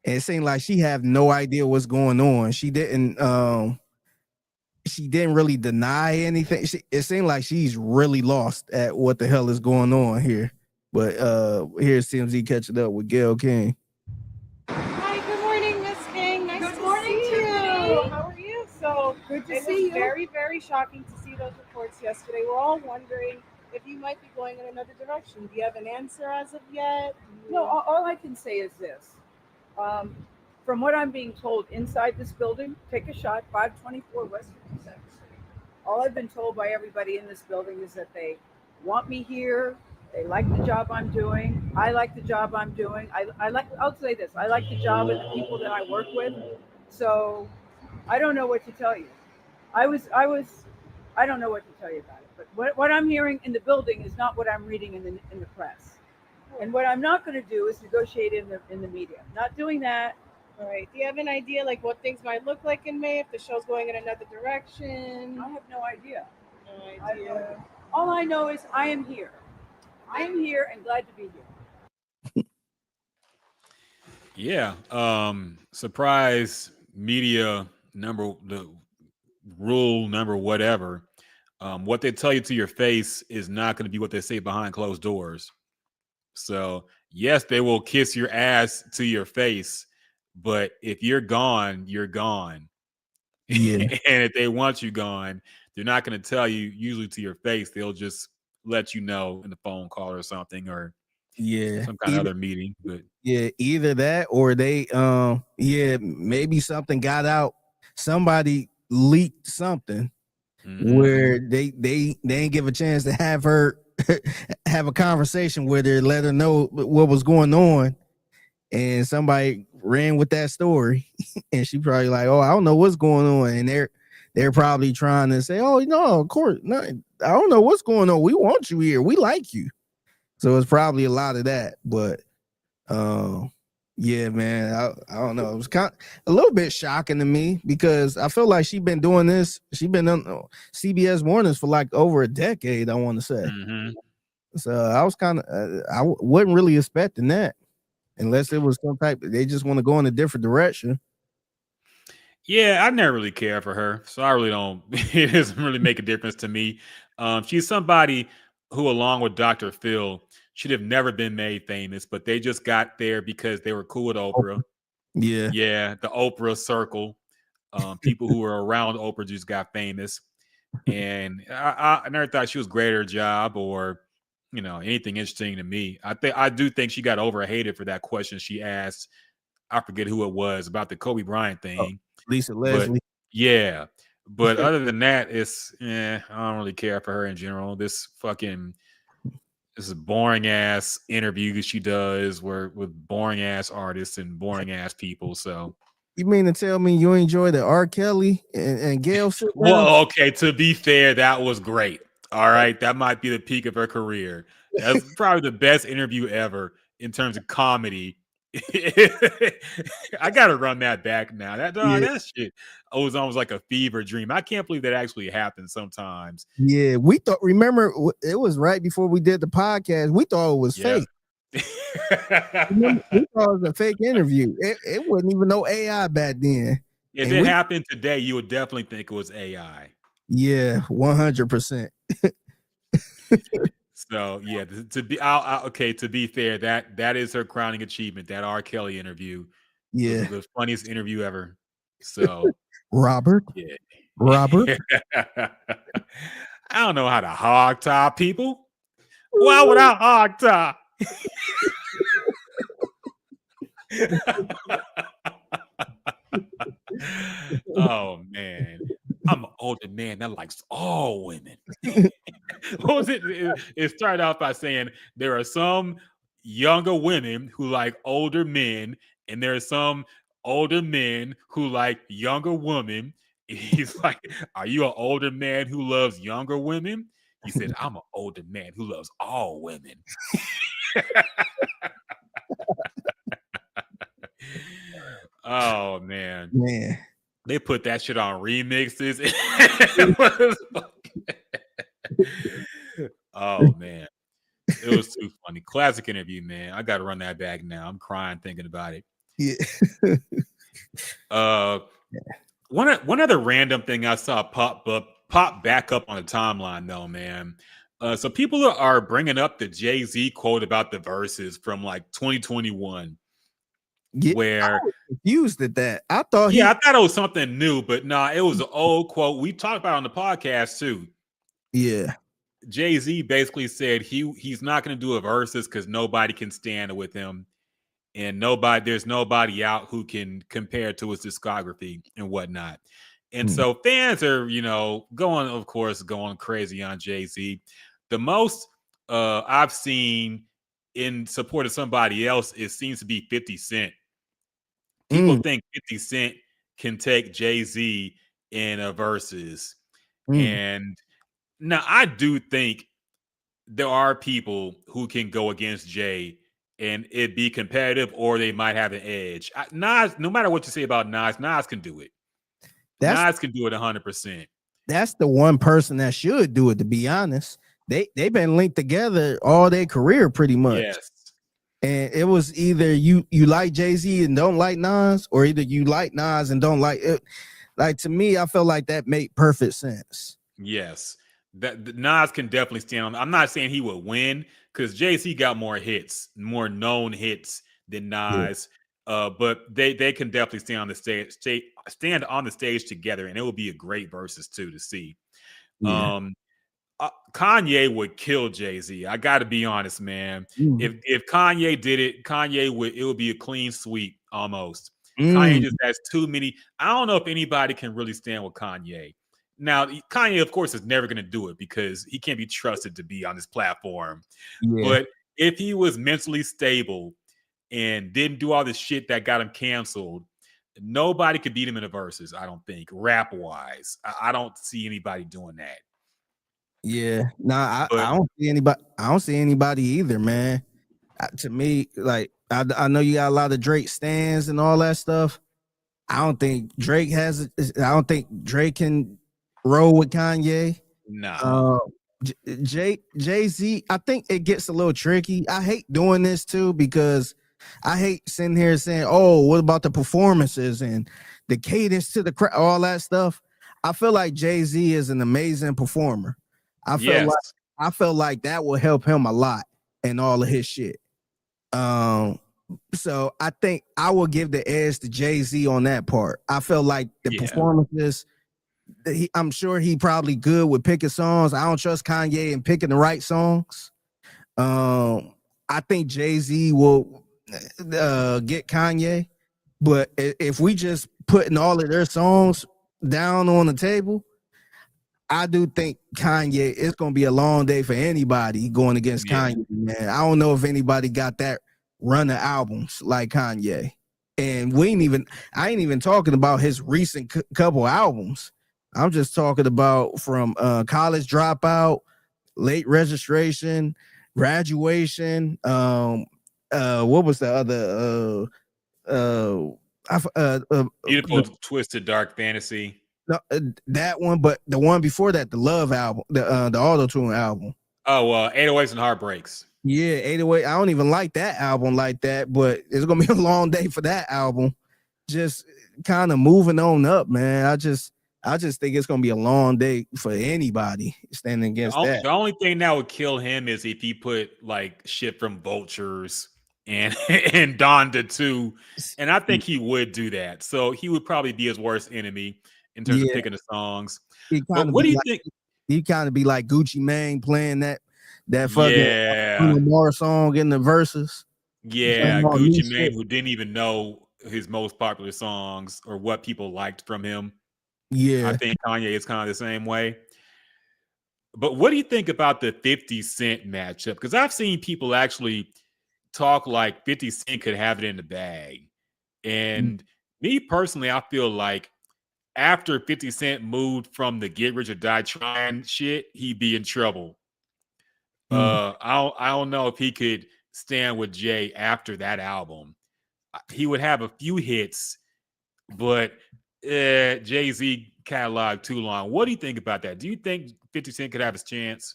[SPEAKER 11] and it seemed like she had no idea what's going on. She didn't really deny anything. It seemed like she's really lost at what the hell is going on here. But here's TMZ catching up with Gayle King.
[SPEAKER 12] Hi, good morning, Miss King. Nice
[SPEAKER 13] Good
[SPEAKER 12] to
[SPEAKER 13] morning,
[SPEAKER 12] see
[SPEAKER 13] Tiffany.
[SPEAKER 12] you. How are you? So
[SPEAKER 13] Good to
[SPEAKER 12] it
[SPEAKER 13] see
[SPEAKER 12] was
[SPEAKER 13] you.
[SPEAKER 12] very, very shocking to see those reports yesterday. We're all wondering if you might be going in another direction. Do you have an answer as of yet?
[SPEAKER 13] No, all I can say is this. From what I'm being told inside this building, take a shot, 524 West 52nd Street. All I've been told by everybody in this building is that they want me here. They like the job I'm doing. I like the job I'm doing. I'll say this. I like the job and the people that I work with. So I don't know what to tell you. I don't know what to tell you about it. But what I'm hearing in the building is not what I'm reading in the press. And what I'm not going to do is negotiate in the media. Not doing that.
[SPEAKER 12] All right. Do you have an idea like what things might look like in May if the show's going in another direction?
[SPEAKER 13] I have no idea.
[SPEAKER 12] No idea.
[SPEAKER 13] All I know is I am here. I am here and glad to be here.
[SPEAKER 10] Yeah. Surprise media the rule number whatever. What they tell you to your face is not going to be what they say behind closed doors. So yes, they will kiss your ass to your face, but if you're gone, you're gone.
[SPEAKER 11] Yeah.
[SPEAKER 10] And if they want you gone, they're not going to tell you usually to your face. They'll just let you know in the phone call or something, or some kind of other meeting. But
[SPEAKER 11] yeah, either that or they maybe something got out. Somebody leaked something where they didn't give a chance to have her have a conversation with her, let her know what was going on, and somebody ran with that story, and she probably like, oh, I don't know what's going on, and they're probably trying to say, oh no, of course, no, I don't know what's going on. We want you here. We like you. So it's probably a lot of that, but yeah, man, I don't know. It was kind of a little bit shocking to me because I feel like she's been doing this. She's been on CBS Mornings for like over a decade, I want to say. So I was kind of, I wasn't really expecting that unless it was some type, they just want to go in a different direction.
[SPEAKER 10] Yeah, I never really care for her, so I really don't. It doesn't really make a difference to me. She's somebody who, along with Dr. Phil, should have never been made famous, but they just got there because they were cool with Oprah. Yeah, the Oprah circle. People who were around Oprah just got famous, and I never thought she was great at her job or anything interesting to me. I do think she got overhated for that question she asked. I forget who it was about the Kobe Bryant thing.
[SPEAKER 11] Lisa Leslie.
[SPEAKER 10] But other than that, I don't really care for her in general. This is a boring ass interview she does with boring ass artists and boring ass people. So
[SPEAKER 11] you mean to tell me you enjoy the R. Kelly and Gayle?
[SPEAKER 10] Well, okay. To be fair, that was great. All right, that might be the peak of her career. That's probably the best interview ever in terms of comedy. I gotta run that back now. That shit was almost like a fever dream. I can't believe that actually happens sometimes.
[SPEAKER 11] Yeah, remember it was right before we did the podcast. We thought it was fake. We thought it was a fake interview. It wasn't even no AI back then.
[SPEAKER 10] If it happened today, you would definitely think it was AI.
[SPEAKER 11] Yeah, 100%.
[SPEAKER 10] So yeah, to be okay. To be fair, that is her crowning achievement. That R. Kelly interview was
[SPEAKER 11] Yeah.
[SPEAKER 10] the funniest interview ever. So
[SPEAKER 11] Robert.
[SPEAKER 10] yeah,
[SPEAKER 11] Robert.
[SPEAKER 10] I don't know how to hog tie people. Why would I hog tie? Oh man, I'm an older man that likes all women. What was it? It started off by saying there are some younger women who like older men, and there are some older men who like younger women. He's like, "Are you an older man who loves younger women?" He said, "I'm an older man who loves all women." Oh man.
[SPEAKER 11] Man.
[SPEAKER 10] They put that shit on remixes. Oh man. It was too funny. Classic interview, man. I gotta run that back now. I'm crying thinking about it.
[SPEAKER 11] Yeah.
[SPEAKER 10] One other random thing I saw pop back up on the timeline though, man. So people are bringing up the Jay-Z quote about the verses from like 2021.
[SPEAKER 11] Yeah,
[SPEAKER 10] where
[SPEAKER 11] I was confused at that. I thought
[SPEAKER 10] I thought it was something new, but nah, it was an old quote. We talked about it on the podcast too.
[SPEAKER 11] Yeah.
[SPEAKER 10] Jay-Z basically said he's not going to do a verses because nobody can stand with him, and there's nobody out who can compare to his discography and whatnot. And so fans are, going crazy on Jay-Z. The most I've seen in support of somebody else, it seems to be 50 Cent. People think 50 Cent can take Jay-Z in a versus. And now I do think there are people who can go against Jay and it be competitive, or they might have an edge. Nas, no matter what you say about Nas can do it. Nas can do it 100%.
[SPEAKER 11] That's the one person that should do it, to be honest. They've been linked together all their career pretty much.
[SPEAKER 10] Yes.
[SPEAKER 11] And it was either you like Jay-Z and don't like Nas, or either you like Nas and don't like it. Like, to me, I felt like that made perfect sense.
[SPEAKER 10] Yes. That Nas can definitely stand on. I'm not saying he would win because Jay-Z got more hits, more known hits than Nas. But they can definitely stand on the stage together, and it will be a great versus too to see.
[SPEAKER 11] Yeah.
[SPEAKER 10] Kanye would kill Jay-Z. I got to be honest, man. If Kanye did it, it would be a clean sweep almost. Kanye just has too many. I don't know if anybody can really stand with Kanye. Now, Kanye, of course, is never going to do it because he can't be trusted to be on this platform.
[SPEAKER 11] Yeah.
[SPEAKER 10] But if he was mentally stable and didn't do all this shit that got him canceled, nobody could beat him in the verses, I don't think, rap-wise. I don't see anybody doing that.
[SPEAKER 11] Yeah, I don't see anybody. I don't see anybody either, man. To me, like I know you got a lot of Drake stands and all that stuff. I don't think Drake has. I don't think Drake can roll with Kanye.
[SPEAKER 10] No.
[SPEAKER 11] Jay-Z, I think it gets a little tricky. I hate doing this too because I hate sitting here saying, "Oh, what about the performances and the cadence to the crowd, all that stuff." I feel like Jay-Z is an amazing performer. I feel like that will help him a lot in all of his shit. So I think I will give the edge to Jay-Z on that part. I feel like the performances, I'm sure he probably good with picking songs. I don't trust Kanye in picking the right songs. I think Jay-Z will get Kanye, but if we just putting all of their songs down on the table, I do think Kanye, it's going to be a long day for anybody going against Kanye, man. I don't know if anybody got that run of albums like Kanye. And I ain't even talking about his recent couple albums. I'm just talking about from College Dropout, Late Registration, Graduation. What was the other?
[SPEAKER 10] Beautiful Twisted Dark Fantasy.
[SPEAKER 11] No, that one, but the one before that, the Love album, the Auto-Tune album.
[SPEAKER 10] Oh, 808s and Heartbreaks.
[SPEAKER 11] Yeah, 808. I don't even like that album like that, but it's gonna be a long day for that album. Just kind of moving on up, man. I just think it's gonna be a long day for anybody standing against that.
[SPEAKER 10] The only thing that would kill him is if he put like shit from Vultures and and Donda too. And I think he would do that. So he would probably be his worst enemy in terms of
[SPEAKER 11] Yeah.
[SPEAKER 10] picking the songs.
[SPEAKER 11] He
[SPEAKER 10] But
[SPEAKER 11] kind of
[SPEAKER 10] what do you
[SPEAKER 11] like,
[SPEAKER 10] think?
[SPEAKER 11] he kind of be like Gucci Mane playing that fucking
[SPEAKER 10] Yeah.
[SPEAKER 11] Bruno Mars song in the verses.
[SPEAKER 10] Yeah,
[SPEAKER 11] Playing all new
[SPEAKER 10] Gucci Mane,
[SPEAKER 11] shit.
[SPEAKER 10] who didn't even know his most popular songs or what people liked from him. I
[SPEAKER 11] Yeah.
[SPEAKER 10] think Kanye is kind of the same way. But what do you think about the 50 Cent matchup? Because I've seen people actually talk like 50 Cent could have it in the bag. And me personally, I feel like after 50 Cent moved from the Get Rich or Die Trying shit, he'd be in trouble. I don't know if he could stand with Jay after that album. He would have a few hits, but Jay-Z catalog too long. What do you think about that? Do you think 50 Cent could have his chance?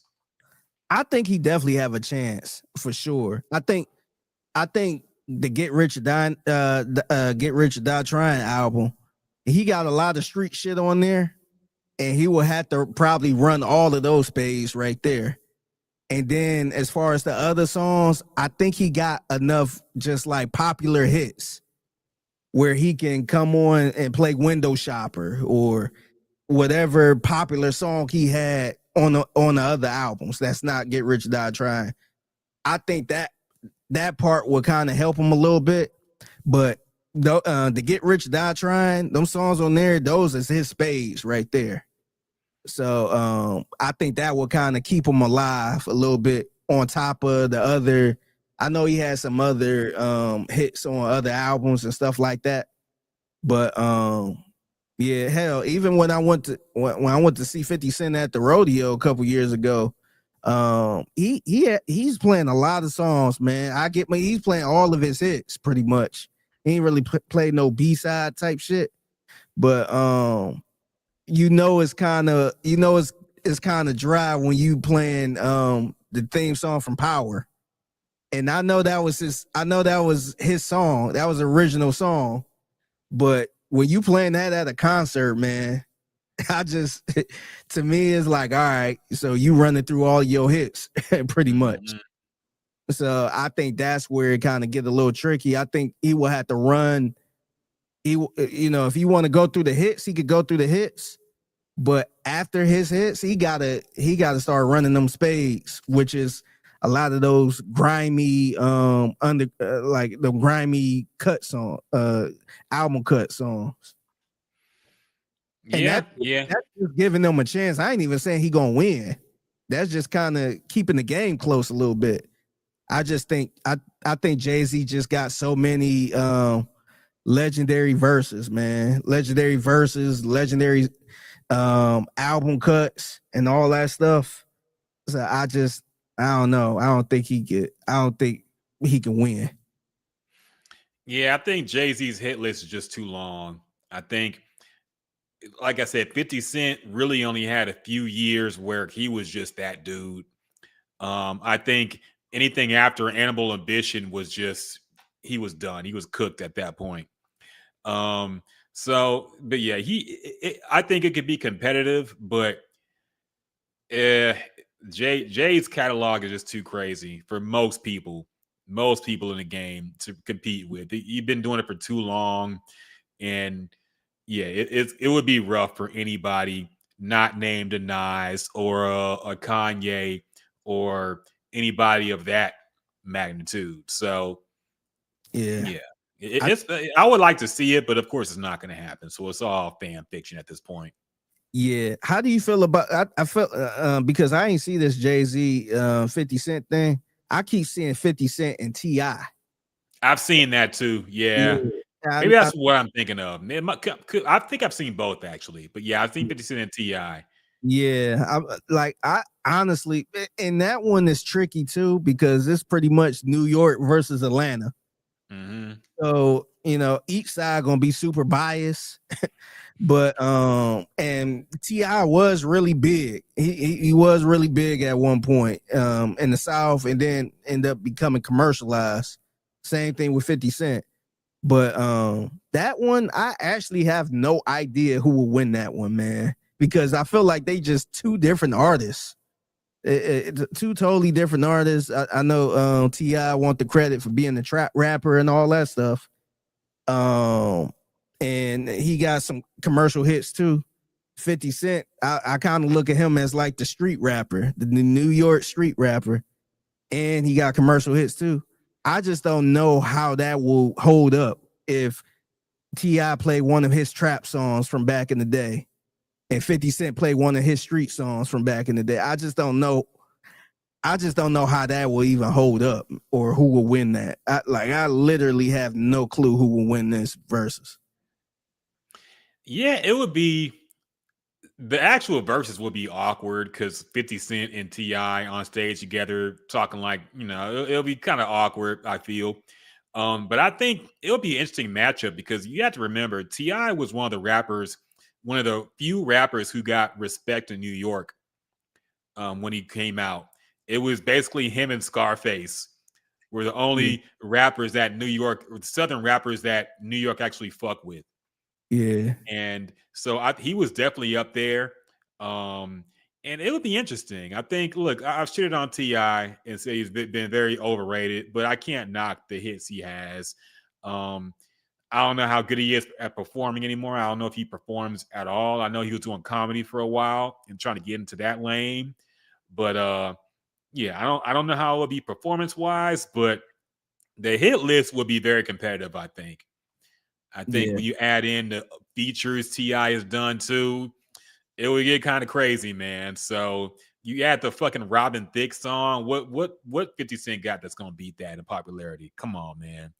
[SPEAKER 11] I think he definitely have a chance for sure. I think the Get Rich or Die Trying album, he got a lot of street shit on there, and he will have to probably run all of those spades right there. And then as far as the other songs, I think he got enough just like popular hits where he can come on and play Window Shopper or whatever popular song he had on the other albums. That's not Get Rich or Die Trying. I think that part will kind of help him a little bit, but the Get Rich or Die Trying, them songs on there, those is his spades right there. So I think that will kind of keep him alive a little bit on top of the other. I know he had some other hits on other albums and stuff like that. But yeah, hell, even when I went to see 50 Cent at the rodeo a couple years ago, he's playing a lot of songs, man. He's playing all of his hits pretty much. He ain't really played no B-side type shit. But it's kind of dry when you playing the theme song from Power. And I know that was his song. That was the original song. But when you playing that at a concert, man, to me, it's like, all right, so you running through all your hits pretty much. Mm-hmm. So I think that's where it kind of get a little tricky. I think he will have to run. If you want to go through the hits, he could go through the hits. But after his hits, he gotta start running them spades, which is a lot of those grimy like the grimy cut song, album cut songs. And that's just giving them a chance. I ain't even saying he gonna win. That's just kind of keeping the game close a little bit. I just think I think Jay-Z just got so many legendary verses, man. Legendary verses, legendary album cuts and all that stuff. So I don't know. I don't think he can win.
[SPEAKER 10] Yeah, I think Jay-Z's hit list is just too long. I think, like I said, 50 Cent really only had a few years where he was just that dude. I think anything after Animal Ambition was just, he was done. He was cooked at that point. But yeah, I think it could be competitive, but Jay's catalog is just too crazy for most people in the game to compete with. You've been doing it for too long, and yeah, it would be rough for anybody not named a Nas or a Kanye or anybody of that magnitude. So yeah. I would like to see it, but of course it's not going to happen. So it's all fan fiction at this point.
[SPEAKER 11] Yeah. How do you feel about? I felt because I ain't see this Jay-Z 50 Cent thing. I keep seeing 50 Cent and T.I.
[SPEAKER 10] I've seen that too. Yeah. Maybe that's what I'm thinking of. I think I've seen both actually, but yeah, I've seen 50 Cent and T.I.
[SPEAKER 11] Yeah, I honestly, and that one is tricky too because it's pretty much New York versus Atlanta. Mm-hmm. So each side gonna be super biased, but and T.I. was really big. He was really big at one point in the South, and then end up becoming commercialized. Same thing with 50 Cent. But that one, I actually have no idea who will win that one, man, because I feel like they just two different artists. Two totally different artists. I know T.I. want the credit for being the trap rapper and all that stuff. And he got some commercial hits too. 50 Cent, I kind of look at him as like the street rapper, the New York street rapper, and he got commercial hits too. I just don't know how that will hold up if T.I. played one of his trap songs from back in the day and 50 Cent played one of his street songs from back in the day. I just don't know. I just don't know how that will even hold up or who will win that. I literally have no clue who will win this versus.
[SPEAKER 10] Yeah, it would be the actual verses would be awkward because 50 Cent and T.I. on stage together talking like, it'll be kind of awkward, I feel. But I think it'll be an interesting matchup because you have to remember T.I. was one of the few rappers who got respect in New York when he came out. It was basically him and Scarface were the only rappers that Southern rappers that New York actually fuck with.
[SPEAKER 11] Yeah.
[SPEAKER 10] And so he was definitely up there. And it would be interesting. I think, look, I've shitted on T.I. and said he's been very overrated, but I can't knock the hits he has. I don't know how good he is at performing anymore. I don't know if he performs at all. I know he was doing comedy for a while and trying to get into that lane. But yeah, I don't know how it would be performance-wise, but the hit list would be very competitive, I think. I think when you add in the features T.I. has done too, it would get kind of crazy, man. So you add the fucking Robin Thicke song. What 50 Cent got that's gonna beat that in popularity? Come on, man.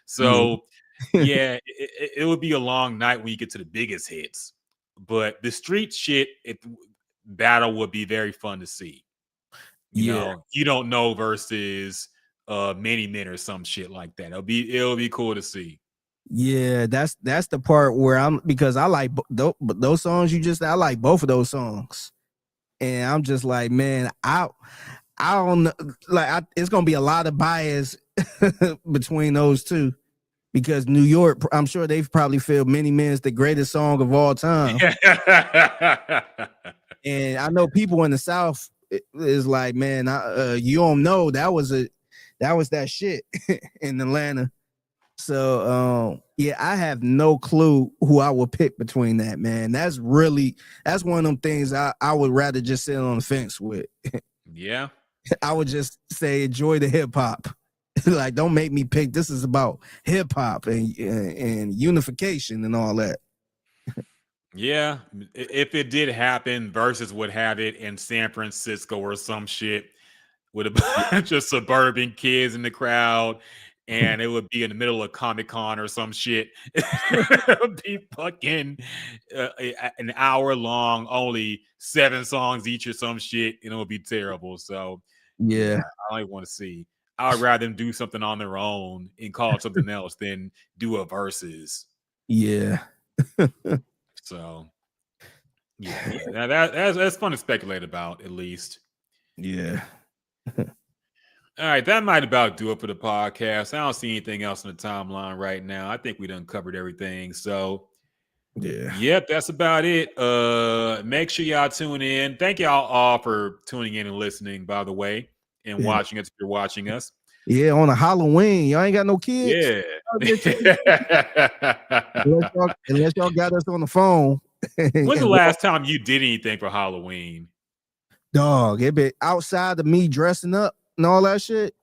[SPEAKER 10] So yeah, it would be a long night when you get to the biggest hits. But the street shit battle would be very fun to see. You know, you don't know versus Many Men or some shit like that. It'll be cool to see.
[SPEAKER 11] Yeah, that's the part where because I like those songs I like both of those songs, and I'm just like, man, I don't know, like it's gonna be a lot of bias between those two because New York, I'm sure they've probably feel Many Men's the greatest song of all time, and I know people in the South is like, man, you don't know that was that shit in Atlanta. So yeah, I have no clue who I would pick between that, man. That's one of them things I would rather just sit on the fence with.
[SPEAKER 10] Yeah.
[SPEAKER 11] I would just say enjoy the hip hop. Like, don't make me pick. This is about hip hop and unification and all that.
[SPEAKER 10] Yeah. If it did happen, Versus would have it in San Francisco or some shit with a bunch of suburban kids in the crowd. And it would be in the middle of Comic-Con or some shit. It would be fucking an hour long, only 7 songs each or some shit, and it would be terrible. So
[SPEAKER 11] yeah,
[SPEAKER 10] I don't want to see. I would rather them do something on their own and call it something else than do a versus.
[SPEAKER 11] Yeah.
[SPEAKER 10] So yeah, that's fun to speculate about, at least.
[SPEAKER 11] Yeah.
[SPEAKER 10] All right, that might about do it for the podcast. I don't see anything else on the timeline right now. I think we done covered everything. So, yep, that's about it. Make sure y'all tune in. Thank y'all all for tuning in and listening, by the way, and watching us if you're watching us.
[SPEAKER 11] Yeah, on a Halloween. Y'all ain't got no kids?
[SPEAKER 10] Yeah.
[SPEAKER 11] Unless y'all got us on the phone.
[SPEAKER 10] When's the last time you did anything for Halloween?
[SPEAKER 11] Dog, it be outside of me dressing up and all that shit.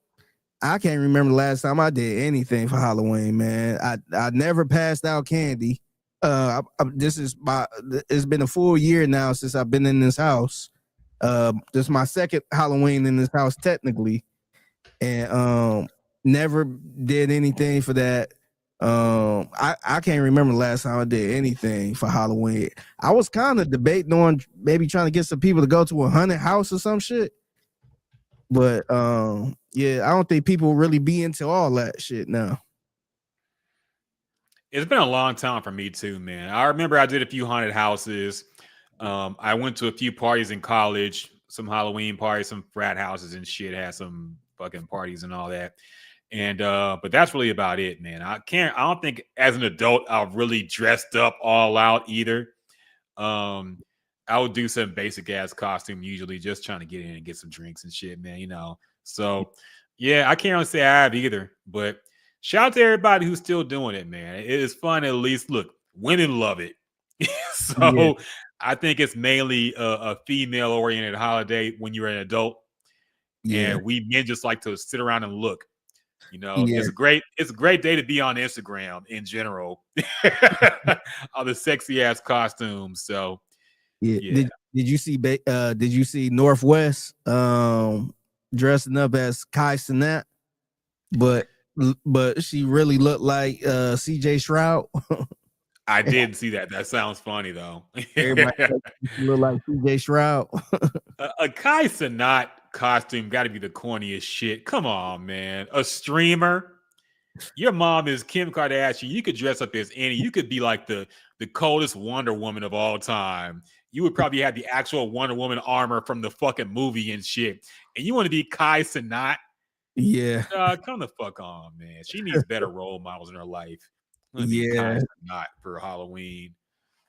[SPEAKER 11] I can't remember the last time I did anything for Halloween, man. I never passed out candy. It's been a full year now since I've been in this house. This is my second Halloween in this house technically, and never did anything for that. I can't remember the last time I did anything for Halloween. I was kind of debating on maybe trying to get some people to go to a haunted house or some shit. But yeah, I don't think people really be into all that shit now.
[SPEAKER 10] It's been a long time for me too, man. I remember I did a few haunted houses. I went to a few parties in college, some Halloween parties, some frat houses and shit, had some fucking parties and all that. And but that's really about it, man. I don't think as an adult I've really dressed up all out either. I would do some basic ass costume usually, just trying to get in and get some drinks and shit, man. So yeah, I can't really say I have either. But shout out to everybody who's still doing it, man. It is fun. At least look, women love it. So I think it's mainly a female oriented holiday when you're an adult, and we men just like to sit around and look. It's a great day to be on Instagram in general. All the sexy ass costumes. So
[SPEAKER 11] yeah. Did you see Northwest dressing up as Kai Cenat, but she really looked like CJ Stroud?
[SPEAKER 10] I didn't see that. That sounds funny though.
[SPEAKER 11] Everybody look like CJ Stroud.
[SPEAKER 10] A Kai Cenat costume got to be the corniest shit. Come on, man. A streamer. Your mom is Kim Kardashian. You could dress up as any. You could be like the coldest Wonder Woman of all time. You would probably have the actual Wonder Woman armor from the fucking movie and shit. And you want to be Kai Cenat?
[SPEAKER 11] Yeah.
[SPEAKER 10] Come the fuck on, man. She needs better role models in her life. Kai Cenat for Halloween.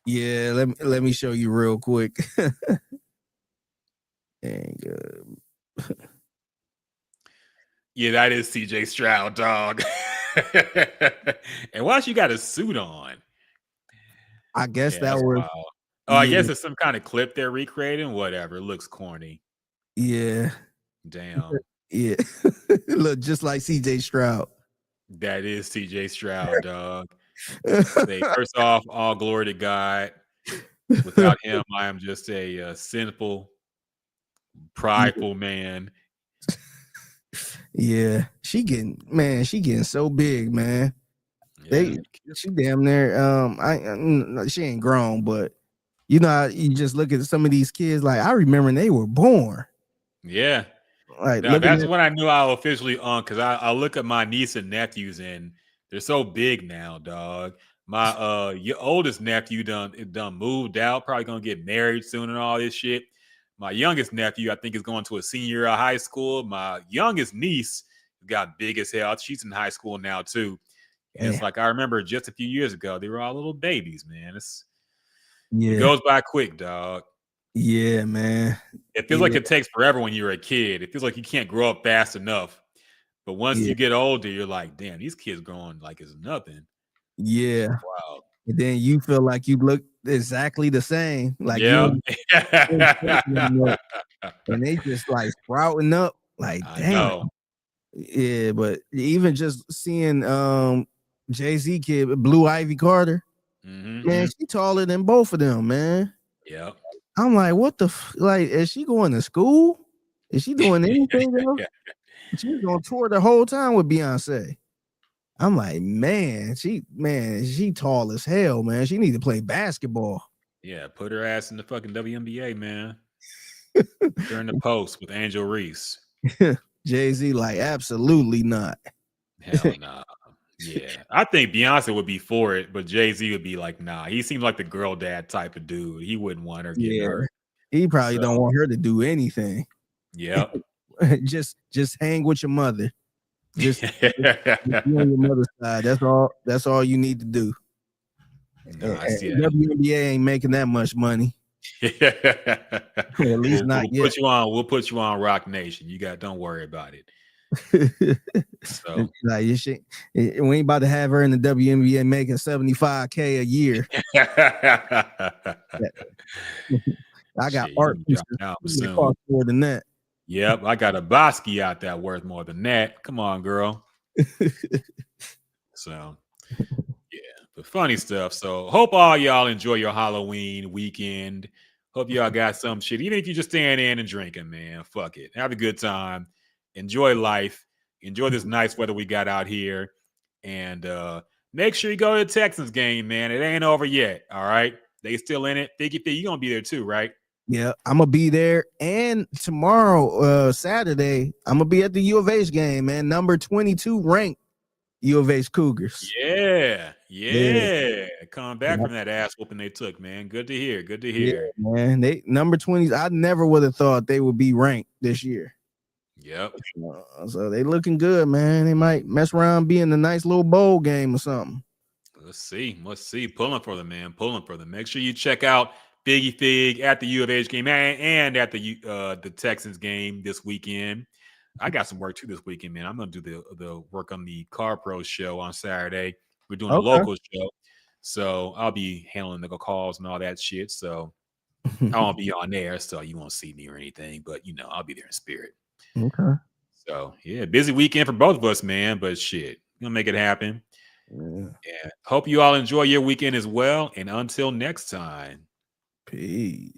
[SPEAKER 11] Yeah, let me show you real quick. And
[SPEAKER 10] yeah, that is CJ Stroud, dog. And why she got a suit on?
[SPEAKER 11] I guess that was
[SPEAKER 10] wild. I guess it's some kind of clip they're recreating. Whatever. It looks corny.
[SPEAKER 11] Yeah.
[SPEAKER 10] Damn.
[SPEAKER 11] Yeah. Look just like CJ Stroud.
[SPEAKER 10] That is CJ Stroud, dog. First off, all glory to God. Without him, I am just a sinful, prideful man.
[SPEAKER 11] Yeah, she getting so big, man. Yeah. She damn near she ain't grown, but you just look at some of these kids, like I remember when they were born.
[SPEAKER 10] Yeah.
[SPEAKER 11] Like
[SPEAKER 10] that's when I knew I was officially on, because I look at my niece and nephews and they're so big now, dog. My your oldest nephew done moved out, probably gonna get married soon and all this shit. My youngest nephew, I think, is going to a senior year of high school. My youngest niece got big as hell. She's in high school now too. And it's like I remember just a few years ago, they were all little babies, man. It goes by quick, dog.
[SPEAKER 11] Yeah, man.
[SPEAKER 10] It feels like it takes forever when you're a kid. It feels like you can't grow up fast enough. But once you get older, you're like, damn, these kids growing like it's nothing.
[SPEAKER 11] Yeah.
[SPEAKER 10] Wow.
[SPEAKER 11] And then you feel like you look exactly the same. Like
[SPEAKER 10] and
[SPEAKER 11] they just like sprouting up. Like, damn. Yeah, but even just seeing Jay-Z kid, Blue Ivy Carter, man, she taller than both of them, man.
[SPEAKER 10] Yeah.
[SPEAKER 11] I'm like, what the like? Is she going to school? Is she doing anything else? She's on tour the whole time with Beyonce. I'm like, man, she tall as hell, man. She need to play basketball.
[SPEAKER 10] Yeah, put her ass in the fucking WNBA, man. During the post with Angel Reese.
[SPEAKER 11] Jay-Z, like, absolutely not.
[SPEAKER 10] Hell nah. Yeah, I think Beyonce would be for it, but Jay-Z would be like, nah. He seems like the girl dad type of dude. He wouldn't want her getting hurt.
[SPEAKER 11] He probably don't want her to do anything.
[SPEAKER 10] Yep.
[SPEAKER 11] just hang with your mother. Just be on your mother's side. That's all you need to do.
[SPEAKER 10] No, I see
[SPEAKER 11] WNBA ain't making that much money. At least not yet.
[SPEAKER 10] We'll put you on Rock Nation. Don't worry about it. So
[SPEAKER 11] like we ain't about to have her in the WNBA making $75K a year. I got art pieces that cost more than that.
[SPEAKER 10] Yep, I got a Bosky out there worth more than that. Come on, girl. So yeah, but funny stuff. So hope all y'all enjoy your Halloween weekend. Hope y'all got some shit. Even if you're just staying in and drinking, man, fuck it. Have a good time. Enjoy life. Enjoy this nice weather we got out here. And make sure you go to the Texans game, man. It ain't over yet. All right. They still in it. Figgy, you're going to be there too, right?
[SPEAKER 11] Yeah, I'm going to be there. And tomorrow, Saturday, I'm going to be at the U of H game, man. Number 22 ranked U of H Cougars.
[SPEAKER 10] Yeah. Coming back from that ass whooping they took, man. Good to hear.
[SPEAKER 11] Yeah, man. They number 20s. I never would have thought they would be ranked this year.
[SPEAKER 10] Yep.
[SPEAKER 11] So they looking good, man. They might mess around, be in a nice little bowl game or something.
[SPEAKER 10] Let's see. Pulling for them, man. Pulling for them. Make sure you check out Figgy Fig at the U of H game and at the Texans game this weekend. I got some work too this weekend, man. I'm gonna do the work on the Car Pro show on Saturday. We're doing a local show, so I'll be handling the calls and all that shit. So I won't be on there, so you won't see me or anything. But I'll be there in spirit.
[SPEAKER 11] Okay.
[SPEAKER 10] So yeah, busy weekend for both of us, man. But shit, we're gonna make it happen.
[SPEAKER 11] Yeah.
[SPEAKER 10] Hope you all enjoy your weekend as well. And until next time.
[SPEAKER 11] Peace.